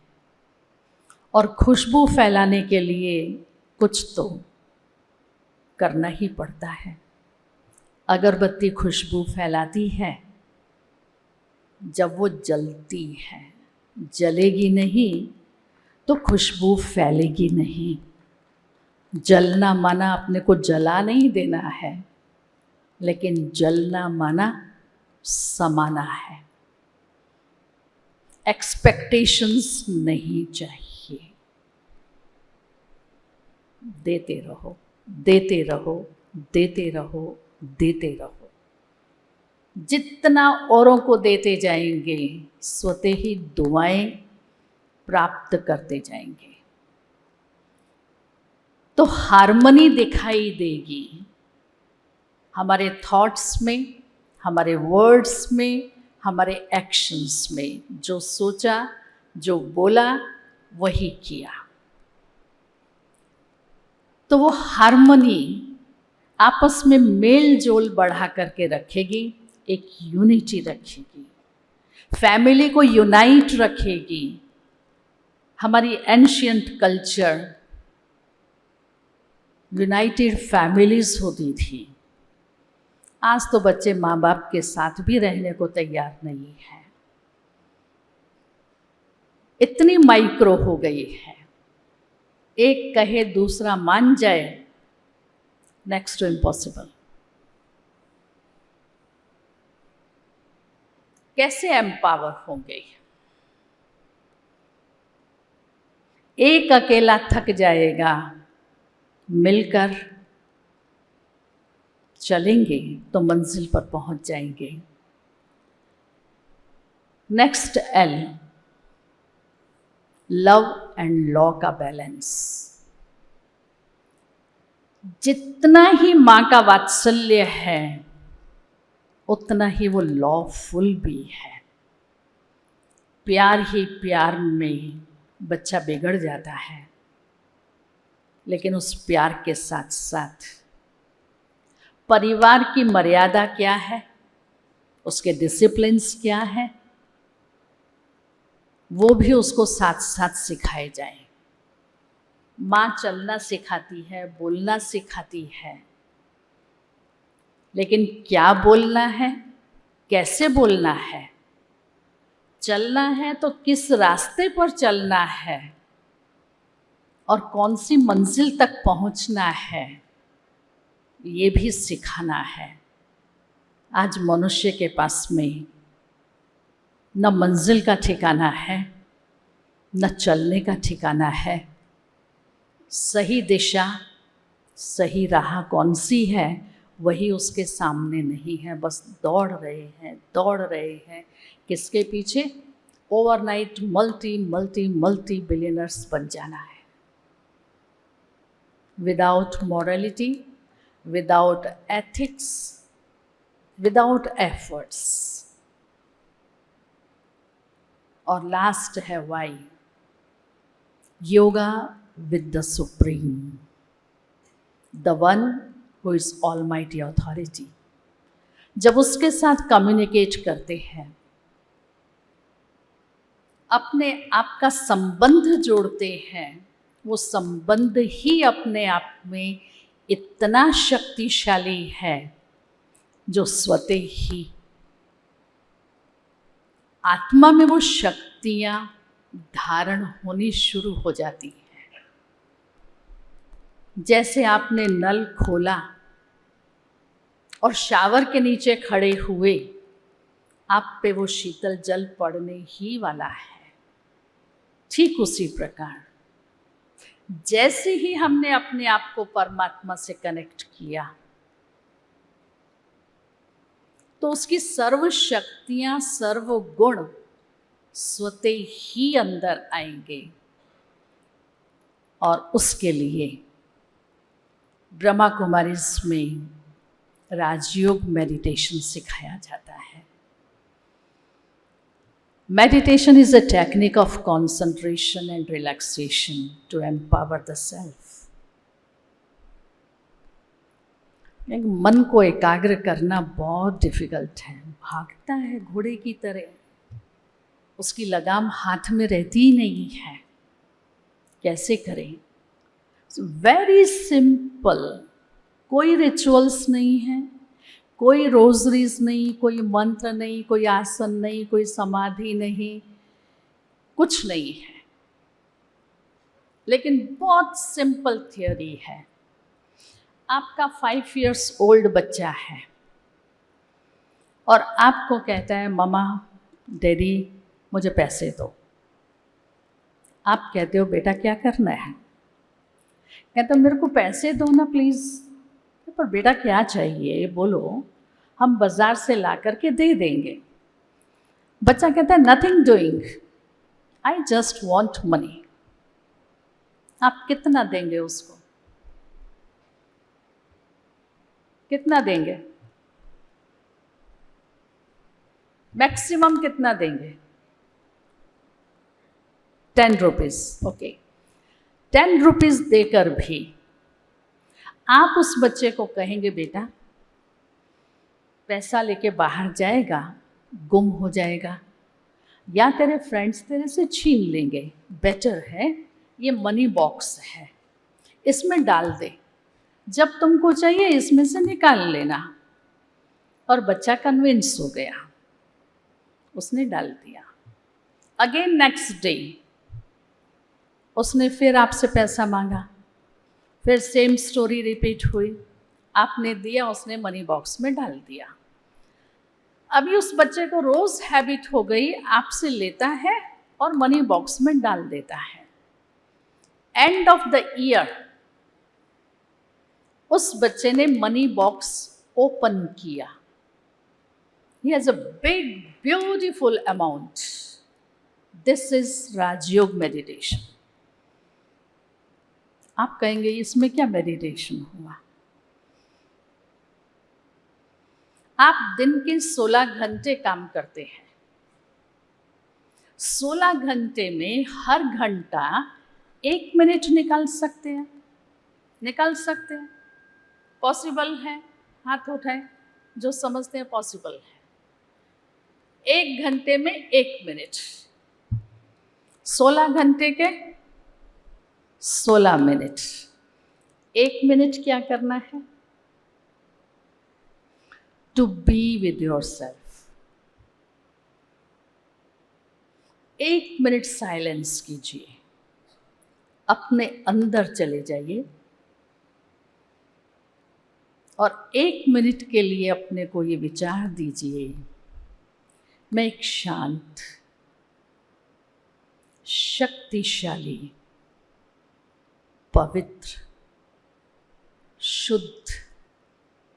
और खुशबू फैलाने के लिए कुछ तो करना ही पड़ता है। अगरबत्ती खुशबू फैलाती है जब वो जलती है, जलेगी नहीं तो खुशबू फैलेगी नहीं। जलना माना अपने को जला नहीं देना है, लेकिन जलना माना समाना है। एक्सपेक्टेशंस नहीं चाहिए। देते रहो, देते रहो, देते रहो, देते रहो। जितना औरों को देते जाएंगे, स्वतः ही दुआएं प्राप्त करते जाएंगे। तो हार्मनी दिखाई देगी हमारे थॉट्स में, हमारे वर्ड्स में, हमारे एक्शंस में। जो सोचा, जो बोला, वही किया। तो वो हार्मनी आपस में मेल जोल बढ़ा करके रखेगी, एक यूनिटी रखेगी, फैमिली को यूनाइट रखेगी। हमारी एंशियंट कल्चर यूनाइटेड फैमिलीज होती थी। आज तो बच्चे माँ बाप के साथ भी रहने को तैयार नहीं है, इतनी माइक्रो हो गई है। एक कहे दूसरा मान जाए, नेक्स्ट टू इम्पॉसिबल। कैसे एम्पावर होंगे? एक अकेला थक जाएगा, मिलकर चलेंगे तो मंजिल पर पहुंच जाएंगे। Next L, love and law का बैलेंस। जितना ही माँ का वात्सल्य है, उतना ही वो लॉफुल भी है। प्यार ही प्यार में बच्चा बिगड़ जाता है। लेकिन उस प्यार के साथ साथ परिवार की मर्यादा क्या है, उसके डिसिप्लिन्स क्या है, वो भी उसको साथ साथ सिखाए जाए। माँ चलना सिखाती है, बोलना सिखाती है, लेकिन क्या बोलना है, कैसे बोलना है, चलना है तो किस रास्ते पर चलना है और कौन सी मंजिल तक पहुंचना है, ये भी सिखाना है। आज मनुष्य के पास में न मंजिल का ठिकाना है, न चलने का ठिकाना है। सही दिशा, सही राह कौन सी है, वही उसके सामने नहीं है। बस दौड़ रहे हैं। किसके पीछे? ओवरनाइट मल्टी बिलियनर्स बन जाना है। Without morality, without ethics, without efforts. और लास्ट है why, yoga with the supreme, the one who is almighty authority. जब उसके साथ कम्युनिकेट करते हैं, अपने आप का संबंध जोड़ते हैं, वो संबंध ही अपने आप में इतना शक्तिशाली है जो स्वतः ही आत्मा में वो शक्तियाँ धारण होनी शुरू हो जाती हैं। जैसे आपने नल खोला और शावर के नीचे खड़े हुए, आप पे वो शीतल जल पड़ने ही वाला है। ठीक उसी प्रकार जैसे ही हमने अपने आप को परमात्मा से कनेक्ट किया, तो उसकी सर्व शक्तियां, सर्व गुण स्वतः ही अंदर आएंगे। और उसके लिए ब्रह्मा कुमारीज में राजयोग मेडिटेशन सिखाया जाता है। Meditation is a technique of concentration and relaxation to empower the self. मन को एकाग्र करना बहुत डिफिकल्ट है। भागता है घोड़े की तरह, उसकी लगाम हाथ में रहती ही नहीं है। कैसे करें? वेरी सिंपल, कोई रिचुअल्स नहीं है, कोई रोजरीज नहीं, कोई मंत्र नहीं, कोई आसन नहीं, कोई समाधि नहीं, कुछ नहीं है। लेकिन बहुत सिंपल थियोरी है। आपका 5 years old बच्चा है और आपको कहता है, मम्मा डैडी मुझे पैसे दो। आप कहते हो, बेटा क्या करना है? कहता मेरे को पैसे दो ना प्लीज़। पर बेटा क्या चाहिए ये बोलो, हम बाजार से ला करके दे देंगे। बच्चा कहता है, nothing doing, I just want money. आप कितना देंगे उसको? कितना देंगे? मैक्सिमम कितना देंगे? 10 रुपीज़। ओके, 10 रुपीज़ देकर भी आप उस बच्चे को कहेंगे, बेटा पैसा लेके बाहर जाएगा, गुम हो जाएगा, या तेरे फ्रेंड्स तेरे से छीन लेंगे, बेटर है ये मनी बॉक्स है, इसमें डाल दे, जब तुमको चाहिए इसमें से निकाल लेना। और बच्चा कन्विंस हो गया, उसने डाल दिया। अगेन नेक्स्ट डे उसने फिर आपसे पैसा मांगा, फिर सेम स्टोरी रिपीट हुई। आपने दिया, उसने मनी बॉक्स में डाल दिया। अभी उस बच्चे को रोज हैबिट हो गई, आपसे लेता है और मनी बॉक्स में डाल देता है। एंड ऑफ द ईयर उस बच्चे ने मनी बॉक्स ओपन किया। He has a big, beautiful amount. This is Rajyoga meditation. आप कहेंगे इसमें क्या मेडिटेशन हुआ? आप दिन के 16 घंटे काम करते हैं, 16 घंटे में हर घंटा 1 मिनट निकाल सकते हैं? निकाल सकते हैं? पॉसिबल है? हाथ उठाएं जो समझते हैं पॉसिबल है। 1 घंटे में 1 मिनट, 16 घंटे के 16 मिनट। 1 मिनट क्या करना है? To be with your self. 1 minute silence कीजिए, अपने अंदर चले जाइए और 1 मिनट के लिए अपने को ये विचार दीजिए, मैं एक शांत, शक्तिशाली, पवित्र, शुद्ध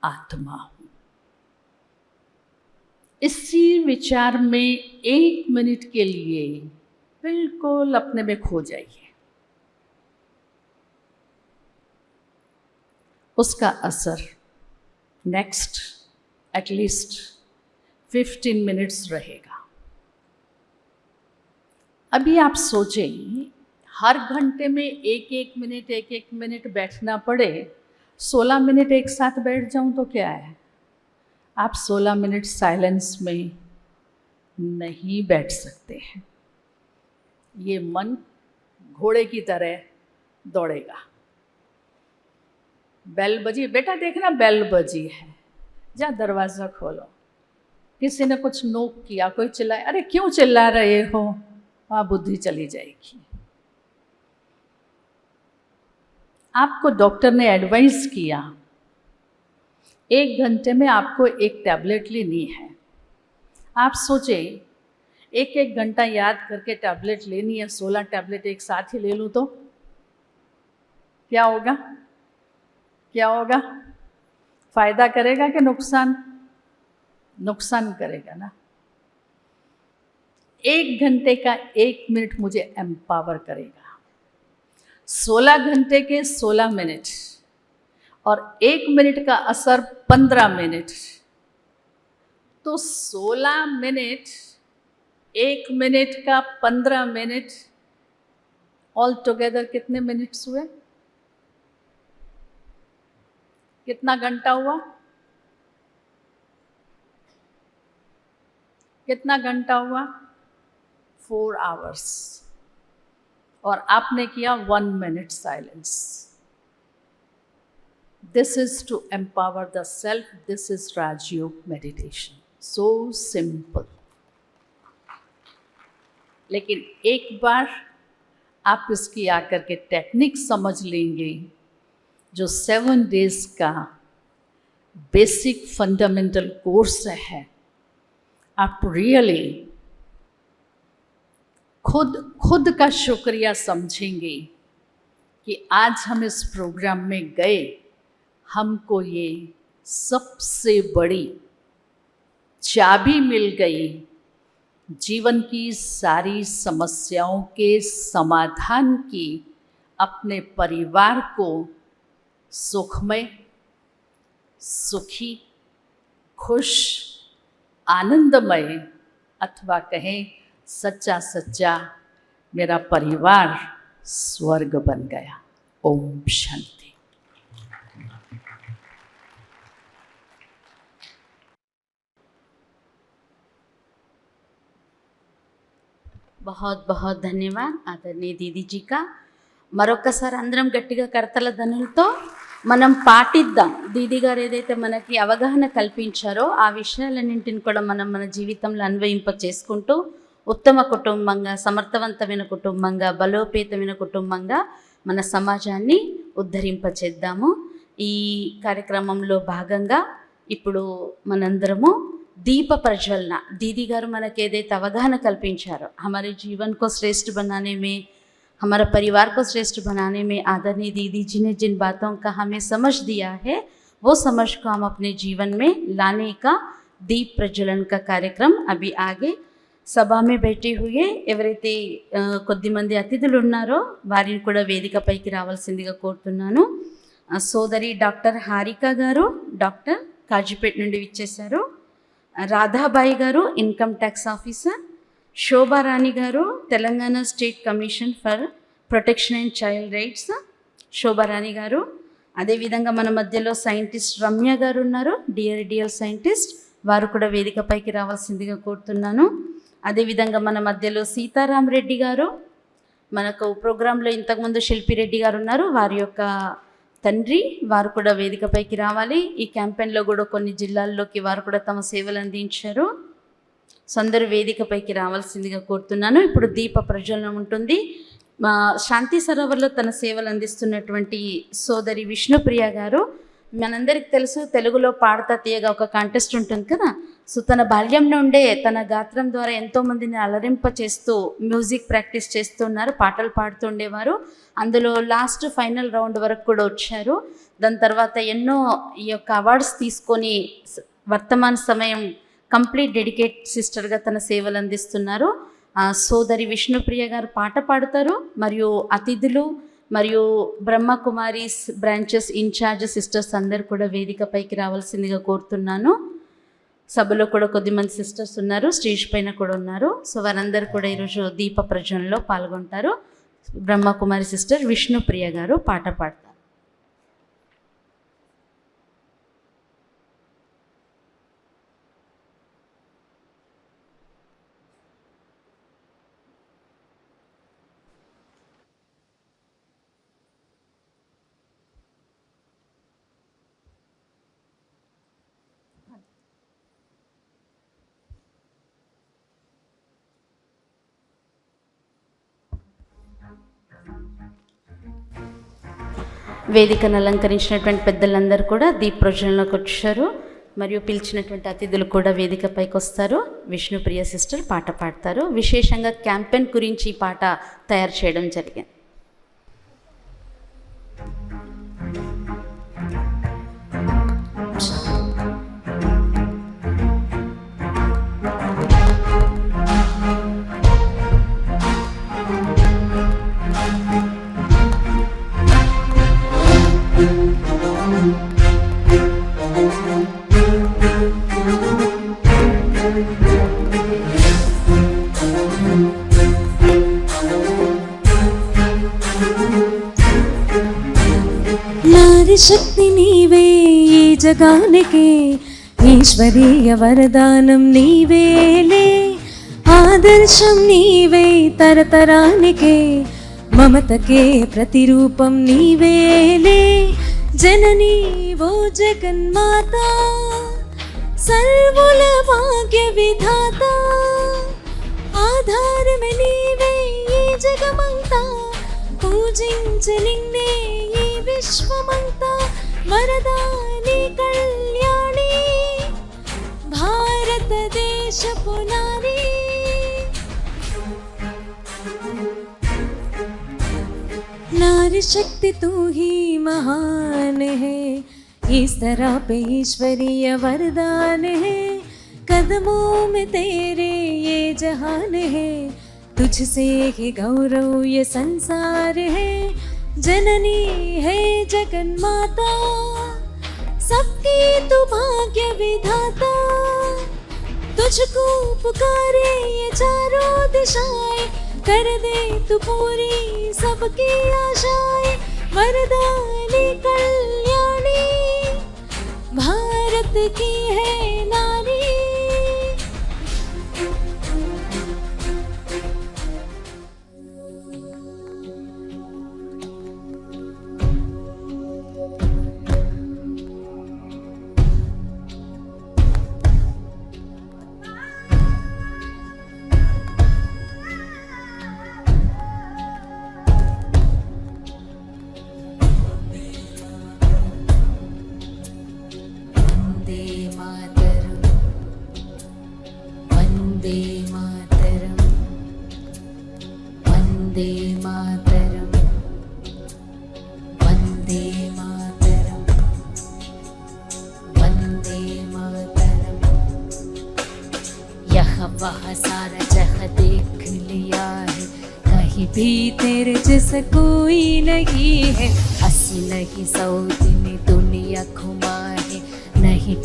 आत्मा हूं। इसी विचार में 1 मिनट के लिए बिल्कुल अपने में खो जाइए। उसका असर नेक्स्ट एटलीस्ट 15 मिनट्स रहेगा। अभी आप सोचें, हर घंटे में 1 मिनट बैठना पड़े, 16 मिनट एक साथ बैठ जाऊं तो क्या है? आप 16 मिनट साइलेंस में नहीं बैठ सकते हैं। ये मन घोड़े की तरह दौड़ेगा। बेल बजी, बेटा देखना बेल बजी है, जा दरवाज़ा खोलो। किसी ने कुछ नोक किया, कोई चिल्लाए, अरे क्यों चिल्ला रहे हो? वहाँ बुद्धि चली जाएगी। आपको डॉक्टर ने एडवाइस किया 1 घंटे में आपको एक टैबलेट लेनी है। आप सोचे 1 घंटा याद करके टैबलेट लेनी है, 16 टैबलेट एक साथ ही ले लूँ तो क्या होगा? क्या होगा? फायदा करेगा कि नुकसान? नुकसान करेगा ना। 1 घंटे का 1 मिनट मुझे एम्पावर करेगा। 16 घंटे के 16 मिनट और 1 मिनट का असर 15 मिनट, तो 16 मिनट, 1 मिनट का 15 मिनट, ऑल टुगेदर कितने मिनट्स हुए? कितना घंटा हुआ? कितना घंटा हुआ? 4 आवर्स। और आपने किया 1 minute silence. This is to empower the self, this is Rajyoga meditation. So simple. लेकिन एक बार आप इसकी आकर के टेक्निक समझ लेंगे, जो 7 डेज का बेसिक फंडामेंटल कोर्स है, आप रियली खुद का शुक्रिया समझेंगे कि आज हम इस प्रोग्राम में गए, हमको ये सबसे बड़ी चाबी मिल गई जीवन की सारी समस्याओं के समाधान की, अपने परिवार को सुखमय, सुखी, खुश, आनंदमय, अथवा कहें सच्चा सच्चा मेरा परिवार स्वर्ग बन गया। ओम शांति। बहुत बहुत ధన్యవాదాలు ఆదరణీయ దీదీజీకా. మరొకసారి అందరం గట్టిగా కర్తల ధనులతో మనం పాటిద్దాం. దీదీ గారు ఏదైతే మనకి అవగాహన కల్పించారో ఆ విషయాలన్నింటిని కూడా మనం మన జీవితంలో అన్వయింప చేసుకుంటూ ఉత్తమ కుటుంబంగా, సమర్థవంతమైన కుటుంబంగా, బలోపేతమైన కుటుంబంగా మన సమాజాన్ని ఉద్ధరింపచేద్దాము. ఈ కార్యక్రమంలో భాగంగా ఇప్పుడు మనందరము दीप प्रज्वलना, दीदी गारू मन के ఏదైతే అవగాహన కల్పించారో, हमारे जीवन को श्रेष्ठ बनाने में, हमारा परिवार को श्रेष्ठ बनाने में आदरणीय दीदी जी ने जिन बातों का हमें समझ दिया है, वो समझ को हम अपने जीवन में लाने का दीप प्रज्वलन का कार्यक्रम अभी आगे सभा में बैठे हुए ఎవరైతే కొద్ది మంది అతిథులు ఉన్నారో వారిని కూడా వేదికపైకి రావాల్సిందిగా కోరుతున్నాను. సోదరి డాక్టర్ హారిక గారు, డాక్టర్ కాజీపేట నుండి విచ్చేశారు. రాధాబాయి గారు, income tax officer. Shobharani garu, Telangana state commission for protection and child rights, Shobharani garu. అదేవిధంగా మన మధ్యలో సైంటిస్ట్ రమ్య గారు ఉన్నారు, డిఆర్డిఎల్ సైంటిస్ట్, వారు కూడా వేదికపైకి రావాల్సిందిగా కోరుతున్నాను. అదేవిధంగా మన మధ్యలో సీతారాం రెడ్డి గారు, మనకు ప్రోగ్రాంలో ఇంతకుముందు శిల్పిరెడ్డి గారు ఉన్నారు, వారి యొక్క తండ్రి, వారు కూడా వేదికపైకి రావాలి. ఈ క్యాంపెయిన్లో కూడా కొన్ని జిల్లాల్లోకి వారు కూడా తమ సేవలు అందించారు. సో అందరూ వేదికపైకి రావాల్సిందిగా కోరుతున్నాను. ఇప్పుడు దీప ప్రజ్వలనం ఉంటుంది. మా శాంతి సరోవర్లో తన సేవలు అందిస్తున్నటువంటి సోదరి విష్ణుప్రియ గారు, మనందరికి తెలుసు తెలుగులో పాడతా తీయగా ఒక కాంటెస్ట్ ఉంటుంది కదా. సో తన బాల్యం నుండే తన గాత్రం ద్వారా ఎంతోమందిని అలరింప చేస్తూ మ్యూజిక్ ప్రాక్టీస్ చేస్తున్నారు, పాటలు పాడుతూ ఉండేవారు. అందులో లాస్ట్ ఫైనల్ రౌండ్ వరకు కూడా వచ్చారు. దాని తర్వాత ఎన్నో ఈ యొక్క అవార్డ్స్ తీసుకొని వర్తమాన సమయం కంప్లీట్ డెడికేట్ సిస్టర్గా తన సేవలు అందిస్తున్నారు. సోదరి విష్ణుప్రియ గారు పాట పాడతారు, మరియు అతిథులు మరియు బ్రహ్మ కుమారీస్ బ్రాంచెస్ ఇన్ఛార్జ్ సిస్టర్స్ అందరు కూడా వేదికపైకి రావాల్సిందిగా కోరుతున్నాను. సభలో కూడా కొద్దిమంది సిస్టర్స్ ఉన్నారు, స్టేజ్ పైన కూడా ఉన్నారు. సో వారందరూ కూడా ఈరోజు దీప ప్రజ్వలనలో పాల్గొంటారు. బ్రహ్మ కుమారి సిస్టర్ విష్ణుప్రియ గారు పాట పాడతారు. వేదికను అలంకరించినటువంటి పెద్దలందరూ కూడా దీప ప్రజ్వలనకు వచ్చారు, మరియు పిలిచినటువంటి అతిథులు కూడా వేదికపైకి వస్తారు. విష్ణుప్రియ సిస్టర్ పాట పాడతారు. విశేషంగా క్యాంపెయిన్ గురించి ఈ పాట తయారు చేయడం జరిగింది. శక్తి నీవే ఈ జగానికి, ఈశ్వరీయ వరదానం నీవేలే, ఆదర్శం నీవే తరతరానికే, మమతకే ప్రతిరూపం నీవేలే, జననీ ఓ జగన్మాత, సర్వుల భాగ్య విధాత, ఆధారమే నీవే ఈ జగమంతా, పూజించే నిన్నే ఈ విశ్వమంతా, వరదాని కళ్యాణి భారతదేశపు నారీ. नारी शक्ति तू ही महान है, इस तरह पे ईश्वरीय वरदान है, कदमों में तेरे ये जहान है, तुझसे ही गौरव ये संसार है, जननी है जगन माता, सबकी तू भाग्य विधाता, तुझको पुकारे ये चारों दिशाएं, कर दे तू पूरी सबकी आशाएं, वरदानी कल्याणी भारत की है नारी. वह सारा जह देख लिया है, कहीं भी तेरे जैसा कोई नहीं है, अस्सी नहीं सौ दिन दुनिया घुमा है, नहीं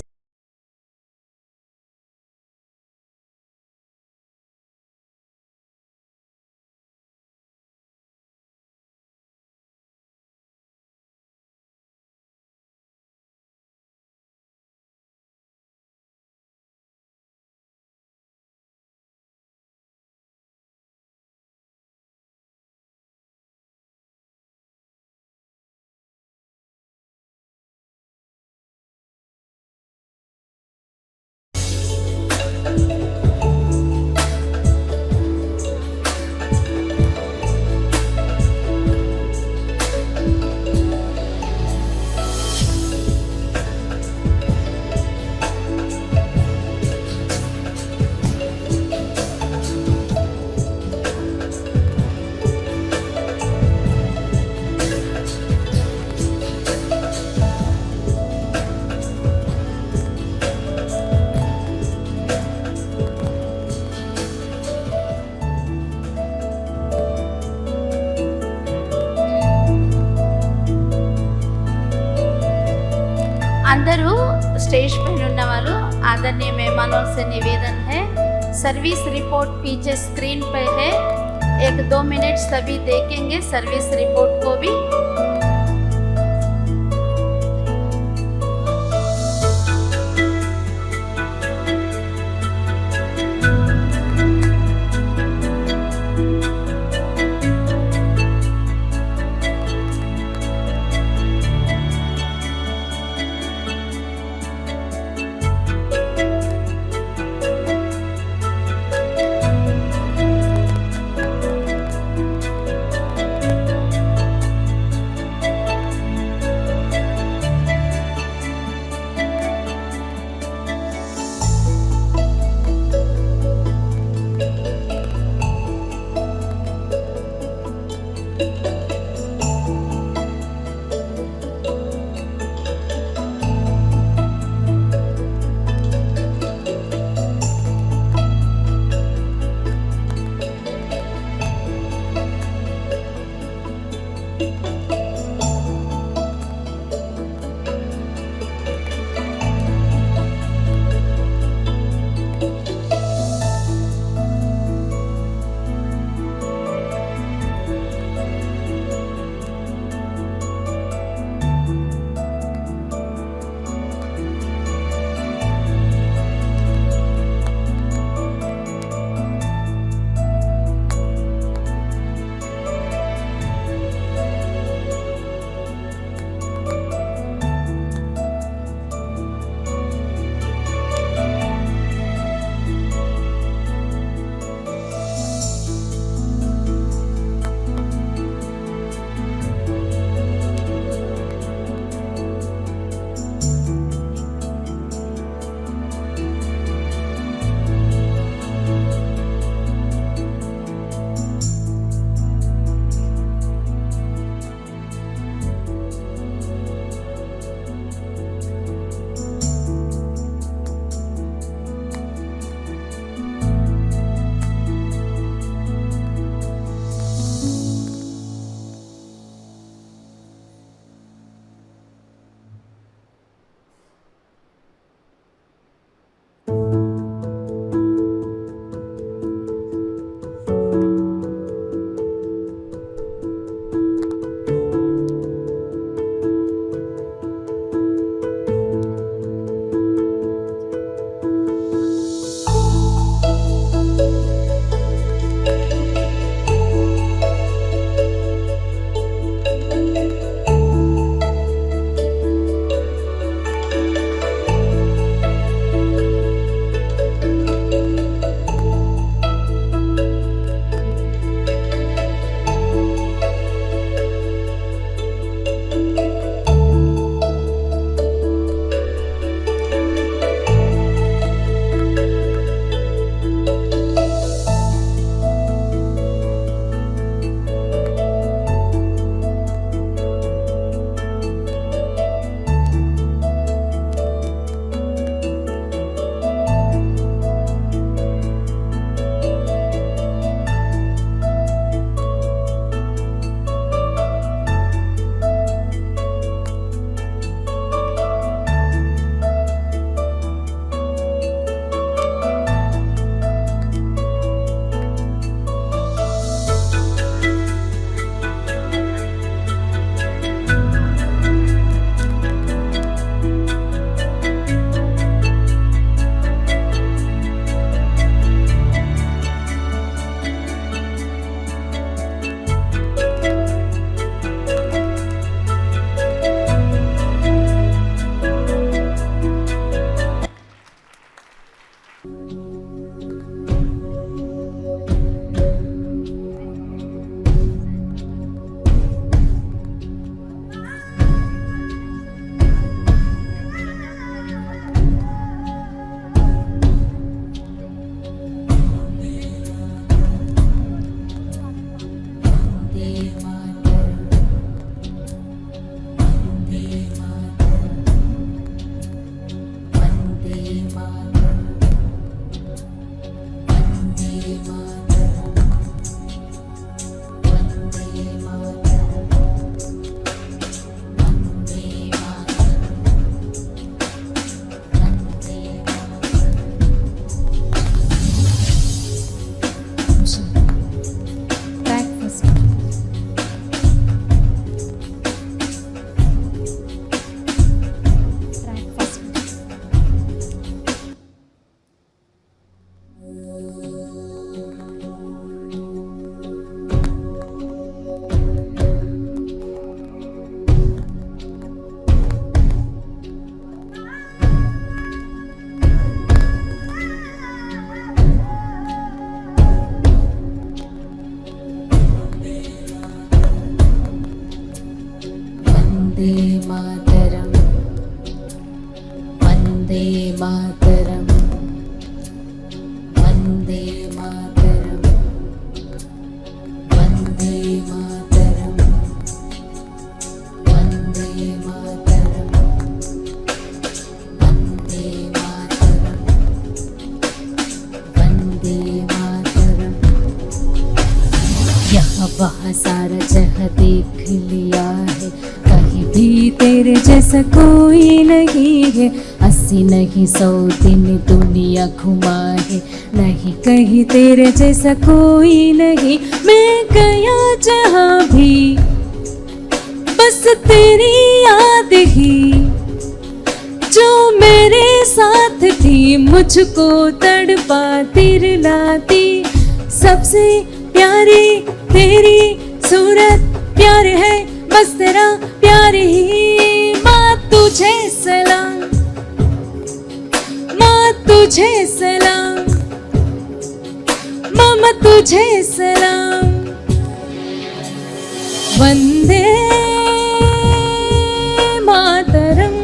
అందరూ स्टेज पे ఉన్న వాళ్ళు आदरणीय मेहमानों से निवेदन है, सर्विस रिपोर्ट पीछे स्क्रीन पे है, 1-2 मिनट सभी देखेंगे सर्विस रिपोर्ट को भी। वहाँ सारा जगह देख लिया है, कहीं भी तेरे जैसा कोई नहीं है। 80 नहीं 100 दिन दुनिया घुमा है, नहीं कहीं तेरे जैसा कोई नहीं। मैं गया जहाँ भी बस तेरी याद ही, जो मेरे साथ थी मुझको तड़पाती रुलाती। सबसे प्यारी तेरी सूरत, प्यार है बस तेरा प्यार ही। माँ तुझे सलाम, माँ तुझे सलाम, मामा तुझे सलाम। वंदे मातरम,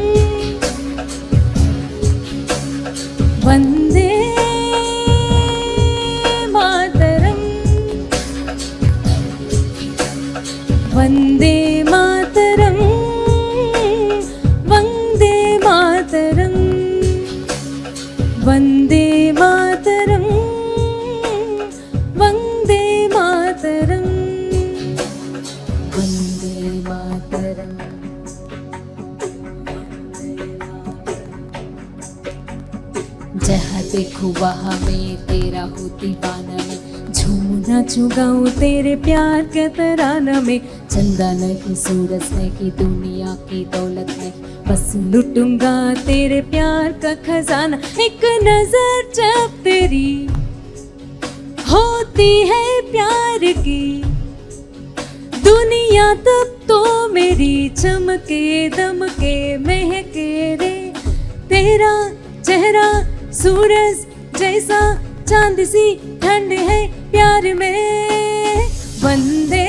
वंदे मातरम, वंदे मातरम, वंदे मातरम, वंदे मातरम, वंदे मातरम, वंदे मातरम। जहाँ देखूँ वहाँ मैं तेरा हूँ दीवाना, में झूमू नाचूँ गाऊँ तेरे प्यार के तराना में। चंदा नहीं सूरज नहीं दुनिया की दौलत नहीं, बस लुटूंगा तेरे प्यार का खजाना। एक नजर जब तेरी होती है प्यार की, दुनिया तब तो मेरी चमके दमके महके रे। तेरा चेहरा सूरज जैसा, चांद सी ठंड है प्यार में। वंदे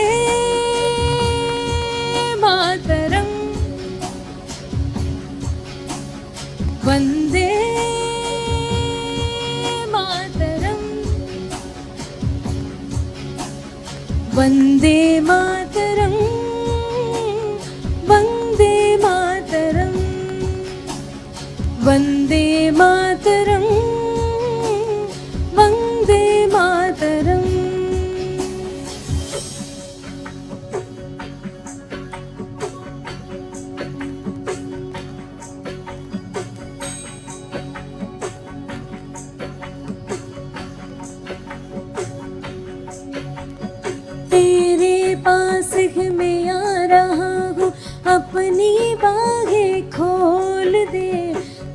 मातरम, वंदे मातरम, वंदे मातरम, वंदे मातरम, वंदे मातरम, वंदे मातरम। तेरे पास ही मैं आ रहा हूँ, अपनी बाहें खोल दे।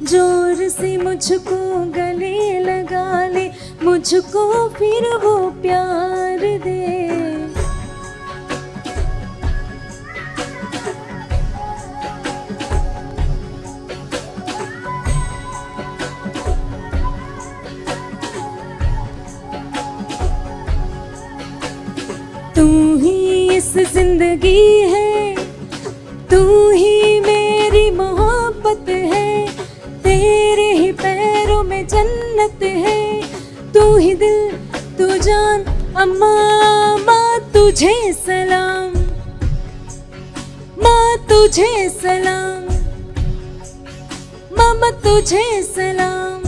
जोर से मुझको गले लगा ले, मुझको फिर वो प्यार दे। तू ही इस जिंदगी है, तू ही मेरी मोहब्बत है। तेरे ही पैरों में जन्नत है, तू ही दिल तू जान। अम्मा माँ तुझे सलाम, माँ तुझे सलाम, मामा तुझे सलाम,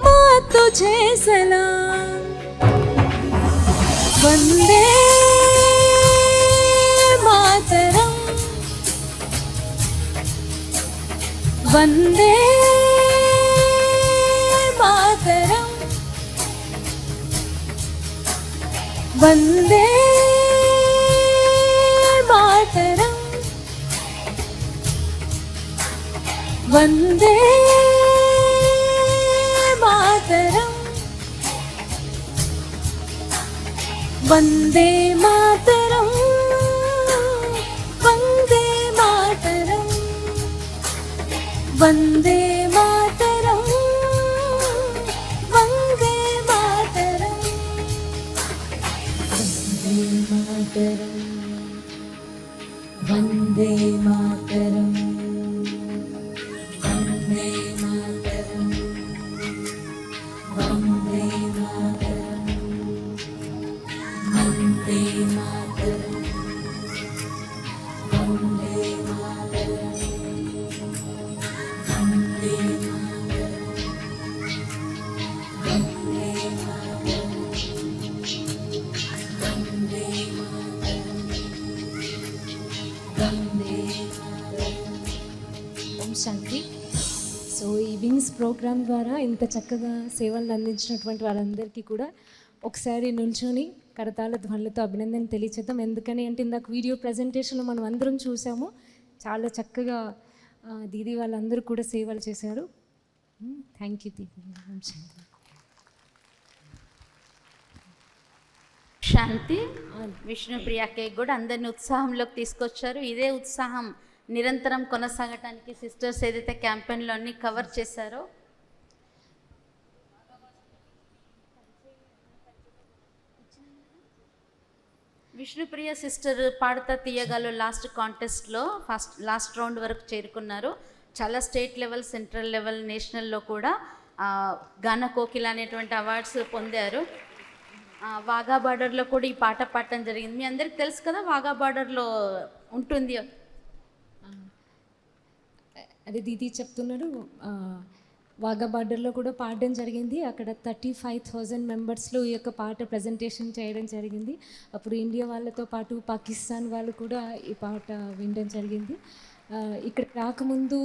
माँ तुझे सलाम। वंदे मातरम, वंदे मातरम, वंदे मातरम, वंदे मातरम, वंदे मातरम, वंदे मातरम, वंदे मातरम, वंदे मातरम, वंदे मातरम, वंदे मातरम, वंदे मातरम, वंदे मातरम, वंदे मातरम, वंदे मातरम, वंदे मातरम, वंदे ఉమెన్స్ ప్రోగ్రామ్ ద్వారా ఇంత చక్కగా సేవలు అందించినటువంటి వాళ్ళందరికీ కూడా ఒకసారి నిల్చొని కరతాళ ధ్వనులతో అభినందన తెలియచేద్దాం. ఎందుకని అంటే ఇందాక వీడియో ప్రజెంటేషన్లో మనం అందరం చూసాము, చాలా చక్కగా దీదీ వాళ్ళందరూ కూడా సేవలు చేశారు. Thank you didi. శాంతి, విష్ణుప్రియకి కూడా అందరిని ఉత్సాహంలోకి తీసుకొచ్చారు. ఇదే ఉత్సాహం నిరంతరం కొనసాగటానికి సిస్టర్స్ ఏదైతే క్యాంపెయిన్లో అన్ని కవర్ చేశారో విష్ణుప్రియ సిస్టర్ పాడతా తీయగాలో లాస్ట్ కాంటెస్ట్లో లాస్ట్ రౌండ్ వరకు చేరుకున్నారు. చాలా స్టేట్ లెవెల్, సెంట్రల్ లెవెల్, నేషనల్లో కూడా గాన కోకిల అనేటువంటి అవార్డ్స్ పొందారు. వాఘా బార్డర్లో కూడా ఈ పాట పాడటం జరిగింది. మీ అందరికి తెలుసు కదా వాఘా బార్డర్లో ఉంటుంది. అదే దీదీ చెప్తున్నారు, వాఘా బార్డర్లో కూడా పాడడం జరిగింది. అక్కడ 35,000 మెంబర్స్లో ఈ యొక్క పాట ప్రజెంటేషన్ చేయడం జరిగింది. అప్పుడు ఇండియా వాళ్ళతో పాటు పాకిస్తాన్ వాళ్ళు కూడా ఈ పాట వినడం జరిగింది. ఇక్కడ రాకముందు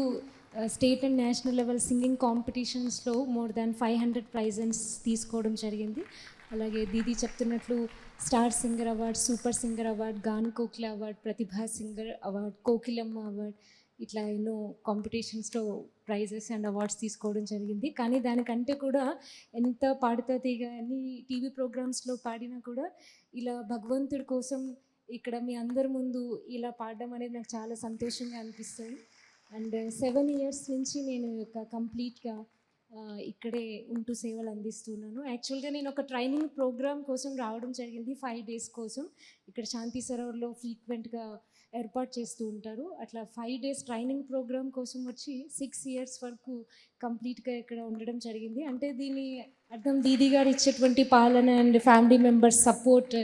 state and national level singing కాంపిటీషన్స్లో మోర్ దాన్ 500 ప్రైజెస్ తీసుకోవడం జరిగింది. అలాగే దీదీ చెప్తున్నట్లు star singer award, super singer award, Gana Kokila award, Pratibha singer award, Kokilamma award, ఇట్లా ఎన్నో కాంపిటీషన్స్లో ప్రైజెస్ అండ్ అవార్డ్స్ తీసుకోవడం జరిగింది. కానీ దానికంటే కూడా ఎంత పాడుతా తీగ అన్ని టీవీ ప్రోగ్రామ్స్లో పాడినా కూడా ఇలా భగవంతుడి కోసం ఇక్కడ మీ అందరి ముందు ఇలా పాడడం అనేది నాకు చాలా సంతోషంగా అనిపిస్తుంది. అండ్ 7 years నుంచి నేను కంప్లీట్గా ఇక్కడే ఉంటూ సేవలు అందిస్తున్నాను. యాక్చువల్గా నేను ఒక ట్రైనింగ్ ప్రోగ్రామ్ కోసం రావడం జరిగింది 5 days కోసం. ఇక్కడ శాంతి సరోవర్లో ఫ్రీక్వెంట్గా ఏర్పాటు చేస్తూ ఉంటారు. అట్లా 5 days ట్రైనింగ్ ప్రోగ్రామ్ కోసం వచ్చి 6 years వరకు కంప్లీట్గా ఇక్కడ ఉండడం జరిగింది. అంటే దీని అర్థం దీదీ గారు ఇచ్చేటువంటి పాలన అండ్ ఫ్యామిలీ మెంబర్స్ సపోర్ట్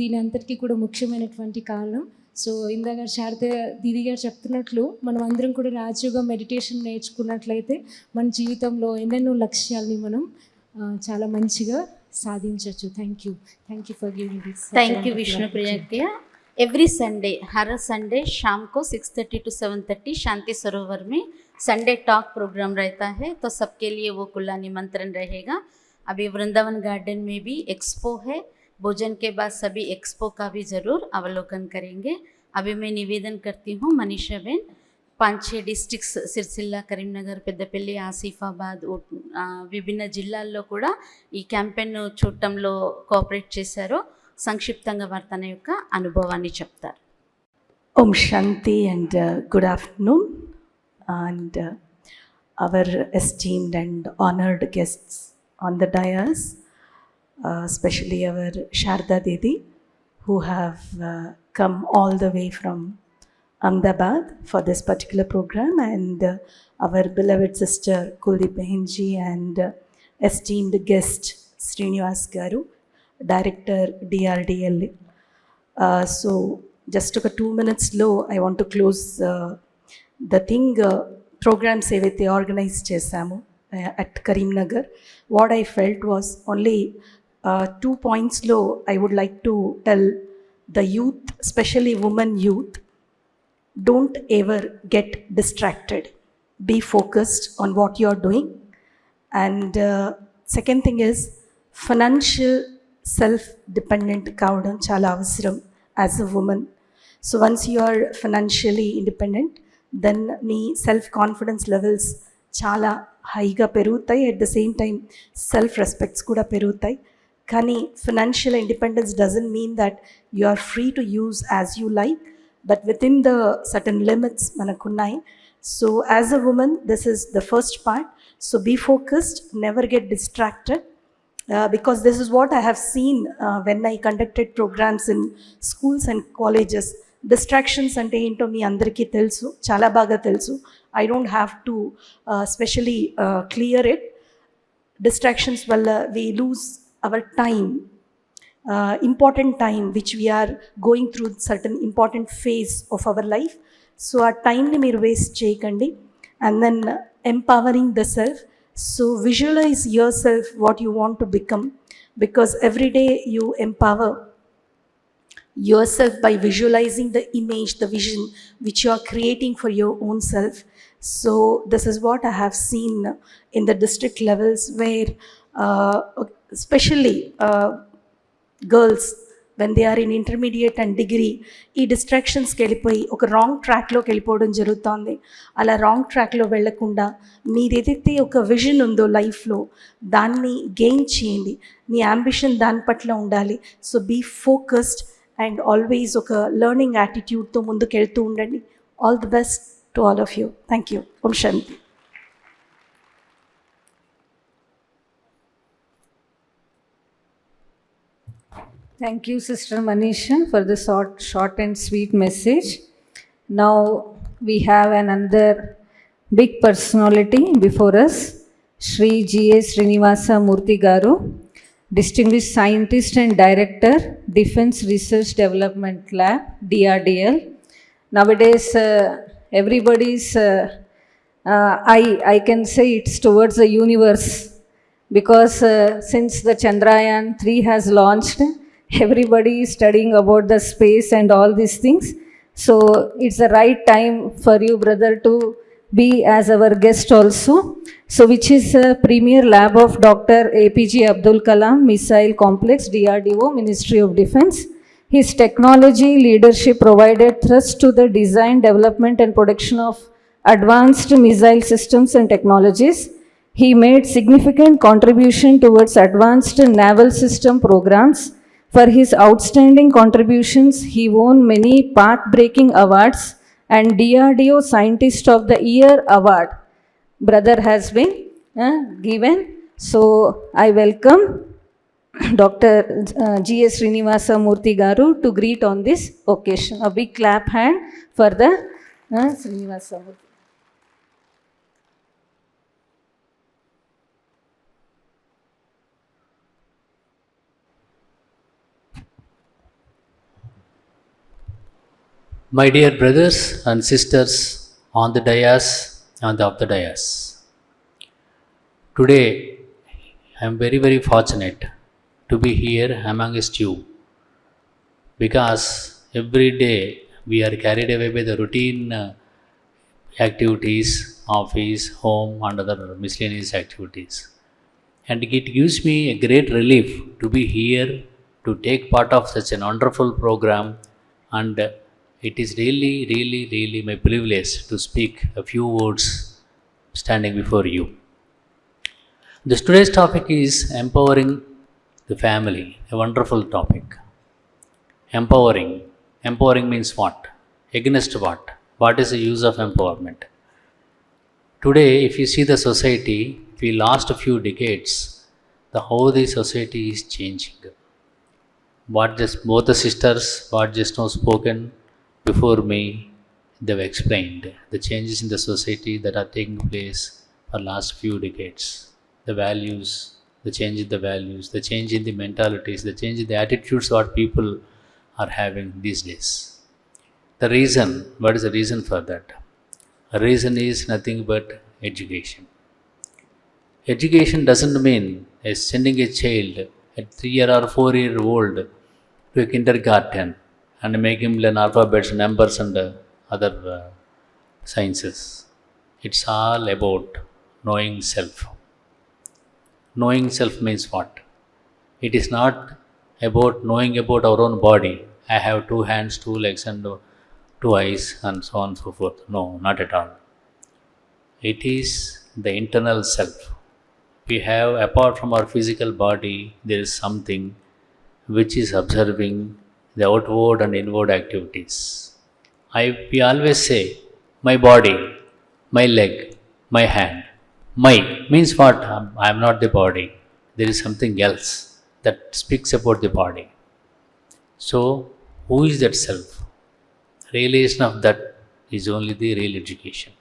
దీని అంతటికీ కూడా ముఖ్యమైనటువంటి కారణం. సో ఇందాక శారద దీదీ గారు చెప్తున్నట్లు మనం అందరం కూడా రాజయోగ మెడిటేషన్ నేర్చుకున్నట్లయితే మన జీవితంలో ఎన్నెన్నో లక్ష్యాలని మనం చాలా మంచిగా సాధించవచ్చు. Thank you for giving this. Thank you Vishnupriya. Every Sunday, her Sunday शाम को 6:30 to 7:30 शांति सरोवर में संडे टॉक प्रोग्राम रहता है. तो सबके लिए वो खुला निमंत्रण रहेगा. अभी वृंदावन गार्डन में भी एक्सपो है. भोजन के बाद सभी एक्सपो का भी ज़रूर अवलोकन करेंगे. अभी मैं निवेदन करती हूँ मनीषा बेन, 5-6 डिस्ट्रिक्ट्स సిరిసిల్ల, కరీంనగర్, పెద్దపల్లి, ఆసిఫాబాద్ విభిన్న జిల్లాల్లో కూడా ఈ క్యాంపెయిన్ చూడటంలో కోఆపరేట్ చేశారు. సంక్షిప్తంగా వారు తన యొక్క అనుభవాన్ని చెప్తారు. Om Shanti and good afternoon, and our esteemed and honored guests on the dais, especially our Sharda Didi, who have come all the way from Ahmedabad for this particular program, and our beloved sister Kuldeep Behenji and esteemed guest Srinivas Garu, Director DRDL. So just took a 2 minutes low. I want to close the thing programs ఏవైతే organise చేశాము at Karimnagar. What I felt was only 2 points-లో I would like to tell the youth, especially women youth, don't ever get distracted. Be focused on what you're doing. And second thing is financial self-dependent కావడం చాలా అవసరం as a woman. So once you are financially independent, then మీ self confidence levels చాలా హైగా పెరుగుతాయి. At the same time self respects కూడా పెరుగుతాయి. కానీ financial independence doesn't mean that you are free to use as you like, but with in the certain limits మనకున్నాయి. So as a women this is the first part. So be focused, never get distracted. Because this is what I have seen when I conducted programs in schools and colleges. Distractions ante ento మీ అందరికీ తెలుసు, చాలా బాగా తెలుసు. I don't have to specially clear it. Distractions వల్ల we lose our time, important time which we are going through certain important phase of our life. So ఆ టైంని మీరు waste చేయకండి. And then empowering the self. So visualize yourself what you want to become, because every day you empower yourself by visualizing the image, the vision which you are creating for your own self. So this is what I have seen in the district levels, where especially girls, when they are in intermediate and degree, ఈ డిస్ట్రాక్షన్స్కి వెళ్ళిపోయి ఒక wrong ట్రాక్లోకి వెళ్ళిపోవడం జరుగుతుంది. అలా wrong ట్రాక్లో వెళ్ళకుండా మీరు ఏదైతే ఒక విజన్ ఉందో లైఫ్లో దాన్ని గెయిన్ చేయండి. మీ అంబిషన్ దాని పట్ల ఉండాలి. So be focused and always ఒక లెర్నింగ్ యాటిట్యూడ్తో ముందుకు వెళ్తూ ఉండండి. All the best to all of you. Thank you. Om Shanti. Thank you, Sister Manisha, for the short and sweet message. Now we have another big personality before us, Shri G.S. Srinivasa Murthy Garu, Distinguished Scientist and Director, Defense Research Development Lab, DRDL. Nowadays, everybody's, I can say it's towards the universe, because since the Chandrayaan 3 has launched, everybody is studying about the space and all these things. So it's the right time for you, brother, to be as our guest also. So which is a premier lab of Dr. APJ Abdul Kalam Missile Complex, DRDO, Ministry of Defense. His technology leadership provided thrust to the design, development and production of advanced missile systems and technologies. He made significant contribution towards advanced naval system programs. For his outstanding contributions, he won many path-breaking awards and DRDO Scientist of the Year award. Brother has been given. So I welcome Dr. G.S. Srinivasa Murthy Garu to greet on this occasion. A big clap hand for the Srinivasa Murthy. My dear brothers and sisters on the dais and off the dais, today I am very, very fortunate to be here amongst you, because every day we are carried away by the routine activities, office, home and other miscellaneous activities. And it gives me a great relief to be here to take part of such a wonderful program, and it is really, really, really my privilege to speak a few words standing before you. Today's topic is empowering the family, a wonderful topic. Empowering. Empowering means what? Against what? What is the use of empowerment? Today, if you see the society, if we last a few decades, the whole the society is changing. What just both the sisters, what just now spoken before me, they've explained the changes in the society that are taking place for last few decades. The values, the change in the values, the change in the mentalities, the change in the attitudes what people are having these days. The reason, what is the reason for that? A reason is nothing but education. Education doesn't mean sending a child at 3 or 4 year old to a kindergarten and make him learn alphabets, numbers and other sciences. It's all about knowing self. Knowing self means what? It is not about knowing about our own body. I have 2 hands, 2 legs and 2 eyes and so on and so forth. No, not at all. It is the internal self. We have, apart from our physical body, there is something which is observing the outward and inward activities. We always say, my body, my leg, my hand. My means what? I am not the body. There is something else that speaks about the body. So, who is that self? Realization of that is only the real education.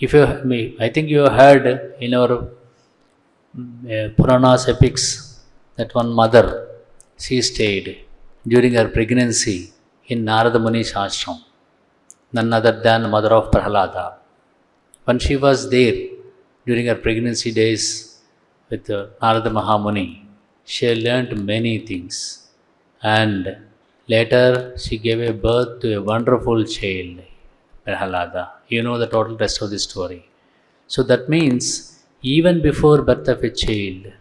I think you have heard in our Puranas, epics, that one mother, she stayed during her pregnancy in Narada Muni's ashram, none other than mother of Prahlada. When she was there during her pregnancy days with Narada Mahamuni, she learnt many things, and Later, she gave a birth to a wonderful child, Prahalada. You know the total rest of the story. So that means even before birth of a child,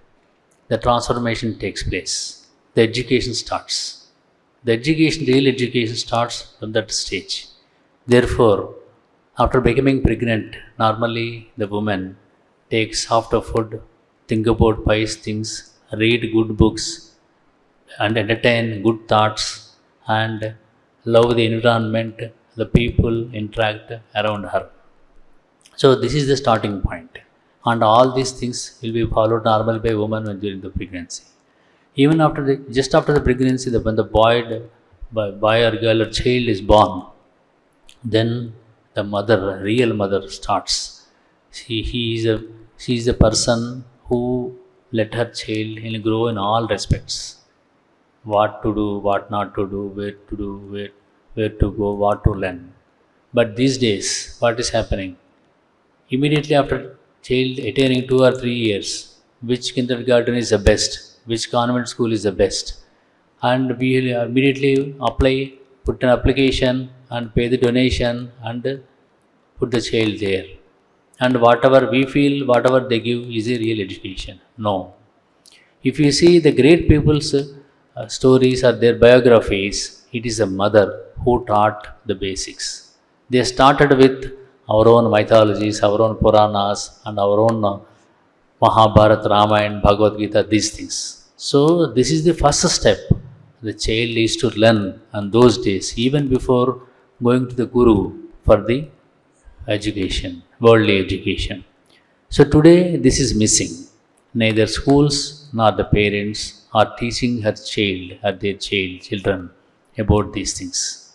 the transformation takes place. The education starts. The education, real education starts from that stage. Therefore, after becoming pregnant, normally the woman takes after food, think about pious things, read good books, and entertain good thoughts, and love the environment, the people interact around her. So this is the starting point, and all these things will be followed normally by woman during the pregnancy. Even after just after the pregnancy, when the boy or girl or child is born, then the mother, real mother, starts. She is a person who let her child grow in all respects. What to do, what not to do, where to go, what to learn. But these days, what is happening? Immediately after child attaining 2 or 3 years, which kindergarten is the best, which convent school is the best, and we will immediately apply, put an application and pay the donation and put the child there. And whatever we feel, whatever they give is a real education. No. If you see the great people's stories or their biographies, it is a mother who taught the basics. They started with our own mythologies, our own Puranas, and our own Mahabharata, Ramayana, Bhagavad Gita, these things. So, this is the first step. The child is to learn on those days, even before going to the Guru for the education, worldly education. So, today this is missing. Neither schools nor the parents are teaching her child or their children about these things.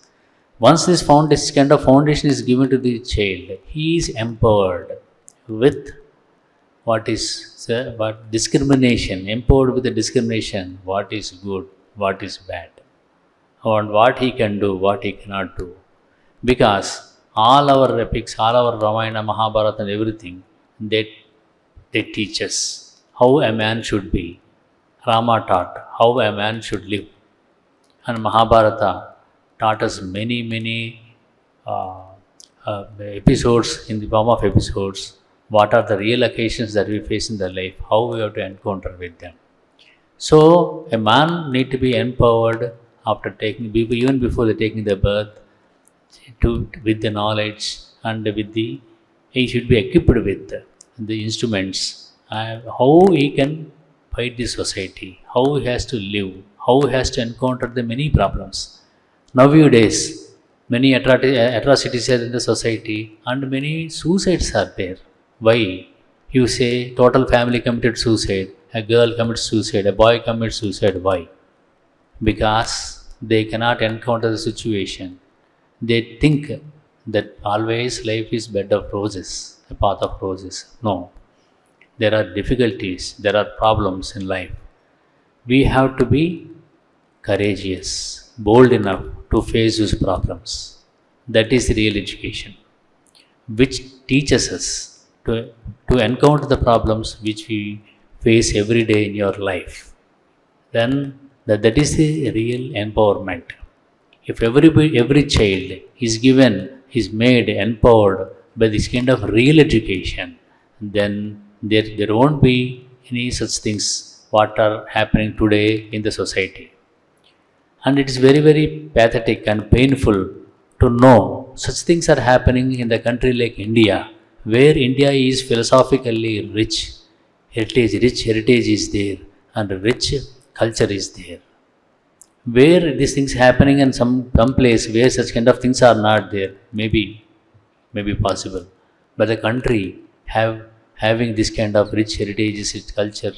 Once this kind of foundation is given to the child, he is empowered with what discrimination, empowered with the discrimination, what is good, what is bad, and what he can do, what he cannot do. Because all our epics, all our Ramayana, Mahabharata and everything, they teach us how a man should be. Rama taught how a man should live. And Mahabharata taught us many episodes, in the form of episodes, what are the real occasions that we face in the life, how we have to encounter with them. So, a man need to be empowered after even before taking the birth, with the knowledge and he should be equipped with the instruments, how he can fight the society, how he has to live, how he has to encounter the many problems. Nowadays, many atrocities are in the society and many suicides are there. Why? You say total family committed suicide, a girl commits suicide, a boy commits suicide. Why? Because they cannot encounter the situation. They think that always life is bed of roses, a path of roses. No. There are difficulties, there are problems in life. We have to be courageous, bold enough to face those problems. That is the real education, which teaches us to encounter the problems which we face every day in your life. Then that is the real empowerment. If every child is made empowered by this kind of real education, then there won't be any such things what are happening today in the society. And it is very pathetic and painful to know such things are happening in the country like India, where India is philosophically rich heritage is there, and rich culture is there. Where these things happening in some place where such kind of things are not there, maybe possible. But the country having this kind of rich heritage, rich culture,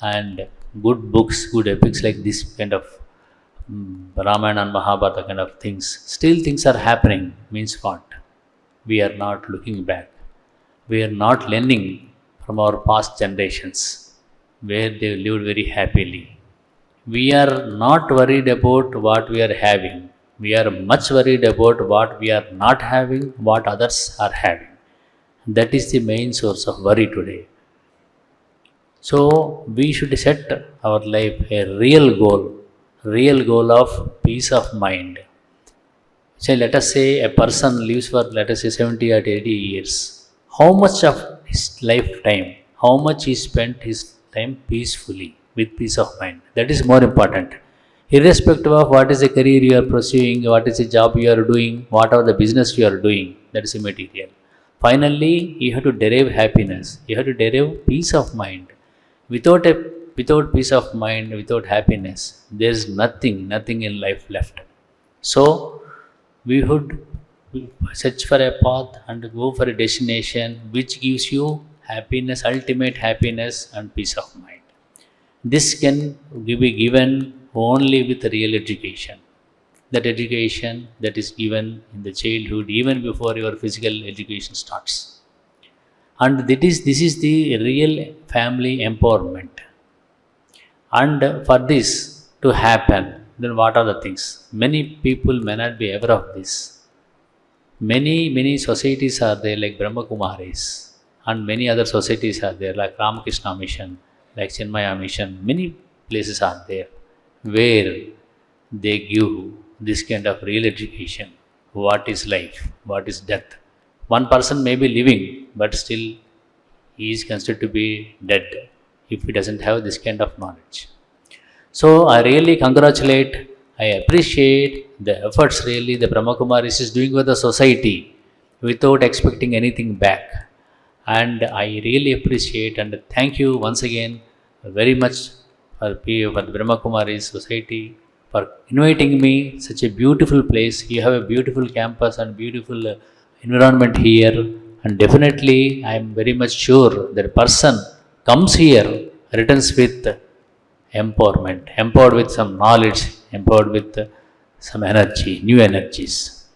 and good books, good epics like this kind of Ramayana and Mahabharata kind of things, still things are happening, means what? We are not looking back. We are not learning from our past generations, where they lived very happily. We are not worried about what we are having. We are much worried about what we are not having, what others are having. That is the main source of worry today. So, we should set our life a real goal real goal of peace of mind. So let us say a person lives for, let us say, 70 or 80 years. How much of his lifetime, how much he spent his time peacefully, with peace of mind? That is more important. Irrespective of what is the career you are pursuing, what is the job you are doing, what are the business you are doing, that is immaterial. Finally, you have to derive happiness. You have to derive peace of mind. Without peace of mind, without happiness, there is nothing in life left. So we would search for a path and go for a destination which gives you happiness, ultimate happiness and peace of mind. This can be given only with real education. That education that is given in the childhood, even before your physical education starts. And this is the real family empowerment. And for this to happen, then what are the things? Many people may not be aware of this. Many societies are there, like Brahma Kumaris, and many other societies are there, like Ramakrishna Mission, like Chinmaya Mission. Many places are there where they give this kind of real education. What is life? What is death? One person may be living, but still he is considered to be dead if he doesn't have this kind of knowledge. So I really congratulate, I appreciate the efforts really the Brahma Kumaris is doing for the society without expecting anything back. And I really appreciate and thank you once again very much for the Brahma Kumaris Society for inviting me such a beautiful place. You have a beautiful campus and beautiful environment here, and definitely I am very much sure that a person comes here, returns with empowerment, empowered with some knowledge, empowered with some energy, new energies.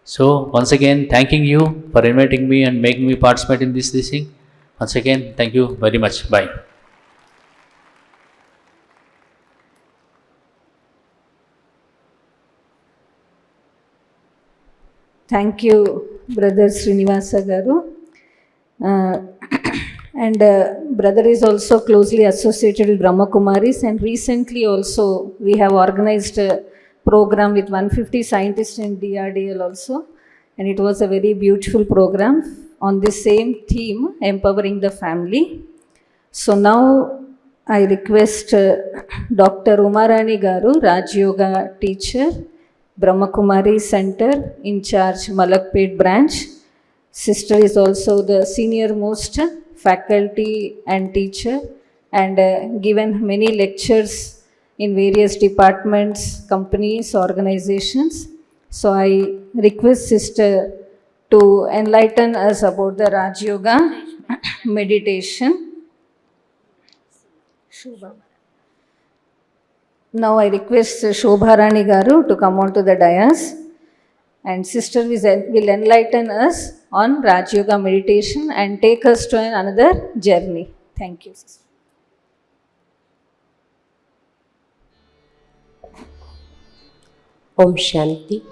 So once again, thanking you for inviting me and making me participate in this thing. Once again, thank you very much. Bye. Thank you, Brother Srinivasa Garu. And brother is also closely associated with Brahma Kumaris, and recently also we have organized a program with 150 scientists in DRDL also, and it was a very beautiful program on the same theme, empowering the family. So now I request Dr. Umarani Garu, Raj Yoga teacher, Brahma Kumari Center, in charge Malakpet branch. Sister is also the senior most faculty and teacher, and given many lectures in various departments, companies, organizations. So I request sister to enlighten us about the Raj Yoga meditation. Now I request Shobharani Garu to come on to the dais, and sister will enlighten us on Raj Yoga meditation and take us to another journey. Thank you. Om Shanti.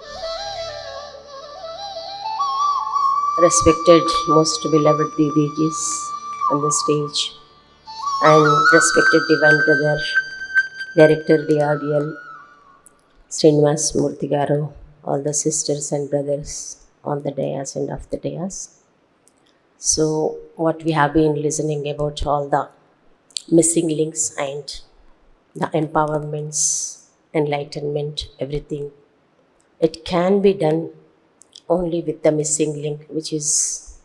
Respected most beloved Didijis on the stage, and respected Divine Brother, Director DRDL, Srinivas Murthy Garu, all the sisters and brothers on the dais and off the dais. So what we have been listening about, all the missing links and the empowerments, enlightenment, everything, it can be done only with the missing link, which is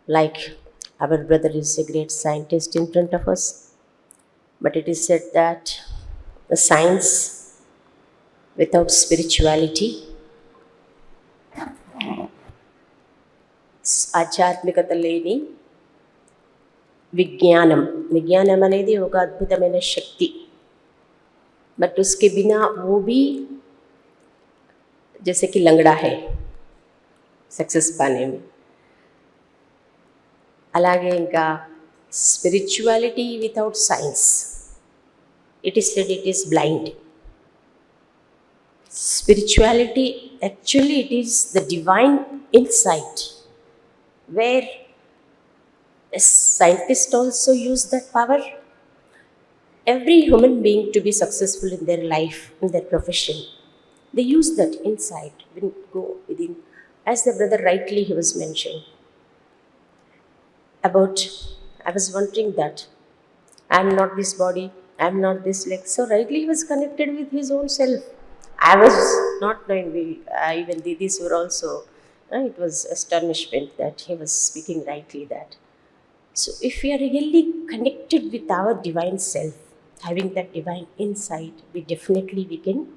like our brother is a great scientist in front of us, but it is said that the science without spirituality, ఆధ్యాత్మికత లేని विज्ञानम అనేది ఒక అద్భుతమైన శక్తి, but उसके बिना वो भी जैसे कि लंगड़ा है सक्सेस पाने में. అలాగే ఇంకా spirituality without science, it is said it is blind. Spirituality, actually it is the divine insight, where a scientist also use that power, every human being to be successful in their life, in their profession, they use that insight when go within, as the brother rightly he was mentioning about, I was wondering that I'm not this body, I'm not this leg. So rightly he was connected with his own self. I was not knowing, even Didis were also, it was astonishment that he was speaking rightly that. So if we are really connected with our divine self, having that divine insight, we can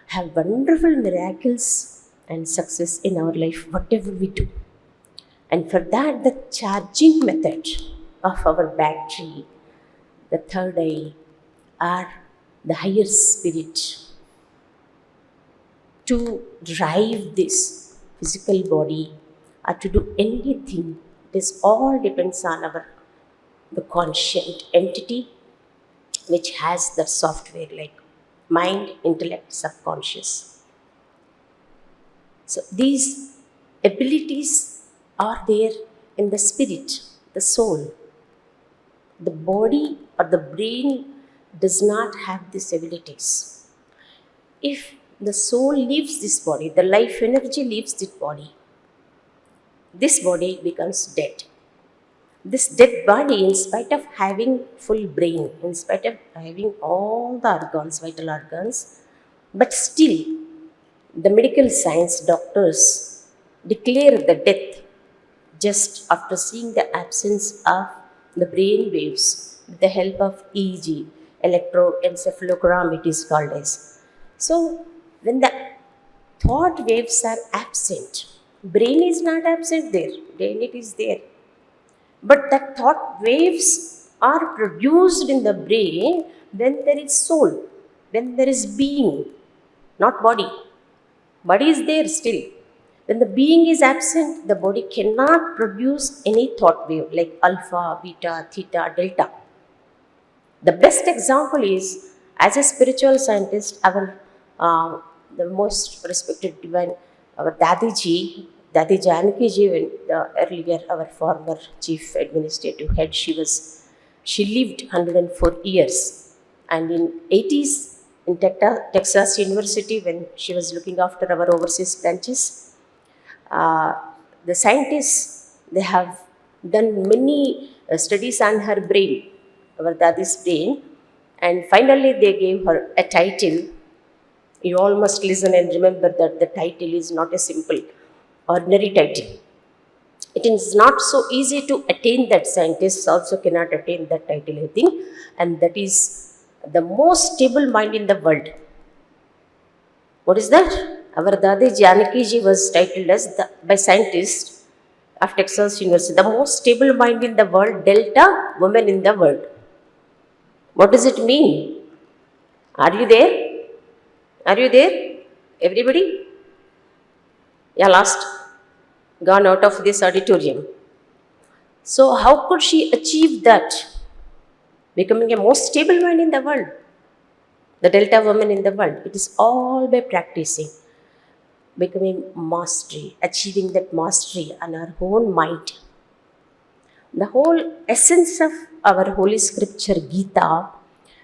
have wonderful miracles and success in our life, whatever we do. And for that, the charging method of our battery, the third eye, are the higher spirit to drive this physical body or to do anything. This all depends on the conscient entity which has the software like mind, intellect, subconscious. So these abilities are there in the spirit, the soul. The body or the brain does not have these abilities. If the soul leaves this body, the life energy leaves this body becomes dead. This dead body, in spite of having full brain, in spite of having all the organs, vital organs, but still the medical science doctors declare the death just after seeing the absence of the brain waves with the help of EEG, electroencephalogram it is called as. So when the thought waves are absent, brain is not absent there, brain it is there. But the thought waves are produced in the brain when there is soul, when there is being, not body. Body is there still. When the being is absent, the body cannot produce any thought wave like alpha, beta, theta, delta. The best example is, as a spiritual scientist, the most respected divine, our Dadiji Janaki ji, earlier our former chief administrative head, she lived 104 years. And in 80s, in Texas University, when she was looking after our overseas branches, the scientists, they have done many studies on her brain, our Dadi's brain, and finally they gave her a title. You all must listen and remember that the title is not a simple, ordinary title. It is not so easy to attain that. Scientists also cannot attain that title, I think, and that is the most stable mind in the world. What is that? Our Dadi Janaki ji was titled as by scientists of Texas University, the most stable mind in the world, delta woman in the world. What does it mean? Are you there? Are you there? Everybody? Yeah, lost. Gone out of this auditorium. So how could she achieve that? Becoming a most stable mind in the world. The delta woman in the world. It is all by practicing. Becoming mastery. Achieving that mastery on our own mind. The whole essence of our holy scripture Gita,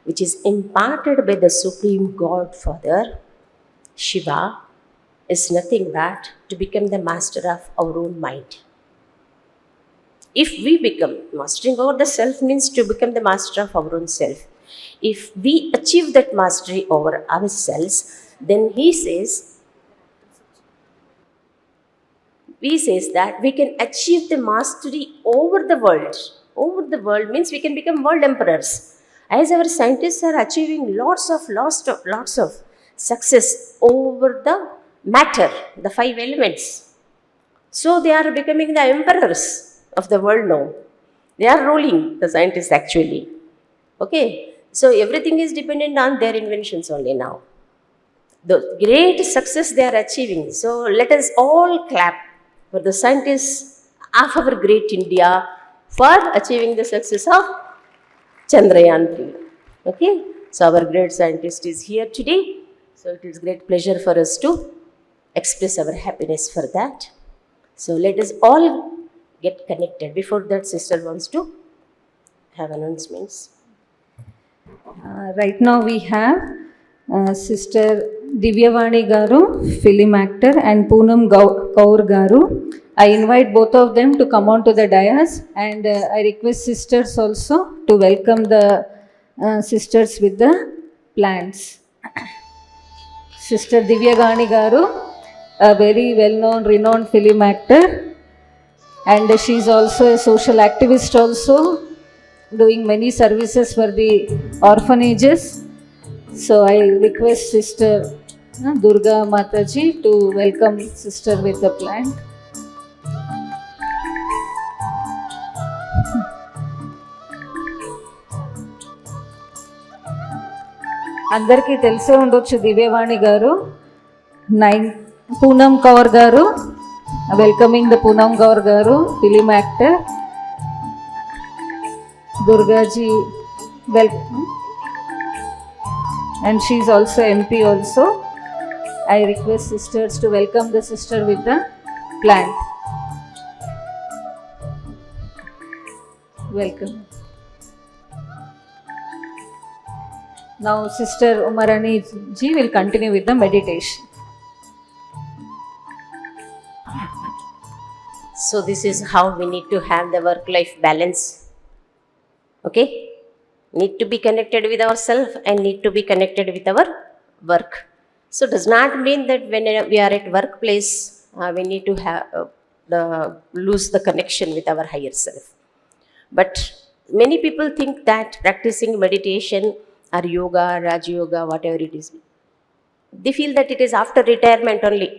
which is imparted by the Supreme God Father, Shiva, is nothing but to become the master of our own mind. If we become, mastering over the self means to become the master of our own self. If we achieve that mastery over ourselves, then he says that we can achieve the mastery over the world. Over the world means we can become world emperors. As our scientists are achieving lots of success over the matter, the 5 elements. So they are becoming the emperors of the world now. They are ruling the scientists actually. Okay, so everything is dependent on their inventions only now. The great success they are achieving. So let us all clap for the scientists of our great India for achieving the success of Chandrayaan 3. Okay, so our great scientist is here today. So it is great pleasure for us to express our happiness for that. So let us all get connected. Before that, sister wants to have announcements. Right now we have Sister Divyavani Garu, film actor, and Poonam Kaur Garu. I invite both of them to come on to the dais, and I request sisters also to welcome the sisters with the plants. Sister Divyavani Garu, a very well-known, renowned film actor, and she is also a social activist also, doing many services for the orphanages. So I request Sister Durga Mataji to welcome sister with the plant. అందరికీ తెలిసే ఉండొచ్చు దివ్యవాణి గారు. పూనం కౌర్ గారు, welcoming the Poonam Kaur గారు, film actor. Durgaji, welcome. And she is also MP also. I request sisters to welcome the sister with the plant. Welcome. Now Sister Umarani ji will continue with the meditation. So this is how we need to have the work-life balance. Okay? Need to be connected with ourselves and need to be connected with our work. So does not mean that when we are at workplace, we need to have lose the connection with our higher self. But many people think that practicing meditation or yoga, Raj Yoga, whatever it is, they feel that it is after retirement only.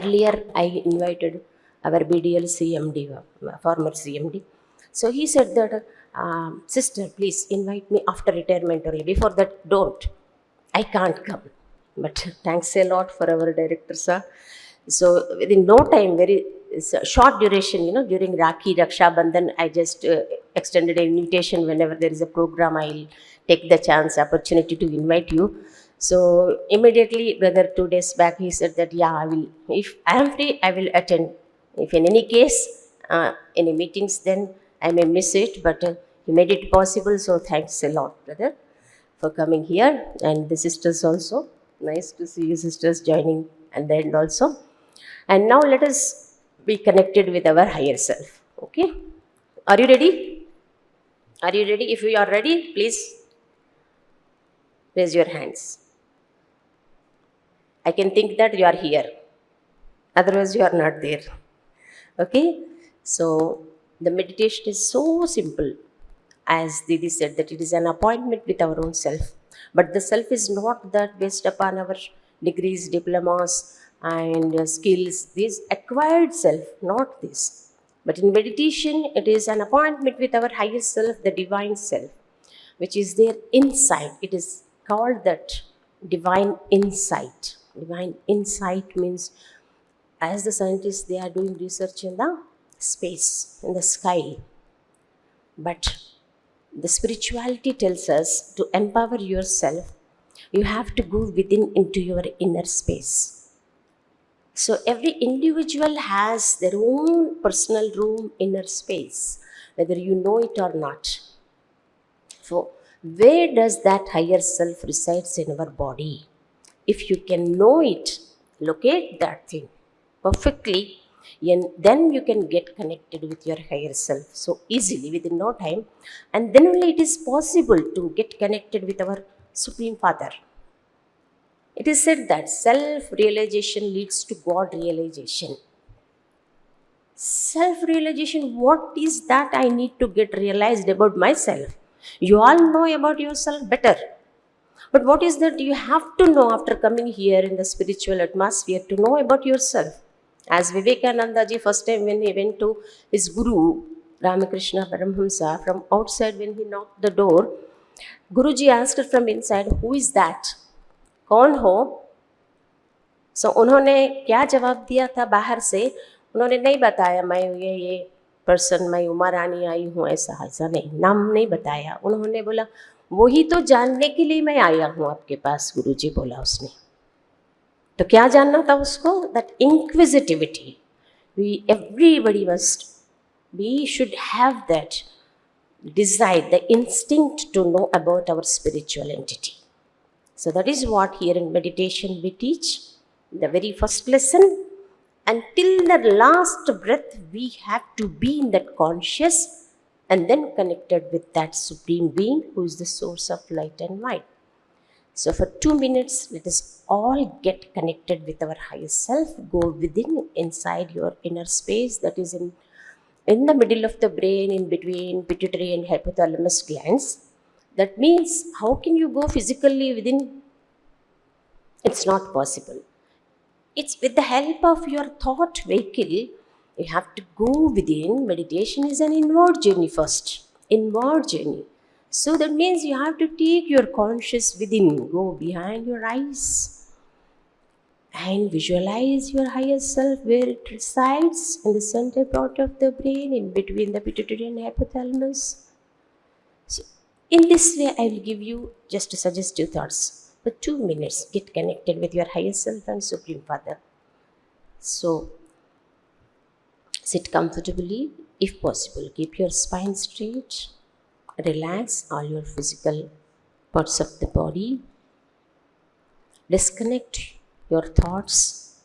Earlier, I invited our BDL CMD, former CMD. So he said that, sister, please invite me after retirement only. Before that, don't. I can't come. But thanks a lot for our director, sir. So within no time, very short duration, during Rakhi, Raksha Bandhan, I just extended an invitation. Whenever there is a program, I'll take the opportunity to invite you. So immediately, brother, 2 days back, he said that, yeah, I will. If I am free, I will attend. If in any case, any meetings, then I may miss it, but he made it possible. So thanks a lot, brother, for coming here. And the sisters also. Nice to see you sisters joining at the end also. And now let us be connected with our higher self. Okay? Are you ready? Are you ready? If you are ready, please raise your hands. I can think that you are here. Otherwise, you are not there. Okay? So the meditation is so simple. As Didi said, that it is an appointment with our own self. But the self is not that based upon our degrees, diplomas, and skills. This acquired self, not this. But in meditation, it is an appointment with our highest self, the divine self, which is there inside. It is called that divine insight. Divine insight means, as the scientists, they are doing research in the space, in the sky. But the spirituality tells us to empower yourself, you have to go within into your inner space. So every individual has their own personal room, inner space, whether you know it or not. So where does that higher self resides in our body? If you can know it, locate that thing perfectly, and then you can get connected with your higher self so easily within no time. And then only it is possible to get connected with our Supreme Father. It is said that self-realization leads to God-realization. Self-realization, what is that I need to get realized about myself? You all know about yourself better. But what is that you have to know after coming here in the spiritual atmosphere to know about yourself? As Vivekananda ji, first time when he went to his guru, Ramakrishna Paramhamsa, from outside when he knocked the door, Guruji asked from inside, who is that? कौन हो? So उन्होंने क्या जवाब दिया था बाहर से? उन्होंने नहीं बताया मैं ये पर्सन, मैं उमा रानी आई हूँ, ऐसा नहीं, नाम नहीं बताया. उन्होंने बोला वही तो जानने के लिए मैं आया हूँ आपके पास, गुरुजी बोला उसने. तो क्या जानना था उसको? That inquisitivity. We should have that desire, the instinct to know about our spiritual entity. So that is what here in meditation we teach. The very first lesson, until the last breath, we have to be in that conscious and then connected with that Supreme Being who is the source of light and light. So for 2 minutes, let us all get connected with our higher self. Go within, inside your inner space that is in the middle of the brain, in between pituitary and hypothalamus glands. That means, how can you go physically within? It's not possible. It's with the help of your thought vehicle, you have to go within. Meditation is an inward journey first. Inward journey. So that means you have to take your conscious within, go behind your eyes and visualize your higher self where it resides in the center part of the brain, in between the pituitary and hypothalamus. So in this way, I will give you just suggestive thoughts. For 2 minutes, get connected with your higher self and Supreme Father. So sit comfortably, if possible. Keep your spine straight. Relax all your physical parts of the body. Disconnect your thoughts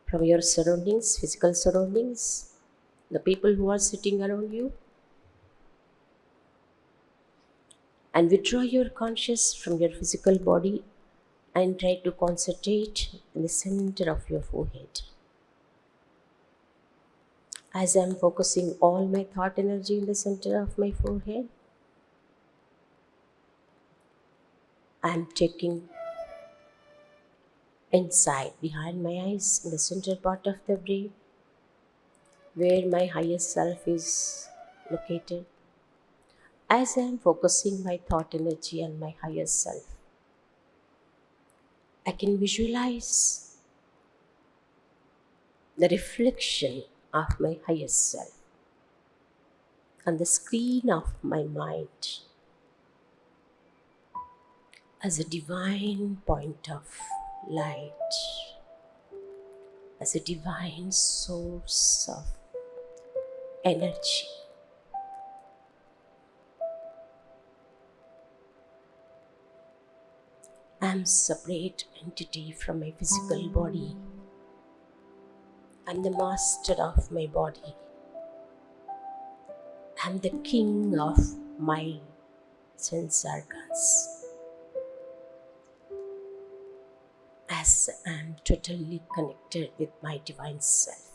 from your surroundings, physical surroundings, the people who are sitting around you. And withdraw your conscious from your physical body and try to concentrate in the center of your forehead. As I am focusing all my thought energy in the center of my forehead, I am taking inside, behind my eyes, in the center part of the brain, where my higher self is located. As I am focusing my thought energy on my higher self, I can visualize the reflection of my higher self on the screen of my mind as a divine point of light, as a divine source of energy. I am a separate entity from my physical body. I am the master of my body. I am the king of my sense organs. As I am totally connected with my divine self,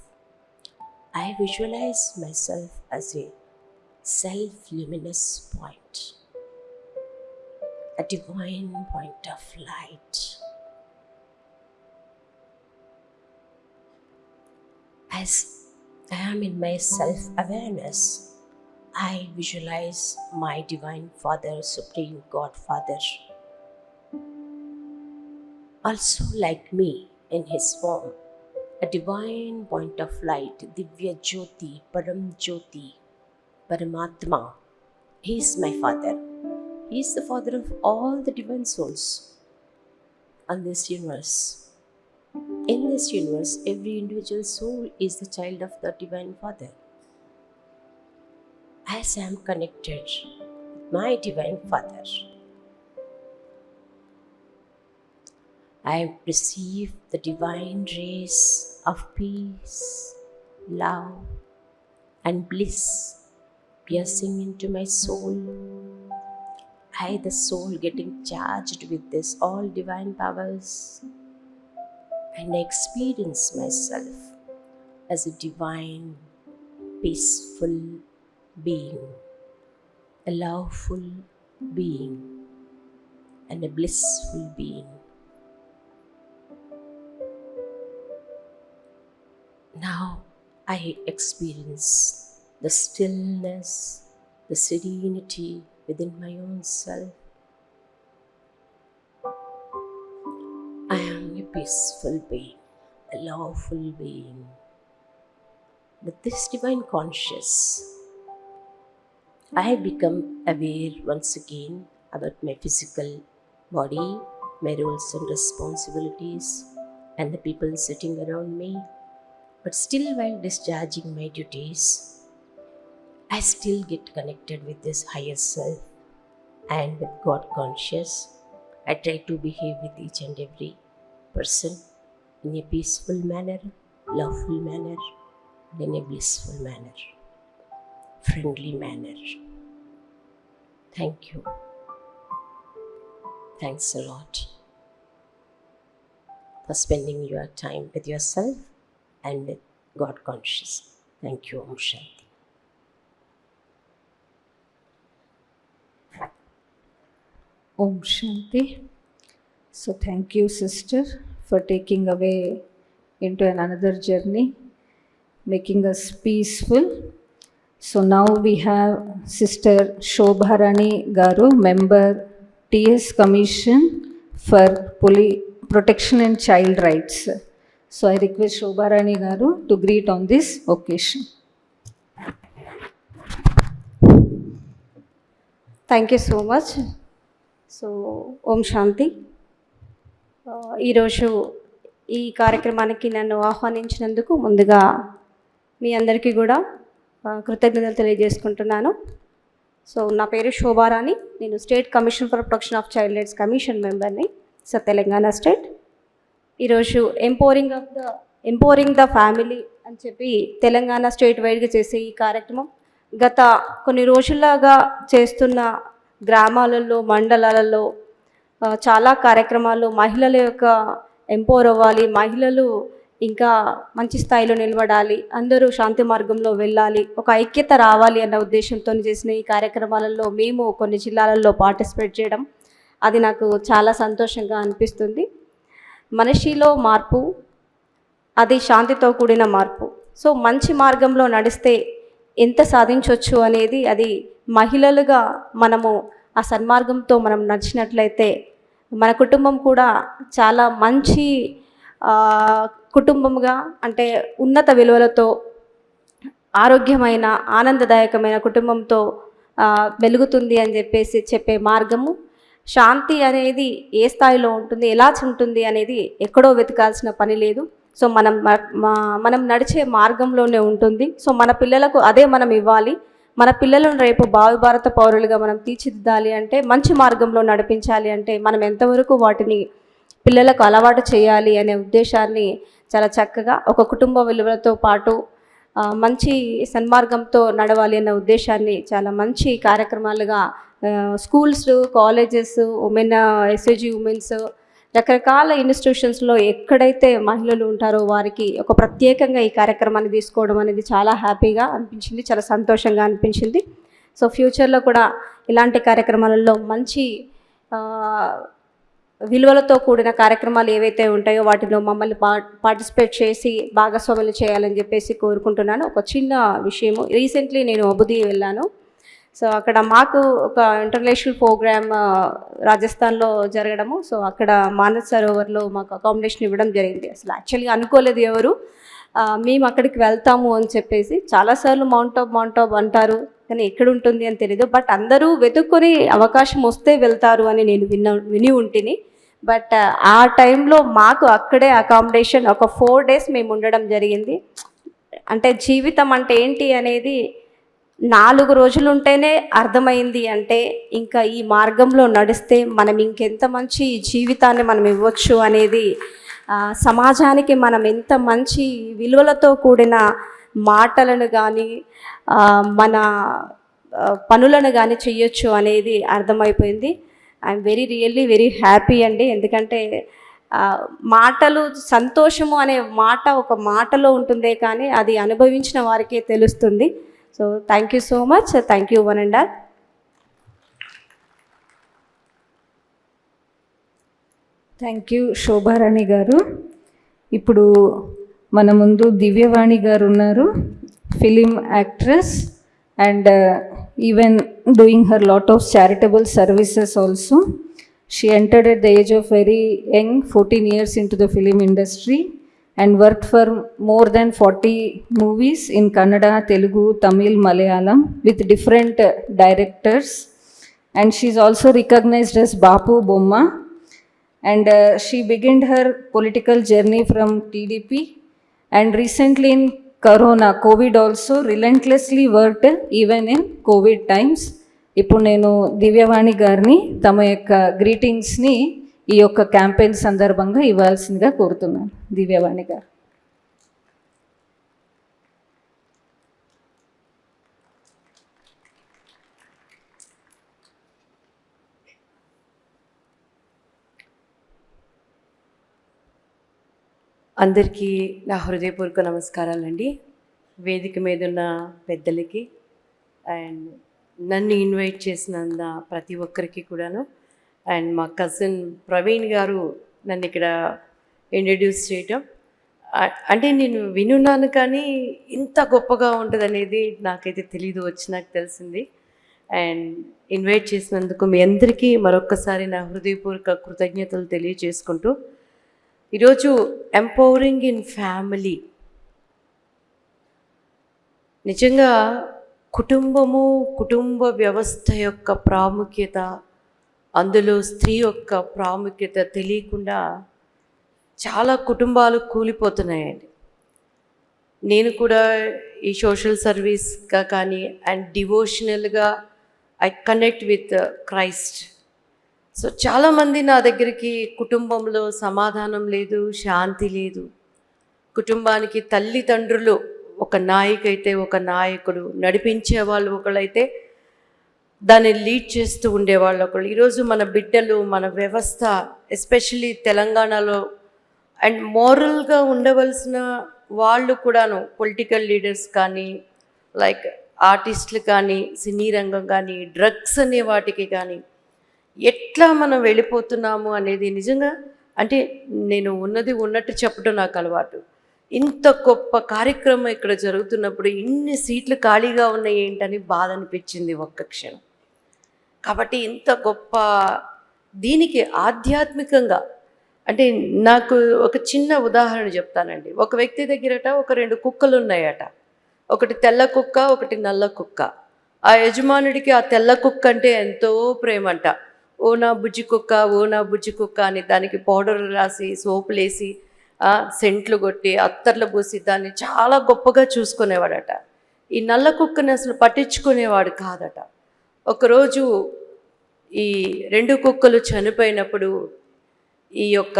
I visualize myself as a self-luminous point, a divine point of light. As I am in my self-awareness, I visualize my Divine Father, Supreme Godfather, also like me in his form, a divine point of light, Divya Jyoti, Param Jyoti, Paramatma. He is my Father. He is the Father of all the divine souls on this universe. In this universe, every individual soul is the child of the Divine Father. As I am connected with my Divine Father, I receive the divine rays of peace, love, and bliss piercing into my soul. I, the soul, getting charged with this all divine powers, and I experience myself as a divine, peaceful being, a loveful being, and a blissful being. Now I experience the stillness, the serenity within my own self. I am a peaceful being, a loveful being. With this divine conscious, I become aware once again about my physical body, my roles and responsibilities, and the people sitting around me. But still, while discharging my duties, I still get connected with this higher self and with God conscious. I try to behave with each and every person in a peaceful manner, loveful manner, and in a blissful manner, friendly manner. Thank you. Thanks a lot for spending your time with yourself and with God conscious. Thank you. Om Shanti. Om Shanti. So thank you, sister, for taking away into another journey, making us peaceful. So now we have Sister Shobharani Garu, member TS Commission for Protection and Child Rights. So I request Shobharani Garu to greet on this occasion. Thank you so much. So Om Shanti. ఈరోజు ఈ కార్యక్రమానికి నన్ను ఆహ్వానించినందుకు ముందుగా మీ అందరికీ కూడా కృతజ్ఞతలు తెలియజేసుకుంటున్నాను. So నా పేరు శోభారాణి. నేను state commission for protection of child rights commission మెంబర్ని, తెలంగాణ స్టేట్. ఈరోజు ఎంపవరింగ్ ద ఫ్యామిలీ అని చెప్పి తెలంగాణ స్టేట్ వైడ్గా చేసే ఈ కార్యక్రమం గత కొన్ని రోజుల్లాగా చేస్తున్న గ్రామాలలో, మండలాలలో చాలా కార్యక్రమాలు మహిళల యొక్క ఎంపవర్ అవ్వాలి, మహిళలు ఇంకా మంచి స్థాయిలో నిలబడాలి, అందరూ శాంతి మార్గంలో వెళ్ళాలి, ఒక ఐక్యత రావాలి అన్న ఉద్దేశంతో చేసిన ఈ కార్యక్రమాలలో మేము కొన్ని జిల్లాలలో పార్టిసిపేట్ చేయడం అది నాకు చాలా సంతోషంగా అనిపిస్తుంది. మనిషిలో మార్పు అది శాంతితో కూడిన మార్పు. సో మంచి మార్గంలో నడిస్తే ఎంత సాధించవచ్చు అనేది అది మహిళలుగా మనము ఆ సన్మార్గంతో మనం నడిచినట్లయితే మన కుటుంబం కూడా చాలా మంచి కుటుంబంగా, అంటే ఉన్నత విలువలతో ఆరోగ్యమైన ఆనందదాయకమైన కుటుంబంతో వెలుగుతుంది అని చెప్పే మార్గము. శాంతి అనేది ఏ స్థాయిలో ఉంటుంది, ఎలా ఉంటుంది అనేది ఎక్కడో వెతకాల్సిన పని లేదు. సో మనం నడిచే మార్గంలోనే ఉంటుంది. సో మన పిల్లలకు అదే మనం ఇవ్వాలి. మన పిల్లలను రేపు భావి భారత పౌరులుగా మనం తీర్చిదిద్దాలి అంటే, మంచి మార్గంలో నడిపించాలి అంటే మనం ఎంతవరకు వాటిని పిల్లలకు అలవాటు చేయాలి అనే ఉద్దేశాన్ని చాలా చక్కగా ఒక కుటుంబ విలువలతో పాటు మంచి సన్మార్గంతో నడవాలి అన్న ఉద్దేశాన్ని చాలా మంచి కార్యక్రమాలుగా schools, colleges, women SAG womens, రకరకాల ఇన్స్టిట్యూషన్స్లో ఎక్కడైతే మహిళలు ఉంటారో వారికి ఒక ప్రత్యేకంగా ఈ కార్యక్రమాన్ని తీసుకోవడం అనేది చాలా హ్యాపీగా అనిపించింది, చాలా సంతోషంగా అనిపించింది. సో ఫ్యూచర్లో కూడా ఇలాంటి కార్యక్రమాలలో మంచి విలువలతో కూడిన కార్యక్రమాలు ఏవైతే ఉంటాయో వాటిలో మమ్మల్ని పార్టిసిపేట్ చేసి భాగస్వాములు చేయాలని చెప్పేసి కోరుకుంటున్నాను. ఒక చిన్న విషయము, రీసెంట్లీ నేను అబుదాబి వెళ్ళాను. సో అక్కడ మాకు ఒక ఇంటర్నేషనల్ ప్రోగ్రామ్ రాజస్థాన్లో జరగడము. సో అక్కడ మానస్ సరోవర్లో మాకు అకామిడేషన్ ఇవ్వడం జరిగింది. అసలు యాక్చువల్గా అనుకోలేదు ఎవరు, మేము అక్కడికి వెళ్తాము అని చెప్పేసి. చాలాసార్లు మౌంట్ ఆబ్ అంటారు, కానీ ఎక్కడ ఉంటుంది అని తెలియదు. బట్ అందరూ వెతుక్కొని అవకాశం వస్తే వెళ్తారు అని నేను విని ఉంటిని. బట్ ఆ టైంలో మాకు అక్కడే అకామిడేషన్ ఒక 4 days మేము ఉండడం జరిగింది. అంటే జీవితం అంటే ఏంటి అనేది 4 రోజులు ఉంటేనే అర్థమైంది. అంటే ఇంకా ఈ మార్గంలో నడిస్తే మనం ఇంకెంత మంచి జీవితాన్ని మనం ఇవ్వచ్చు అనేది, సమాజానికి మనం ఎంత మంచి విలువలతో కూడిన మాటలను కానీ మన పనులను కానీ చెయ్యొచ్చు అనేది అర్థమైపోయింది. ఐఎమ్ రియల్లీ వెరీ హ్యాపీ అండి. ఎందుకంటే మాటలు, సంతోషము అనే మాట ఒక మాటలో ఉంటుందే కానీ అది అనుభవించిన వారికే తెలుస్తుంది. So thank you so much. Thank you one and all. Thank you Shobharani గారు. ఇప్పుడు మన ముందు దివ్యవాణి గారు ఉన్నారు, film actress and even doing her lot of charitable services also. She entered at the age of very young, 14 years into the film industry and worked for more than 40 movies in Kannada, Telugu, Tamil, Malayalam with different directors. And she is also recognized as Bapu Bomma. And she began her political journey from TDP. And recently in COVID also relentlessly worked even in COVID times. ఇప్పుడు నేను దివ్యవాణి గారిని తమ యొక్క గ్రీటింగ్స్ని ఈ యొక్క campaign సందర్భంగా ఇవ్వాల్సిందిగా కోరుతున్నాను. దివ్యవాణి గారు. అందరికీ నా హృదయపూర్వక నమస్కారాలండి. వేదిక మీద ఉన్న పెద్దలకి అండ్ నన్ను ఇన్వైట్ చేసిన ప్రతి ఒక్కరికి కూడాను, అండ్ మా కజిన్ ప్రవీణ్ గారు నన్ను ఇక్కడ ఇంట్రడ్యూస్ చేయటం, అంటే నేను వినున్నాను కానీ ఇంత గొప్పగా ఉంటుంది అనేది నాకైతే తెలీదు, వచ్చి నాకు తెలిసింది. అండ్ ఇన్వైట్ చేసినందుకు మీ అందరికీ మరొక్కసారి నా హృదయపూర్వక కృతజ్ఞతలు తెలియజేసుకుంటూ, ఈరోజు ఎంపవరింగ్ ఇన్ ఫ్యామిలీ, నిజంగా కుటుంబ వ్యవస్థ యొక్క ప్రాముఖ్యత, అందులో స్త్రీ యొక్క ప్రాముఖ్యత తెలియకుండా చాలా కుటుంబాలు కూలిపోతున్నాయండి. నేను కూడా ఈ సోషల్ సర్వీస్గా కానీ అండ్ డివోషనల్గా I connect with Christ. So చాలామంది నా దగ్గరికి కుటుంబంలో సమాధానం లేదు, శాంతి లేదు. కుటుంబానికి తల్లిదండ్రులు ఒక నాయకైతే ఒక నాయకుడు, నడిపించే వాళ్ళు ఒకళ్ళైతే దాన్ని లీడ్ చేస్తూ ఉండేవాళ్ళు ఒకళ్ళు. ఈరోజు మన బిడ్డలు, మన వ్యవస్థ, ఎస్పెషల్లీ తెలంగాణలో అండ్ మోరల్గా ఉండవలసిన వాళ్ళు కూడాను, పొలిటికల్ లీడర్స్ కానీ, లైక్ ఆర్టిస్టులు కానీ, సినీ రంగం కానీ, డ్రగ్స్ అనే వాటికి కానీ ఎట్లా మనం వెళ్ళిపోతున్నాము అనేది నిజంగా, అంటే నేను ఉన్నది ఉన్నట్టు చెప్పడం నాకు అలవాటు. ఇంత గొప్ప కార్యక్రమం ఇక్కడ జరుగుతున్నప్పుడు ఇన్ని సీట్లు ఖాళీగా ఉన్నాయి ఏంటని బాధ అనిపించింది ఒక్క క్షణం. కాబట్టి ఇంత గొప్ప దీనికి ఆధ్యాత్మికంగా, అంటే నాకు ఒక చిన్న ఉదాహరణ చెప్తానండి. ఒక వ్యక్తి దగ్గరట ఒక 2 కుక్కలు ఉన్నాయట. ఒకటి తెల్ల కుక్క, ఒకటి నల్ల కుక్క. ఆ యజమానుడికి ఆ తెల్ల కుక్క అంటే ఎంతో ప్రేమంట. ఓ నా బుజ్జి కుక్క, ఓ నా బుజ్జి కుక్క అని దానికి పౌడర్ రాసి, సోపులేసి, సెంట్లు కొట్టి, అత్తర్లు పూసి దాన్ని చాలా గొప్పగా చూసుకునేవాడట. ఈ నల్ల కుక్కని అసలు పట్టించుకునేవాడు కాదట. ఒకరోజు ఈ 2 కుక్కలు చనిపోయినప్పుడు ఈ యొక్క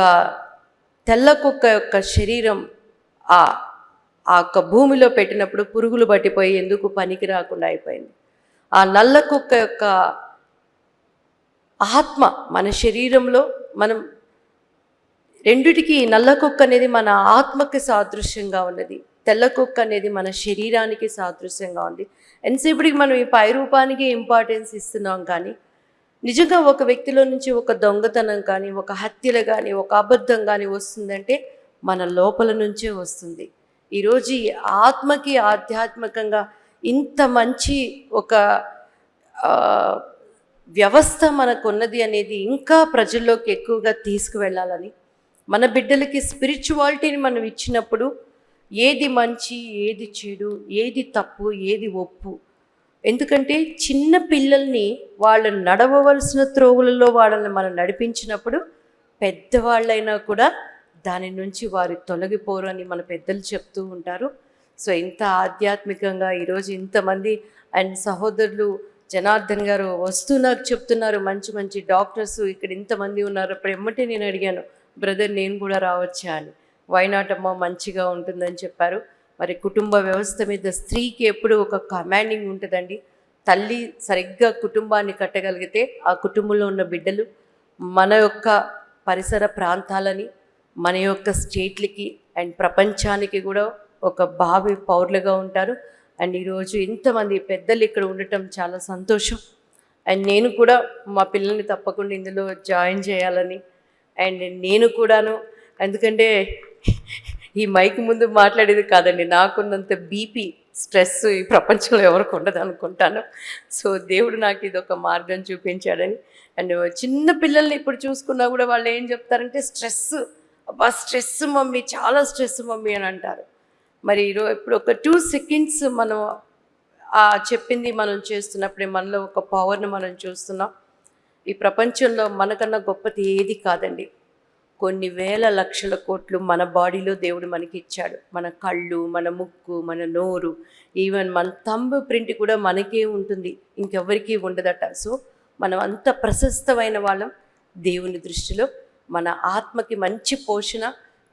తెల్ల కుక్క యొక్క శరీరం ఆ యొక్క భూమిలో పెట్టినప్పుడు పురుగులు పట్టిపోయి ఎందుకు పనికి రాకుండా అయిపోయింది. ఆ నల్ల కుక్క యొక్క ఆత్మ మన శరీరంలో, మనం రెండిటికి నల్ల కుక్క అనేది మన ఆత్మకి సాదృశ్యంగా ఉన్నది, తెల్ల కుక్క అనేది మన శరీరానికి సాదృశ్యంగా ఉంది. ఎంతసేపటికి మనం ఈ పై రూపానికి ఇంపార్టెన్స్ ఇస్తున్నాం, కానీ నిజంగా ఒక వ్యక్తిలో నుంచి ఒక దొంగతనం కానీ, ఒక హత్యలు కానీ, ఒక అబద్ధం కానీ వస్తుందంటే మన లోపల నుంచే వస్తుంది. ఈరోజు ఈ ఆత్మకి ఆధ్యాత్మికంగా ఇంత మంచి ఒక వ్యవస్థ మనకున్నది అనేది ఇంకా ప్రజల్లోకి ఎక్కువగా తీసుకువెళ్ళాలని, మన బిడ్డలకి స్పిరిచువాలిటీని మనం ఇచ్చినప్పుడు ఏది మంచి, ఏది చెడు, ఏది తప్పు, ఏది ఒప్పు. ఎందుకంటే చిన్న పిల్లల్ని వాళ్ళు నడవవలసిన త్రోవులలో వాళ్ళని మనం నడిపించినప్పుడు పెద్దవాళ్ళైనా కూడా దాని నుంచి వారు తొలగిపోరు అని మన పెద్దలు చెప్తూ ఉంటారు. సో ఇంత ఆధ్యాత్మికంగా ఈరోజు ఇంతమంది అండ్ సహోదరులు జనార్దన్ గారు వస్తూ నాకు చెప్తున్నారు, మంచి మంచి డాక్టర్స్ ఇక్కడ ఇంతమంది ఉన్నారు. అప్పుడు ఎమ్మటే నేను అడిగాను, బ్రదర్ నేను కూడా రావచ్చా అని. వైనాట్ అమ్మ, మంచిగా ఉంటుందని చెప్పారు. మరి కుటుంబ వ్యవస్థ మీద స్త్రీకి ఎప్పుడు ఒక కమాండింగ్ ఉంటుందండి. తల్లి సరిగ్గా కుటుంబాన్ని కట్టగలిగితే ఆ కుటుంబంలో ఉన్న బిడ్డలు మన యొక్క పరిసర ప్రాంతాలని, మన యొక్క స్టేట్లకి అండ్ ప్రపంచానికి కూడా ఒక భావి పౌరులుగా ఉంటారు. అండ్ ఈరోజు ఇంతమంది పెద్దలు ఇక్కడ ఉండటం చాలా సంతోషం. అండ్ నేను కూడా మా పిల్లల్ని తప్పకుండా ఇందులో జాయిన్ చేయాలని, అండ్ నేను కూడాను, ఎందుకంటే ఈ మైక్ ముందు మాట్లాడేది కాదండి, నాకున్నంత బీపీ, స్ట్రెస్ ఈ ప్రపంచంలో ఎవరికి ఉండదు అనుకుంటాను. సో దేవుడు నాకు ఇది ఒక మార్గం చూపించాడని. అండ్ చిన్న పిల్లల్ని ఇప్పుడు చూసుకున్నా కూడా వాళ్ళు ఏం చెప్తారంటే స్ట్రెస్, అబ్బా స్ట్రెస్ మమ్మీ, చాలా స్ట్రెస్ మమ్మీ అని అంటారు. మరి ఇప్పుడు ఒక 2 సెకండ్స్ మనం చెప్పింది మనం చేస్తున్నప్పుడే మనలో ఒక పవర్ను మనం చూస్తున్నాం. ఈ ప్రపంచంలో మనకన్నా గొప్పది ఏది కాదండి. కొన్ని వేల లక్షల కోట్లు మన బాడీలో దేవుడు మనకి ఇచ్చాడు. మన కళ్ళు, మన ముక్కు, మన నోరు, ఈవెన్ మన థంబ్ ప్రింట్ కూడా మనకే ఉంటుంది, ఇంకెవ్వరికీ ఉండదట. సో మనం అంత ప్రశస్తమైన వాళ్ళం దేవుని దృష్టిలో. మన ఆత్మకి మంచి పోషణ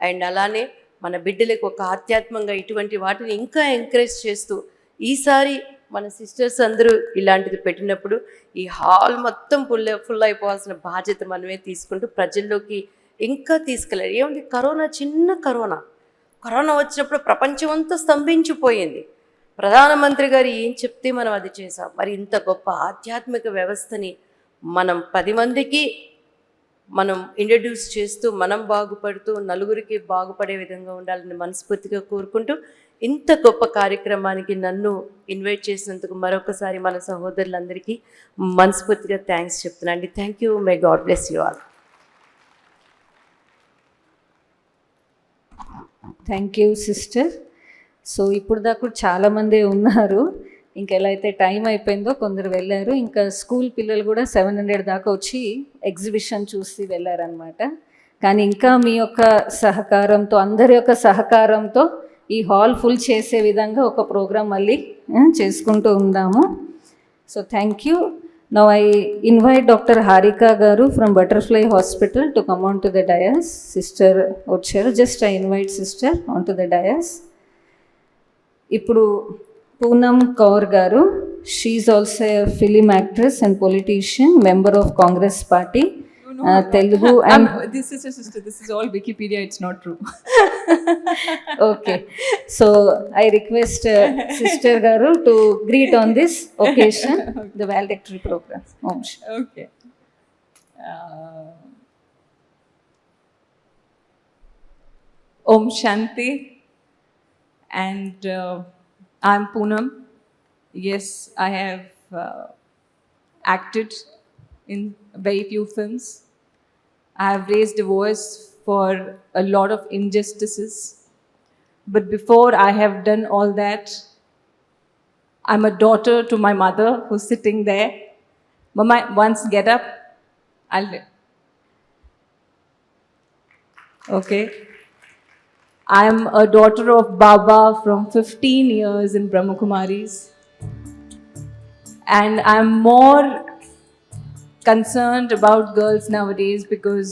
అండ్ అలానే మన బిడ్డలకు ఒక ఆధ్యాత్మంగా ఇటువంటి వాటిని ఇంకా ఎంకరేజ్ చేస్తూ, ఈసారి మన సిస్టర్స్ అందరూ ఇలాంటిది పెట్టినప్పుడు ఈ హాల్ మొత్తం ఫుల్ అయిపోవాల్సిన బాధ్యత మనమే తీసుకుంటూ ప్రజల్లోకి ఇంకా తీసుకెళ్ళాలి. ఏముంది, చిన్న కరోనా వచ్చినప్పుడు ప్రపంచం అంతా స్తంభించిపోయింది. ప్రధానమంత్రి గారు ఏం చెప్తే మనం అది చేసాం. మరి ఇంత గొప్ప ఆధ్యాత్మిక వ్యవస్థని మనం 10 మందికి మనం ఇంట్రడ్యూస్ చేస్తూ, మనం బాగుపడుతూ నలుగురికి బాగుపడే విధంగా ఉండాలని మనస్ఫూర్తిగా కోరుకుంటూ, ఇంత గొప్ప కార్యక్రమానికి నన్ను ఇన్వైట్ చేసినందుకు మరొకసారి మన సహోదరులందరికీ మనస్ఫూర్తిగా థ్యాంక్స్ చెప్తున్నాను అండి. Thank you. May God bless you all. Thank you sister. So ఇప్పుడు దాకా చాలామంది ఉన్నారు. ఇంకెలా అయితే టైం అయిపోయిందో కొందరు వెళ్ళారు. ఇంకా స్కూల్ పిల్లలు కూడా 700 దాకా వచ్చి ఎగ్జిబిషన్ చూసి వెళ్ళారనమాట. కానీ ఇంకా మీ యొక్క సహకారంతో, అందరి యొక్క సహకారంతో ఈ హాల్ ఫుల్ చేసే విధంగా ఒక ప్రోగ్రాం మళ్ళీ చేసుకుంటూ ఉందాము. So thank you. Now I invite doctor Harika garu from Butterfly hospital to come on to the dais. Sister వచ్చారు. Just I invite sister on to the dais. ఇప్పుడు Poonam Kaur garu, she is also a film actress and politician, member of Congress party, Telugu and this is a sister. This is all Wikipedia. It's not true. Okay, so I request Sister Garu to greet on this occasion the valedictory program. Okay. Om Shanti, and I'm Poonam. Yes, I have acted in very few films. I have raised a voice for a lot of injustices. But before I have done all that, I'm a daughter to my mother who's sitting there. Mama, once get up, Okay. I'm a daughter of Baba from 15 years in Brahma Kumaris. And I'm more concerned about girls nowadays because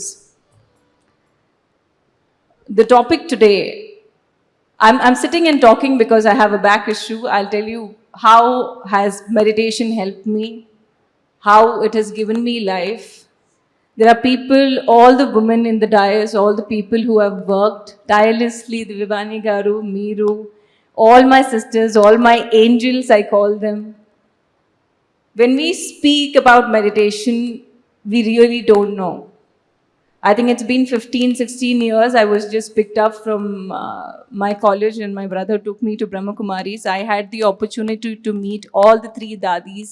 the topic today, I'm sitting and talking because I have a back issue. I'll tell you how has meditation helped me, how it has given me life. There are people, all the women in the dais, all the people who have worked tirelessly, the Vivani Garu, Meeru, all my sisters, all my angels, I call them. When we speak about meditation, we really don't know. I think it's been 15, 16 years. I was just picked up from my college and my brother took me to Brahma Kumaris. I had the opportunity to meet all the 3 Dadis,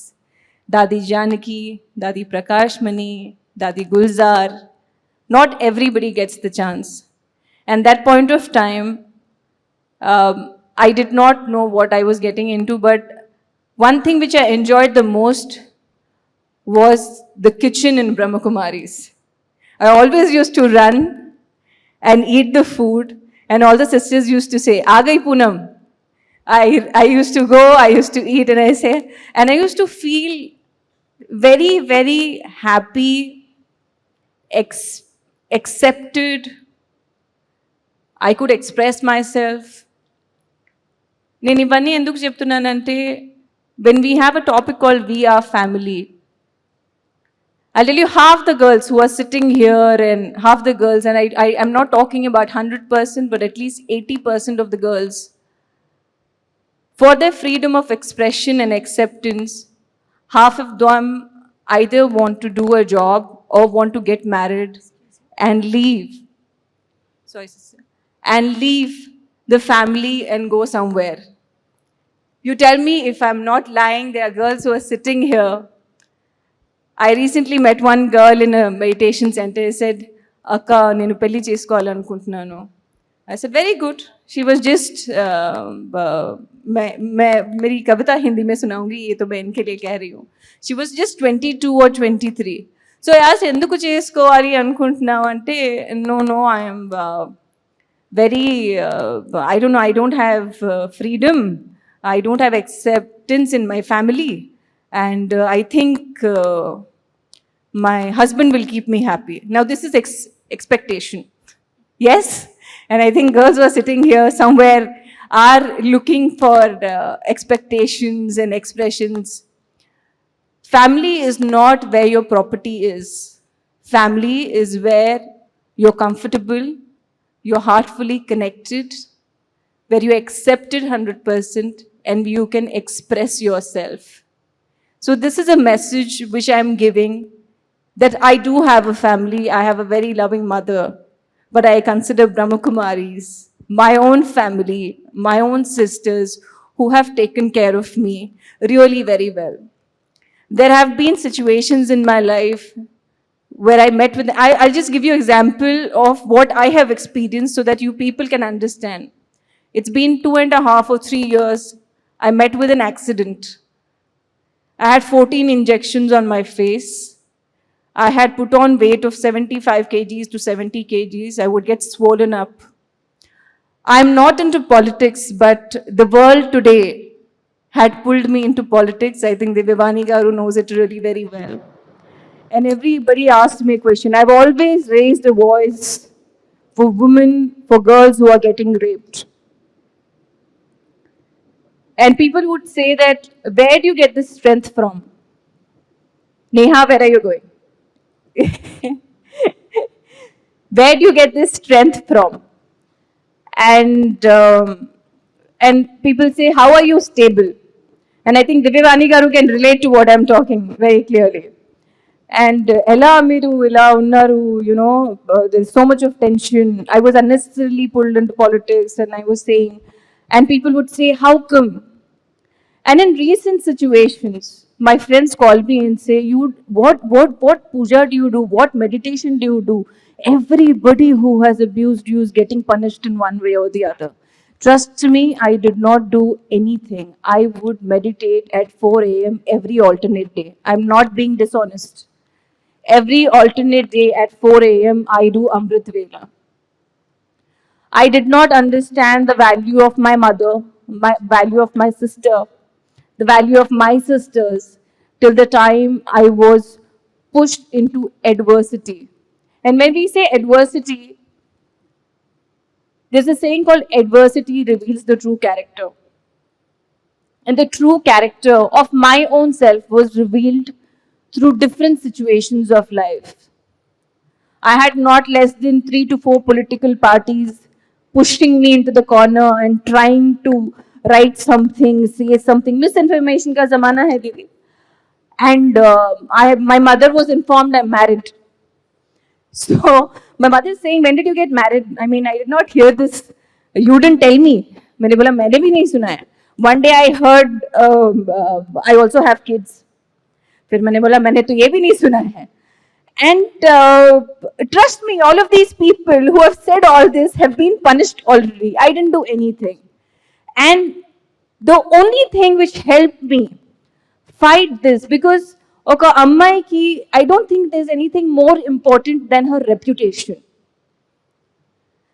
Dadi Janaki, Dadi Prakashmani, Dadi Gulzar. Not everybody gets the chance. And that point of time, I did not know what I was getting into, but one thing which I enjoyed the most was the kitchen in Brahma Kumaris. I always used to run and eat the food, and all the sisters used to say, "Agai Poonam." I used to go, I used to eat, and I used to feel very, very happy, accepted. I could express myself. నేను ఇవన్నీ ఎందుకు చెప్తున్నానంటే, when we have a topic called We Are Family, I'll tell you half the girls who are sitting here and half the girls, and I'm not talking about 100%, but at least 80% of the girls, for their freedom of expression and acceptance, half of them either want to do a job or want to get married and leave. And leave the family and go somewhere. You tell me if I'm not lying. There are girls who are sitting here. I recently met one girl in a meditation center. She said, "Akka, nenu pelli chesukovalanuntunnnanu." I said, "Very good." She was just, मेरी कविता हिंदी में सुनाऊंगी, ये तो मैं इनके लिए कह रही हूँ. She was just 22 or 23. So as ఎందుకు చేసుకోవాలి అనుకుంటున్నావు అంటే no I'm very I don't know, I don't have freedom, I don't have acceptance in my family, and I think my husband will keep me happy. Now this is expectation, yes, and I think girls who are sitting here somewhere are looking for expectations and expressions. Family is not where your property is. Family is where you're comfortable, you're heartfully connected, where you're accepted 100% and you can express yourself. So this is a message which I'm giving, that I do have a family, I have a very loving mother, but I consider Brahma Kumaris my own family, my own sisters who have taken care of me really very well. There have been situations in my life where I met with, I'll just give you an example of what I have experienced so that you people can understand. It's been 2.5 or 3 years, I met with an accident. I had 14 injections on my face. I had put on weight of 75 kgs to 70 kgs. I would get swollen up. I'm not into politics, but the world today had pulled me into politics. I think Devavani Garu knows it really very well. And everybody asked me a question. I've always raised a voice for women, for girls who are getting raped. And people would say that, where do you get this strength from? Neha, where are you going? Where do you get this strength from? And people say, how are you stable? And I think Divyavani Garu can relate to what I'm talking very clearly. And ela miru ila unnaru, you know, there's so much of tension. I was unnecessarily pulled into politics, and I was saying, and people would say, how come? And in recent situations, my friends call me and say, what puja do you do? What meditation do you do? Everybody who has abused you is getting punished in one way or the other. Trust me, I did not do anything. I would meditate at 4 a.m. every alternate day. I'm not being dishonest. Every alternate day at 4 a.m. I do Amrit Vela. I did not understand the value of my mother, my value of my sister, the value of my sisters, till the time I was pushed into adversity. And when we say adversity, there's a saying called adversity reveals the true character. And the true character of my own self was revealed through different situations of life. I had not less than 3 to 4 political parties pushing me into the corner and trying to write something, say something. Misinformation ka zamana hai, Didi. And my mother was informed I'm married. So my mother is saying, when did you get married? I mean, I did not hear this. You didn't tell me. मैंने बोला मैंने भी नहीं सुना है. One day I heard I also have kids. फिर मैंने बोला मैंने तो ये भी नहीं सुना है. And trust me, all of these people who have said all this have been punished already. I didn't do anything. And the only thing which helped me fight this, because oka ammai ki, I don't think there's anything more important than her reputation.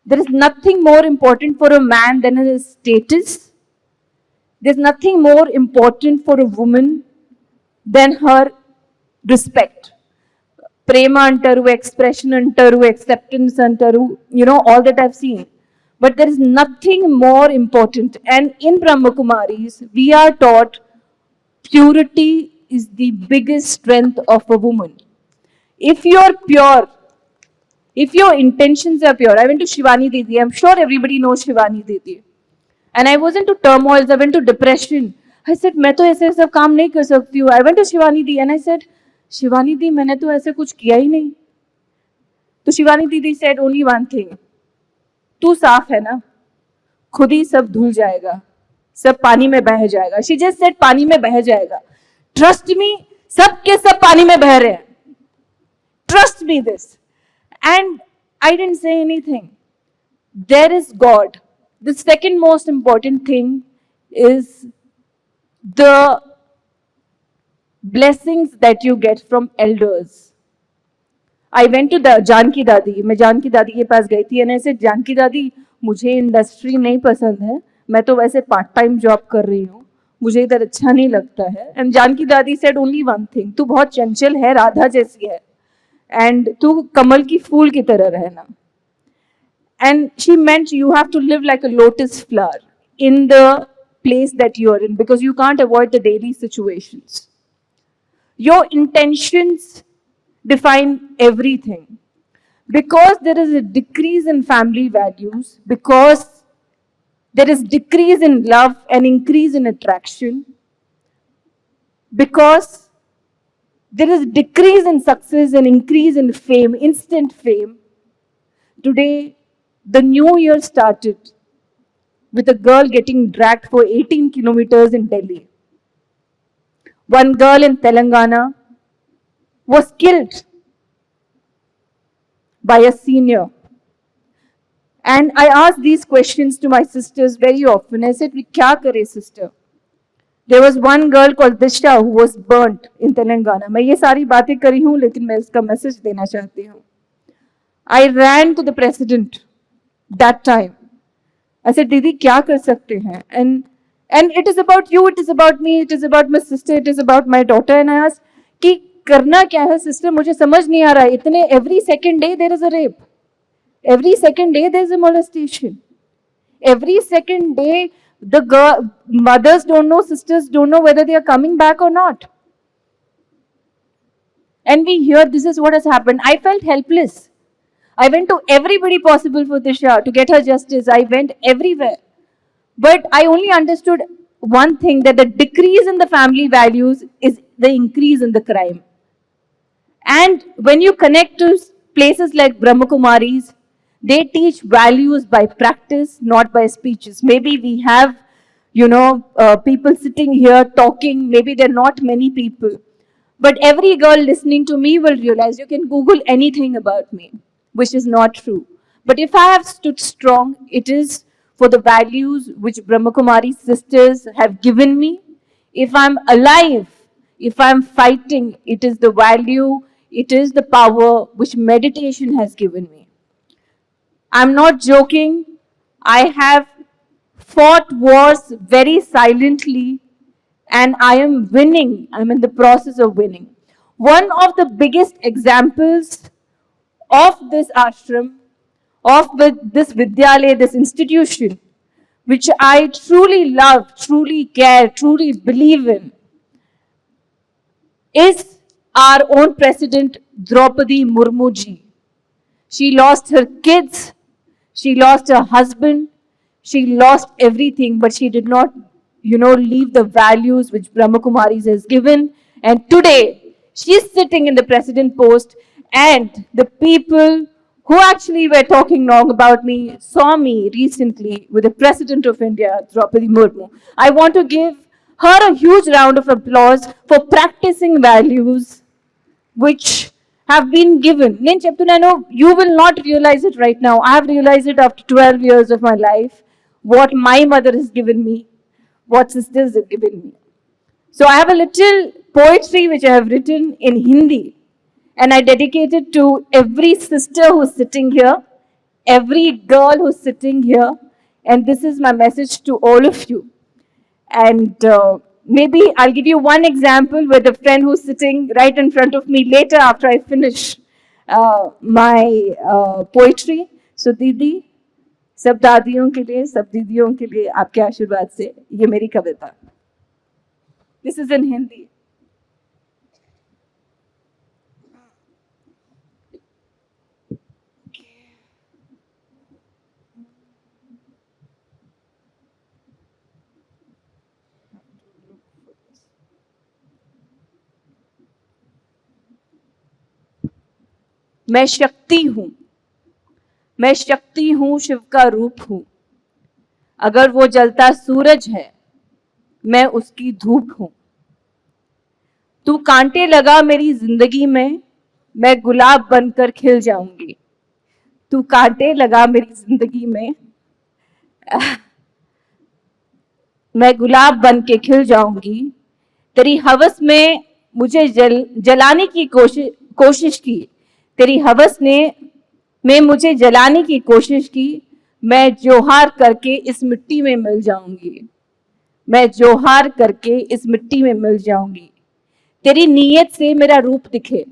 There is nothing more important for a man than his status. There's nothing more important for a woman than her respect. Prema antaru, expression antaru, acceptance antaru, you know, all that I've seen. But there is nothing more important. And in Brahma Kumaris, we are taught purity is the biggest strength of a woman. If you're pure, if your intentions are pure. I went to Shivani Didi. I'm sure everybody knows Shivani Didi. And I was into turmoil. I went to depression. I said, मैं तो ऐसे सब काम नहीं कर सकती हूँ. I went to Shivani Didi and I said, Shivani Didi, मैंने तो ऐसे कुछ किया ही नहीं. तो Shivani Didi said only one thing. तू साफ है ना? खुद ही सब धुल जाएगा. सब पानी में बह जाएगा. She just said पानी में बह जाएगा. Trust me, सब के सब पानी में बह रहे हैं. Trust me this. And I didn't say anything. There is God. The second most important thing is the blessings that you get from elders. I went to the Janaki दादी, मैं जानकी दादी के पास गई थी and I said, जानकी दादी मुझे industry नहीं पसंद है, मैं तो वैसे पार्ट टाइम जॉब कर रही हूँ, मुझे इधर अच्छा नहीं लगता है. एंड जानकी दादी said only one thing, तू बहुत चंचल है, राधा जैसी है, एंड तू कमल की फूल की तरह रहना. And she meant you have to live like a lotus flower in the place that you are in, because you can't avoid the daily situations. Your intentions define everything. Because there is a decrease in family values, because there is decrease in love and increase in attraction, because there is decrease in success and increase in fame, instant fame. Today, the new year started with a girl getting dragged for 18 kilometers in Delhi. One girl in Telangana was killed by a senior. And I asked these questions to my sisters very often. I said, "Kya kare, sister?" There was one girl called Disha who was burnt in Telangana. मैं ये सारी बातें करी हूँ, लेकिन मैं इसका message देना चाहती हूँ. I ran to the president that time. I said, "Didi, क्या कर सकते हैं?" And it is about you, it is about me, it is about my sister, it is about my daughter. And I asked, कि करना क्या है sister? मुझे समझ नहीं आ रहा है. इतने every second day there is a rape. Every second day there is a molestation. Every second day the mothers don't know, sisters don't know whether they are coming back or not. And we hear this is what has happened. I felt helpless. I went to everybody possible for Disha to get her justice. I went everywhere. But I only understood one thing, that the decrease in the family values is the increase in the crime. And when you connect to places like Brahma Kumaris, they teach values by practice, not by speeches. Maybe we have, people sitting here talking, maybe there are not many people. But every girl listening to me will realize you can Google anything about me, which is not true. But if I have stood strong, it is for the values which Brahma Kumari sisters have given me. If I'm alive, if I'm fighting, it is the value, it is the power which meditation has given me. I'm not joking. I have fought wars very silently, and I am winning. I'm in the process of winning. One of the biggest examples of this ashram, of this Vidyalaya, this institution, which I truly love, truly care, truly believe in, is our own President Draupadi Murmu ji. She lost her kids, she lost her husband, she lost everything, but she did not, leave the values which Brahma Kumaris has given. And today, she is sitting in the president post, and the people who actually were talking wrong about me saw me recently with the President of India, Draupadi Murmu. I want to give her a huge round of applause for practicing values which have been given. I know you will not realize it right now. I have realized it after 12 years of my life, what my mother has given me, what sisters have given me. So I have a little poetry which I have written in Hindi, and I dedicate it to every sister who's sitting here, every girl who's sitting here, and this is my message to all of you. And maybe I'll give you one example with a friend who's sitting right in front of me later after I finish my poetry. So Didi, सब दादियों के लिए, सब दीदियों के लिए आपके आशीर्वाद से ये मेरी कविता. This is in Hindi. मैं शक्ति हूं, मैं शक्ति हूं, शिव का रूप हूं. अगर वो जलता सूरज है, मैं उसकी धूप हूं. तू कांटे लगा मेरी जिंदगी में, मैं गुलाब बनकर खिल जाऊंगी. तू कांटे लगा मेरी जिंदगी में, मैं गुलाब बन के खिल जाऊंगी. तेरी हवस में मुझे जलाने की कोशिश की. तेरी हवस ने में मुझे जलाने की कोशिश की, मैं जोहार करके इस मिट्टी में मिल जाऊंगी, मैं जोहार करके इस मिट्टी में मिल जाऊंगी। तेरी नीयत से मेरा रूप दिखे,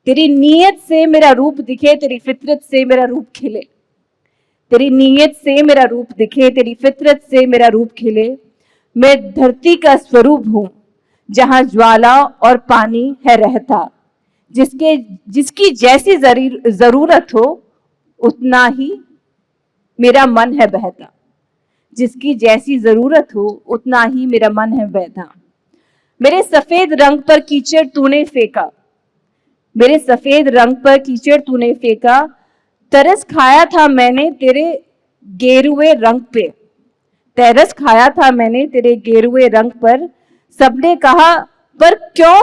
तेरी नीयत से मेरा रूप दिखे, तेरी फितरत से मेरा रूप खिले, तेरी नीयत से मेरा रूप दिखे, तेरी फितरत से मेरा रूप खिले। मैं धरती का स्वरूप हूँ जहाँ ज्वाला और पानी है रहता, जिसकी जैसी जरूरत हो उतना ही मेरा मन है बहता, जिसकी जैसी जरूरत हो उतना ही मेरा मन है बहता। मेरे सफेद रंग पर कीचड़ तूने फेंका, मेरे सफेद रंग पर कीचड़ तूने फेंका, तरस खाया था मैंने तेरे गेरुए रंग पे, तरस खाया था मैंने तेरे गेरुए रंग पर। सबने कहा पर क्यों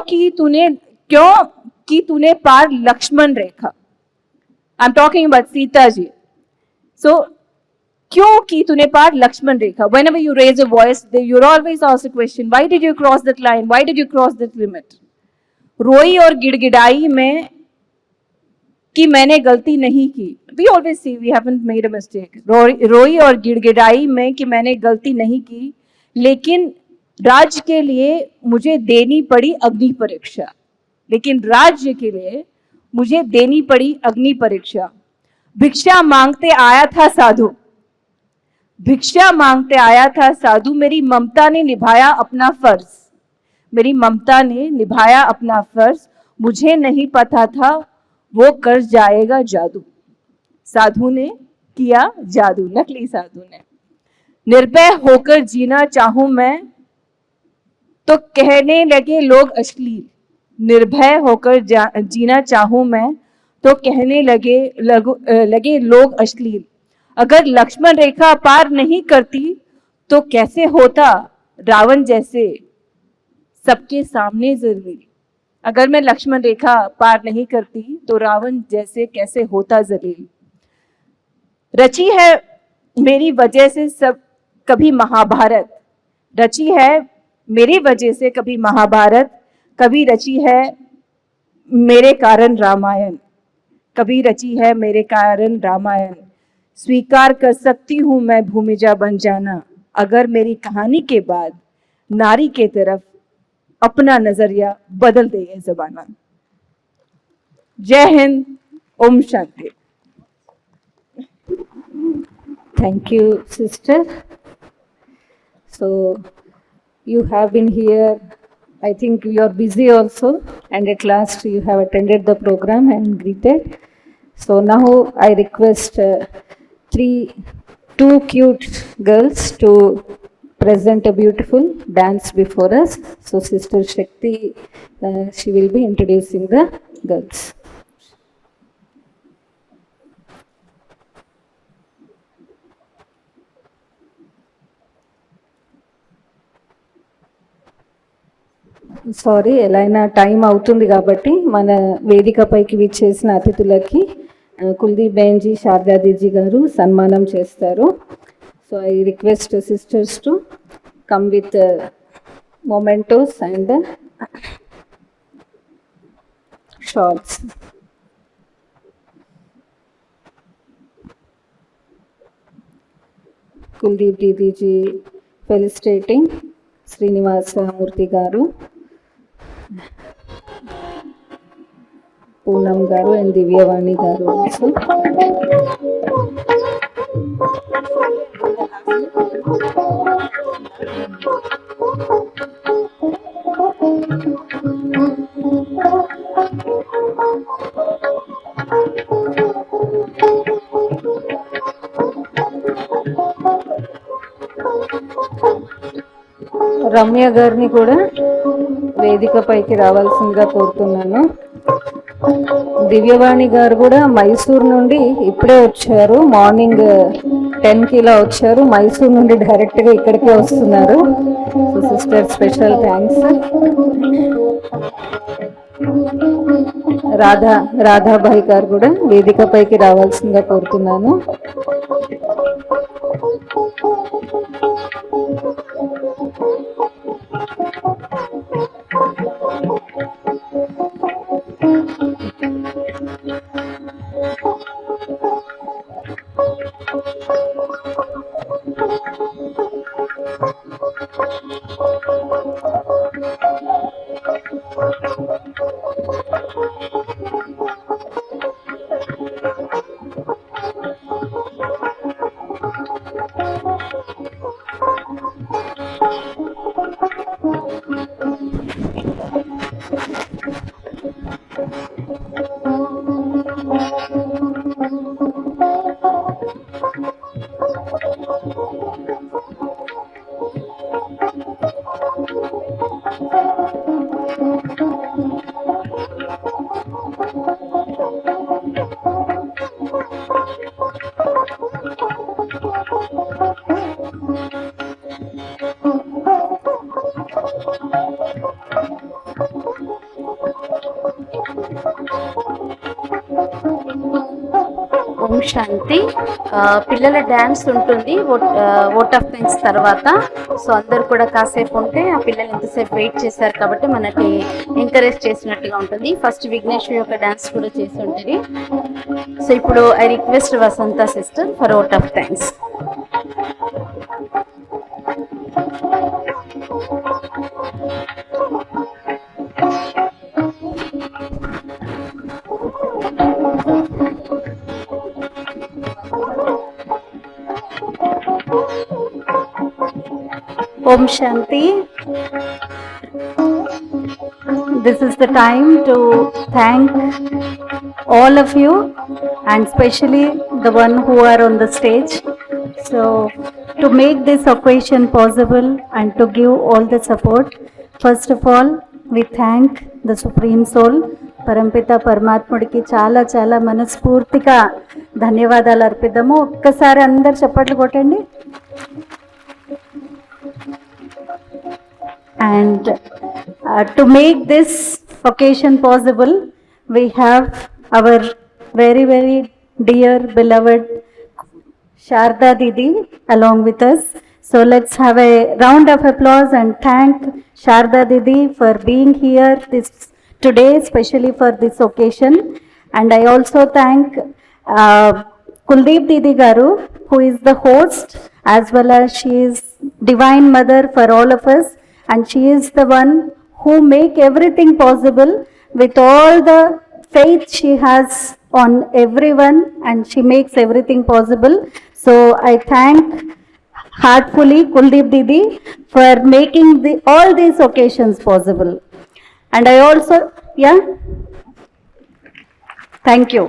की तूने पार लक्ष्मण रेखा। I am talking about Sita ji. So क्यों की तूने पार लक्ष्मण रेखा? Whenever you raise a voice, you're always asked a question, why did you cross that line? Why did you cross that limit? रोई और गिड़गिड़ाई में कि मैंने गलती नहीं की। We always see we haven't made a mistake. रोई और गिड़गिड़ाई में कि मैंने गलती नहीं की, लेकिन राज्य के लिए मुझे देनी पड़ी अग्नि परीक्षा, लेकिन राज्य के लिए मुझे देनी पड़ी अग्नि परीक्षा। भिक्षा मांगते आया था साधु, भिक्षा मांगते आया था साधु, मेरी ममता ने निभाया अपना फर्ज, मेरी ममता ने निभाया अपना फर्ज। मुझे नहीं पता था वो कर जाएगा जादू, साधु ने किया जादू, नकली साधु ने। निर्भय होकर जीना चाहूं मैं तो कहने लगे लोग अश्लील, निर्भय होकर जीना चाहूं मैं तो कहने लगे लोग अश्लील। अगर लक्ष्मण रेखा पार नहीं करती तो कैसे होता रावण जैसे सबके सामने जलील। अगर मैं लक्ष्मण रेखा पार नहीं करती तो रावण जैसे कैसे होता जलील। रची है मेरी वजह से सब कभी महाभारत, रची है मेरी वजह से कभी महाभारत, कभी रची है मेरे कारण रामायण, कभी रची है मेरे कारण रामायण। स्वीकार कर सकती हूँ मैं भूमिजा बन जाना, अगर मेरी कहानी के बाद नारी के तरफ अपना नजरिया बदल दे ये जमाना। जय Hind, Om Shanti. Thank you, sister. So you have been here. I think you are busy also, and at last you have attended the program and greeted. So now I request two cute girls to present a beautiful dance before us. So Sister Shakti, she will be introducing the girls. Sorry, ఎలా అయినా time అవుతుంది కాబట్టి మన వేదికపైకి విచ్చేసిన అతిథులకి కుల్దీప్ బెన్జీ, శారదాదీజీ గారు సన్మానం చేస్తారు. So I request sisters to come with mementos and shorts. Kuldeep Didiji felicitating Srinivasa Murthy garu, Poonam గారు అండ్ దివ్యవాణి గారు ఆల్సో. రమ్య గారిని కూడా వేదికపైకి రావాల్సిందిగా కోరుతున్నాను. దివ్యవాణి గారు కూడా మైసూర్ నుండి ఇప్పుడే వచ్చారు, మార్నింగ్ 10కి ఇలా వచ్చారు. మైసూర్ నుండి డైరెక్ట్గా ఇక్కడికే వస్తున్నారు. So sister special thanks. Radhabai గారు కూడా వేదికపైకి రావాల్సిందిగా కోరుతున్నాను. ఓం శాంతి. పిల్లల డ్యాన్స్ ఉంటుంది ఓట్ ఆఫ్ థ్యాంక్స్ తర్వాత. సో అందరు కూడా కాసేపు ఉంటే ఆ పిల్లలు ఎంతసేపు వెయిట్ చేశారు కాబట్టి మనకి ఎంకరేజ్ చేసినట్టుగా ఉంటుంది. ఫస్ట్ విఘ్నేష్ యొక్క డ్యాన్స్ కూడా చేసి ఉంటుంది. సో ఇప్పుడు I request Vasantha sister for vote of thanks. Om Shanti. This is the time to thank all of you and especially the one who are on the stage. So to make this occasion possible and to give all the support, first of all we thank the Supreme Soul పరంపిత పరమాత్ముడికి చాలా చాలా మనస్ఫూర్తిగా ధన్యవాదాలు అర్పిద్దాము. ఒక్కసారి అందరు చప్పట్లు కొట్టండి. And to make this occasion possible, we have our very, very dear, beloved Sharda Didi along with us. So let's have a round of applause and thank Sharda Didi for being here today, especially for this occasion. And I also thank Kuldeep Didi Garu, who is the host, as well as she is Divine Mother for all of us. And she is the one who make everything possible with all the faith she has on everyone, and she makes everything possible. So I thank heartfully Kuldeep Didi for making all these occasions possible. And I also, thank you.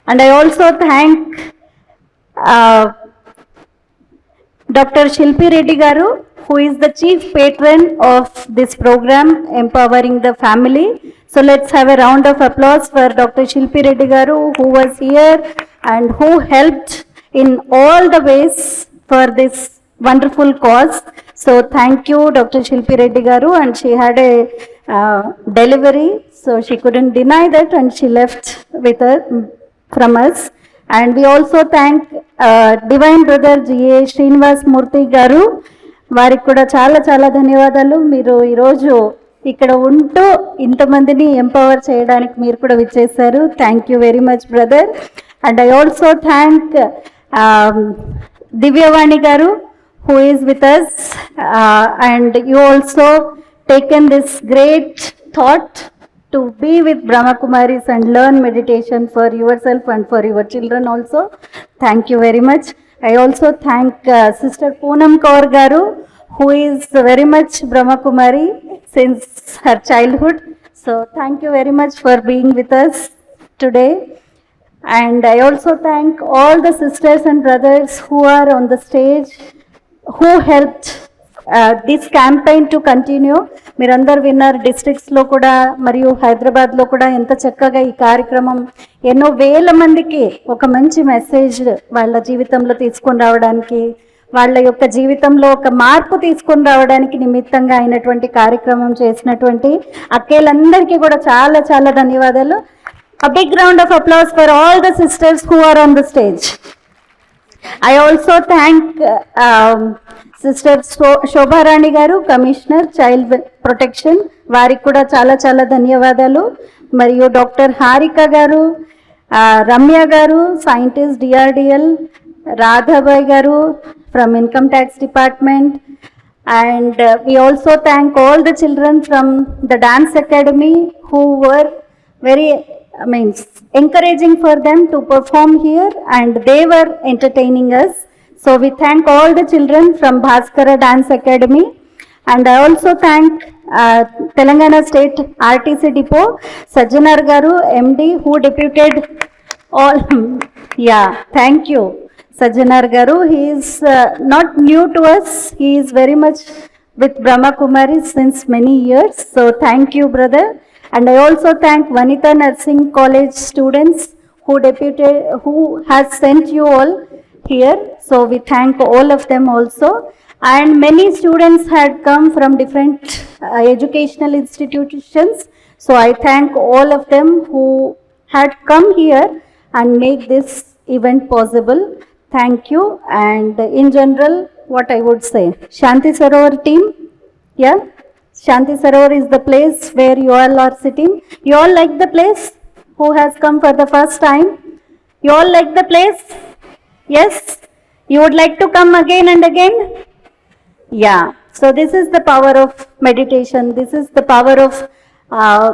And I also thank Dr. Shilpi Reddy Garu, who is the chief patron of this program, Empowering the Family. So let's have a round of applause for Dr. Shilpi Reddy Garu, who was here and who helped in all the ways for this wonderful cause. So thank you, Dr. Shilpi Reddy Garu. And she had a delivery, so she couldn't deny that, and she left with her from us. And we also thank Divine Brother G.A. Srinivas Murthy Garu. వారికి కూడా చాలా చాలా ధన్యవాదాలు. మీరు ఈరోజు ఇక్కడ ఉంటూ ఇంతమందిని ఎంపవర్ చేయడానికి మీరు కూడా విచ్చేశారు. Thank you very much brother. And I also thank Divyavani garu, who is with us, and you also taken this great thought to be with Brahma Kumaris and learn meditation for yourself and for your children also. Thank you very much. I also thank Sister Poonam Kaur Garu, who is very much Brahma Kumari since her childhood. So thank you very much for being with us today. And I also thank all the sisters and brothers who are on the stage, who helped this campaign to continue. మీరందరు విన్నారు, డిస్ట్రిక్ట్స్లో కూడా మరియు హైదరాబాద్లో కూడా ఎంత చక్కగా ఈ కార్యక్రమం ఎన్నో వేల మందికి ఒక మంచి మెసేజ్ వాళ్ళ జీవితంలో తీసుకొని రావడానికి, వాళ్ళ యొక్క జీవితంలో ఒక మార్పు తీసుకొని రావడానికి నిమిత్తంగా అయినటువంటి కార్యక్రమం చేసినటువంటి అక్కేలందరికీ కూడా చాలా చాలా ధన్యవాదాలు. A big round of applause for all the sisters who are on the stage. I also thank Sister Shobha Rani Garu, Commissioner Child Protection. వారికి కూడా చాలా చాలా ధన్యవాదాలు. మరియు డాక్టర్ హారిక గారు, రమ్య గారు, సైంటిస్ట్ DRDL, రాధాబాయ్ గారు from income tax department, And we also thank all the children from the dance academy who were very, encouraging for them to perform here, and they were entertaining us. So we thank all the children from Bhaskara Dance Academy. And I also thank Telangana State RTC Depot, Sajjanar Garu, MD, who deputed all. Yeah, thank you, Sajjanar Garu. He is not new to us. He is very much with Brahma Kumaris since many years. So thank you, brother. And I also thank Vanita Nursing College students who has sent you all here. So we thank all of them also. And many students had come from different educational institutions. So I thank all of them who had come here and make this event possible. Thank you. And in general, what I would say, Shanti Sarovar team, yeah, Shanti Sarovar is the place where you all are sitting. You all like the place? Who has come for the first time? You all like the place? Yes? You would like to come again and again? Yeah. So this is the power of meditation. This is the power of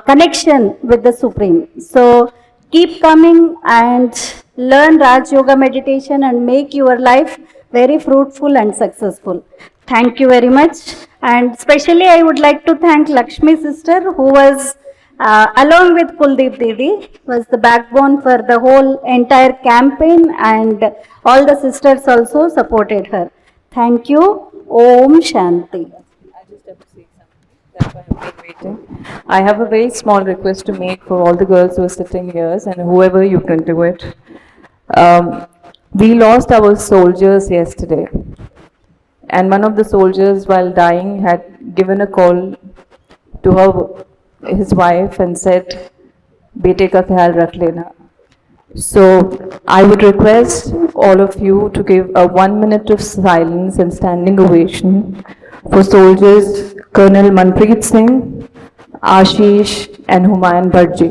connection with the Supreme. So keep coming and learn Raj Yoga meditation and make your life very fruitful and successful. Thank you very much. And especially I would like to thank Lakshmi sister, who was along with Kuldeep Didi, was the backbone for the whole entire campaign, and all the sisters also supported her. Thank you. Om Shanti. I have a very small request to make for all the girls who are sitting here, and whoever you can do it. We lost our soldiers yesterday, and one of the soldiers, while dying, had given a call to his wife and said, "Bete ka khayal rakh lena." So I would request all of you to give a 1 minute of silence and standing ovation for soldiers Colonel Manpreet Singh, Ashish and Humayun Bharji.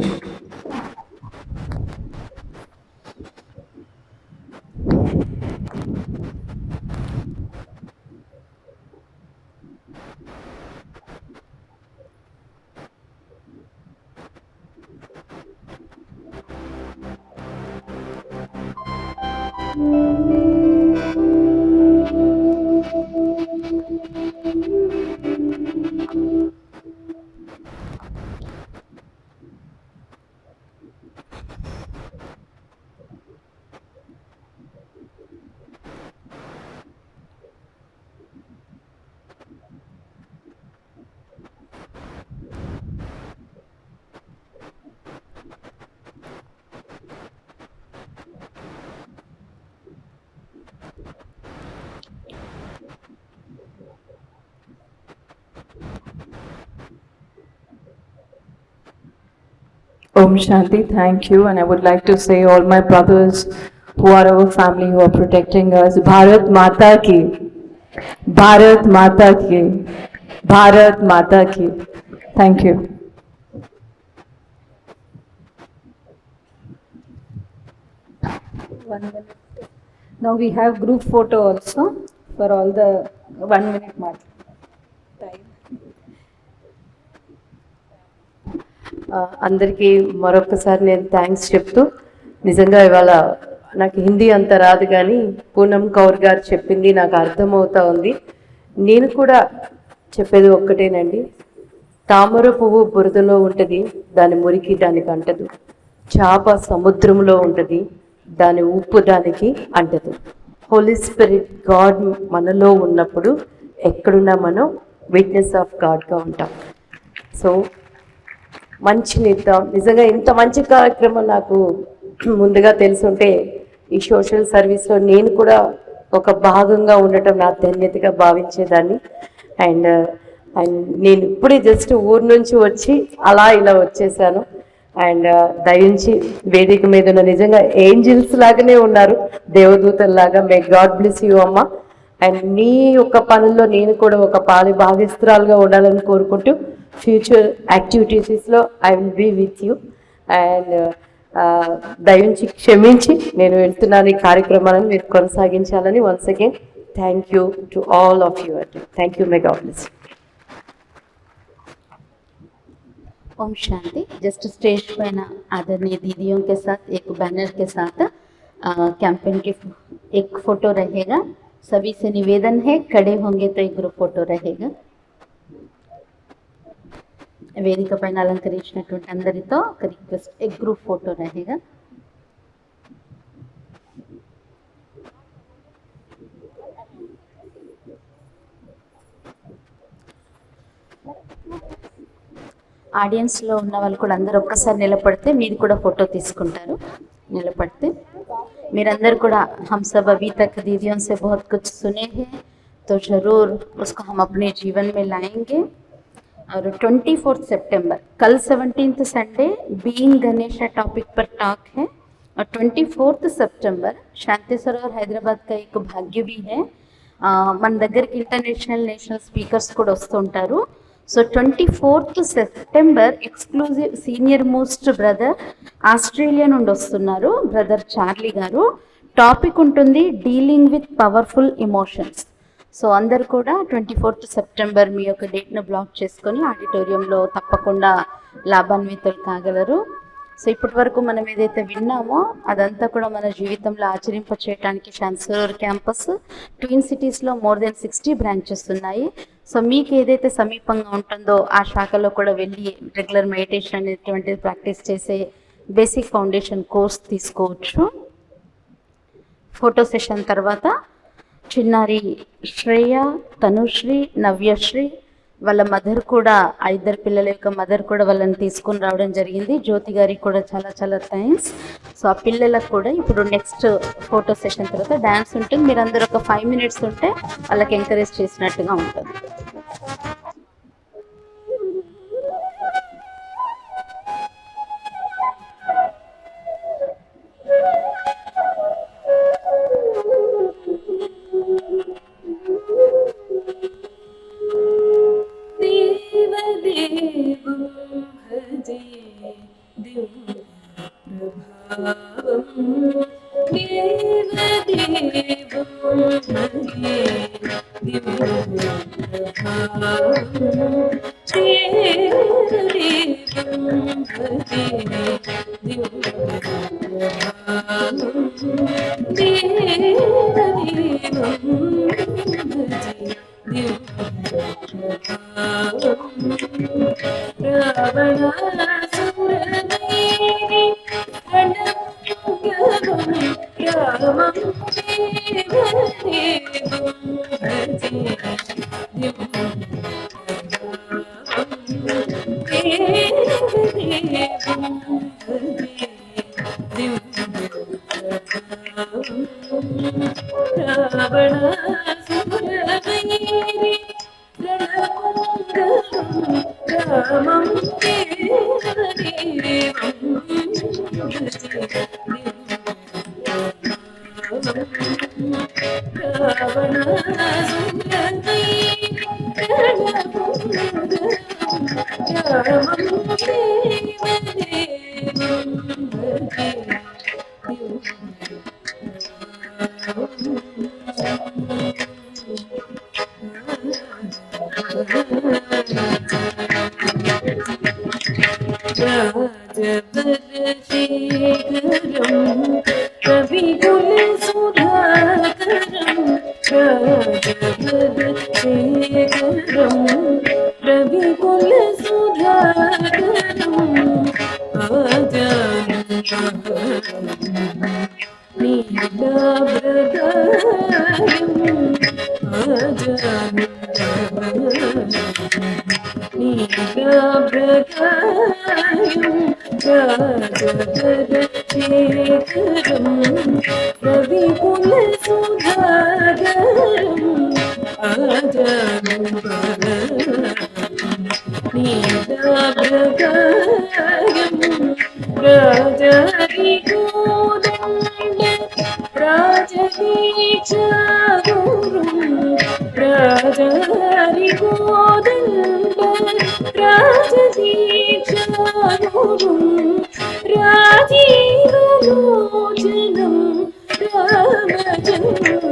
Om Shanti, thank you. And I would like to say all my brothers who are our family, who are protecting us, Bharat Mata ki, Bharat Mata ki, Bharat Mata ki. Thank you. Now we have group photo also for all the 1 minute mark. అందరికీ మరొకసారి నేను thanks చెప్తూ, నిజంగా ఇవాళ నాకు హిందీ అంత రాదు కానీ పూనం కౌర్ గారు చెప్పింది నాకు అర్థమవుతా ఉంది. నేను కూడా చెప్పేది ఒక్కటేనండి, తామర పువ్వు బురదలో ఉంటుంది, దాని మురికి దానికి అంటదు. చేప సముద్రంలో ఉంటుంది, దాని ఉప్పు దానికి అంటదు. హోలీ స్పిరిట్ గాడ్ మనలో ఉన్నప్పుడు ఎక్కడున్నా మనం విట్నెస్ ఆఫ్ గాడ్గా ఉంటాం. సో మంచి నిజంగా ఇంత మంచి కార్యక్రమం నాకు ముందుగా తెలుసుంటే ఈ సోషల్ సర్వీస్లో నేను కూడా ఒక భాగంగా ఉండటం నా ధన్యతగా భావించేదాన్ని. అండ్ నేను ఇప్పుడే జస్ట్ ఊరు నుంచి వచ్చి అలా ఇలా వచ్చేసాను. అండ్ దయించి వేదిక మీద ఉన్న నిజంగా ఏంజిల్స్ లాగానే ఉన్నారు, దేవదూతల్లాగా. మే గాడ్ బ్లెస్ యూ అమ్మ. అండ్ నీ యొక్క పనుల్లో నేను కూడా ఒక భాగస్తురాలుగా ఉండాలని కోరుకుంటూ ఫ్యూచర్ యాక్టివిటీస్లో I will be with you. And దయించి క్షమించి నేను వెళ్తున్నాను, ఈ కార్యక్రమాలను మీరు కొనసాగించాలని once again Thank you to all of you. Thank you. May God bless you. Om Shanti. Just stage पर आदरणीय दीदियों के साथ एक बैनर के साथ कैंपेन के एक फोटो रहेगा। सभी से निवेदन है, खड़े होंगे तो एक ग्रुप फोटो रहेगा। వేదిక పైన అలంకరించినటువంటి అందరితో ఒక రిక్వెస్ట్, एक ग्रुप फोटो रहेगा। ఆడియన్స్లో ఉన్న వాళ్ళు కూడా అందరూ ఒక్కసారి నిలబడితే మీరు కూడా ఫోటో తీసుకుంటారు। నిలబడితే మీరందరూ కూడా हम सब अभी तक दीदियों से बहुत कुछ सुने हैं, तो ज़रूर उसको हम अपने जीवन में लाएंगे। और 24 सितंबर कल 17th Sunday being Ganesha topic पर टॉक है, और 24 सितंबर शांति सरोवर हैदराबाद का एक भाग्य भी है। మన దగ్గరికి ఇంటర్నేషనల్ నేషనల్ స్పీకర్స్ కూడా వస్తుంటారు। So 24 September exclusive senior most brother Australia నుండి వస్తున్నారు, బ్రదర్ చార్లీ గారు। టాపిక్ ఉంటుంది dealing with powerful emotions. So అందరు కూడా 24 సెప్టెంబర్ మీ యొక్క డేట్ను బ్లాక్ చేసుకొని ఆడిటోరియంలో తప్పకుండా లాభాన్వితులు కాగలరు। సో ఇప్పటి వరకు మనం ఏదైతే విన్నామో అదంతా కూడా మన జీవితంలో ఆచరింప చేయడానికి శాంతి సరోవర్ క్యాంపస్ ట్విన్ సిటీస్లో మోర్ దెన్ 60 బ్రాంచెస్ ఉన్నాయి। సో మీకు ఏదైతే సమీపంగా ఉంటుందో ఆ శాఖలో కూడా వెళ్ళి రెగ్యులర్ మెడిటేషన్ అనేటువంటిది ప్రాక్టీస్ చేసే బేసిక్ ఫౌండేషన్ కోర్స్ తీసుకోవచ్చు। ఫోటో సెషన్ తర్వాత చిన్నారి శ్రేయ, తనుశ్రీ, నవ్యశ్రీ వాళ్ళ మదర్ కూడా, ఆ ఇద్దరు పిల్లల యొక్క మదర్ కూడా వాళ్ళని తీసుకొని రావడం జరిగింది। జ్యోతి గారికి కూడా చాలా చాలా థ్యాంక్స్। సో ఆ పిల్లలకు కూడా ఇప్పుడు నెక్స్ట్ ఫోటో సెషన్ తర్వాత డ్యాన్స్ ఉంటుంది, మీరందరూ ఒక 5 minutes ఉంటే వాళ్ళకి ఎంకరేజ్ చేసినట్టుగా ఉంటుంది। राजीवलोचनं रामचन्द्रं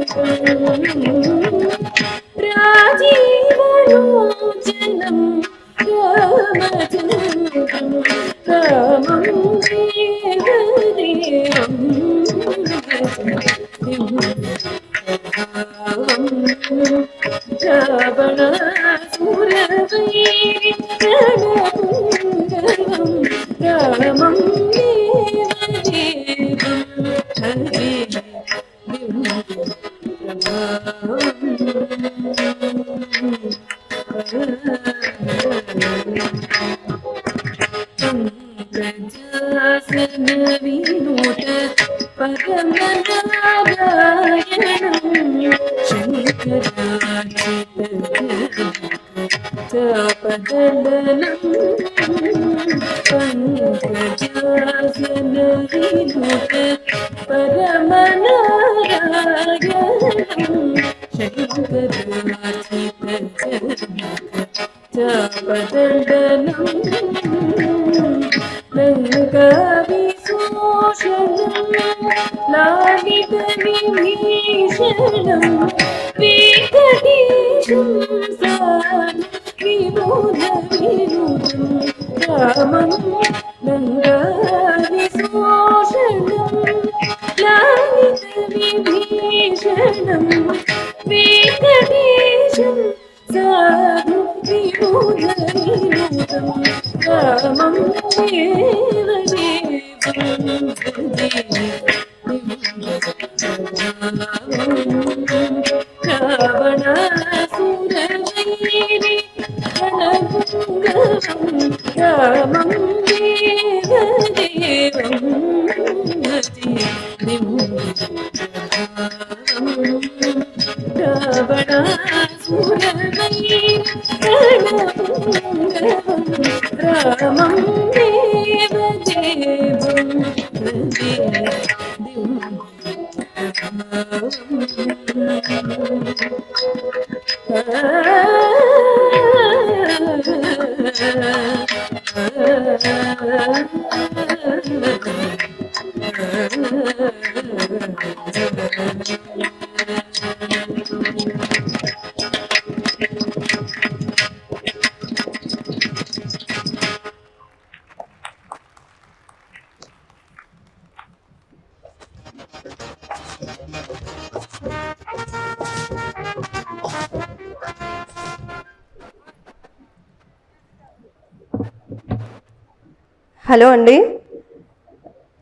హలో అండి,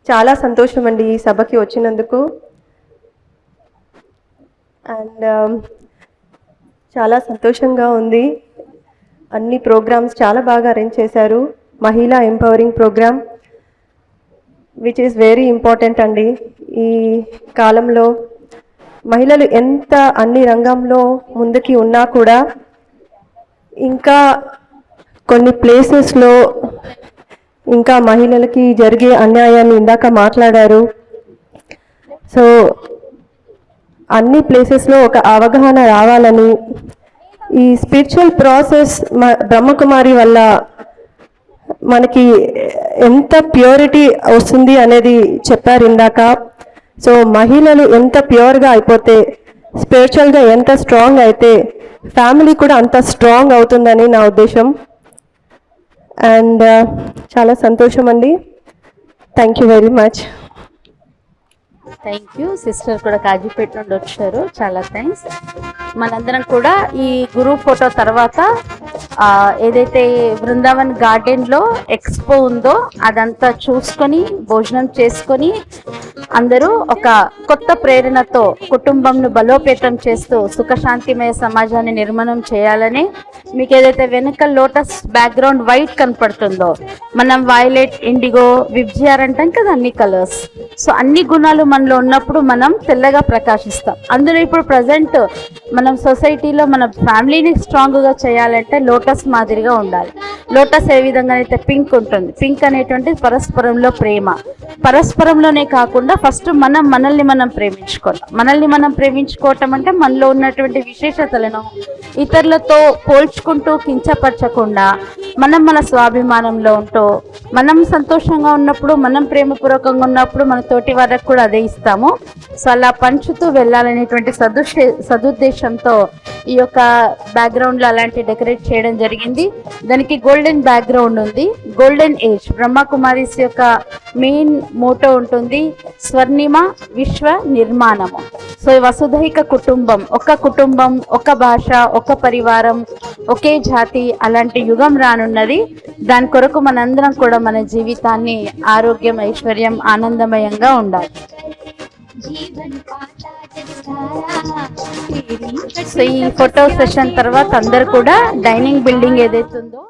చాలా సంతోషం అండి ఈ సభకి వచ్చినందుకు. అండ్ చాలా సంతోషంగా ఉంది. అన్ని ప్రోగ్రామ్స్ చాలా బాగా అరేంజ్ చేశారు. మహిళా empowering programme which is very important అండి. ఈ కాలంలో మహిళలు ఎంత అన్ని రంగంలో ముందుకి ఉన్నా కూడా ఇంకా కొన్ని ప్లేసెస్లో ఇంకా మహిళలకి జరిగే అన్యాయాన్ని ఇందాక మాట్లాడారు. సో అన్ని ప్లేసెస్లో ఒక అవగాహన రావాలని, ఈ స్పిరిచువల్ ప్రాసెస్ బ్రహ్మకుమారి వల్ల మనకి ఎంత ప్యూరిటీ వస్తుంది అనేది చెప్పారు ఇందాక. సో మహిళలు ఎంత ప్యూర్గా అయిపోతే, స్పిరిచువల్గా ఎంత స్ట్రాంగ్ అయితే ఫ్యామిలీ కూడా అంత స్ట్రాంగ్ అవుతుందని నా ఉద్దేశం. అండ్ చాలా సంతోషం అండి. Thank you very much. Thank you. Sister కూడా కాజీపేట నుండి వచ్చారు, చాలా థ్యాంక్స్. మనందరం కూడా ఈ గురు ఫోటో తర్వాత ఏదైతే బృందావన్ గార్డెన్లో ఎక్స్పో ఉందో అదంతా చూసుకొని భోజనం చేసుకొని అందరూ ఒక కొత్త ప్రేరణతో కుటుంబంను బలోపేతం చేస్తూ సుఖశాంతిమయ సమాజాన్ని నిర్మాణం చేయాలని, మీకు ఏదైతే వెనుక లోటస్ బ్యాక్గ్రౌండ్ వైట్ కనపడుతుందో, మనం వైలెట్, ఇండిగో, విబ్జిఆర్ అంటాం కదా, అన్ని కలర్స్. సో అన్ని గుణాలు మనలో ఉన్నప్పుడు మనం తెల్లగా ప్రకాశిస్తాం. అందులో ఇప్పుడు ప్రజెంట్ మనం సొసైటీలో మన ఫ్యామిలీని స్ట్రాంగ్గా చేయాలంటే లోటస్ మాదిరిగా ఉండాలి. లోటస్ ఏ విధంగా అయితే పింక్ ఉంటుంది, పింక్ అనేటువంటి పరస్పరంలో ప్రేమ. పరస్పరంలోనే కాకుండా ఫస్ట్ మనల్ని మనం ప్రేమించుకోవాలి. మనల్ని మనం ప్రేమించుకోవటం అంటే మనలో ఉన్నటువంటి విశేషతలను ఇతరులతో పోల్చుకుంటూ కించపరచకుండా మన స్వాభిమానంలో ఉంటూ, మనం సంతోషంగా ఉన్నప్పుడు, మనం ప్రేమపూర్వకంగా ఉన్నప్పుడు మన తోటి వారికి కూడా అదే ఇస్తాము. సో అలా పంచుతూ వెళ్ళాలనేటువంటి సదుద్దేశంతో ఈ యొక్క బ్యాక్గ్రౌండ్లో అలాంటి డెకరేట్ చేయడం జరిగింది. దానికి గోల్డెన్ బ్యాక్గ్రౌండ్ ఉంది. గోల్డెన్ ఏజ్ బ్రహ్మ కుమారీస్ యొక్క మెయిన్ మోటో ఉంటుంది, స్వర్ణిమ విశ్వ నిర్మాణము. సో వసుధైక కుటుంబం, ఒక కుటుంబం, ఒక భాష, ఒక పరివారం, ఒకే జాతి, అలాంటి యుగం రానున్నది. దాని కొరకు మనందరం కూడా మన జీవితాన్ని ఆరోగ్యం, ఐశ్వర్యం, ఆనందమయంగా ఉండాలి. సో ఈ ఫోటో సెషన్ తర్వాత అందరు కూడా డైనింగ్ బిల్డింగ్ ఏదైతే ఉందో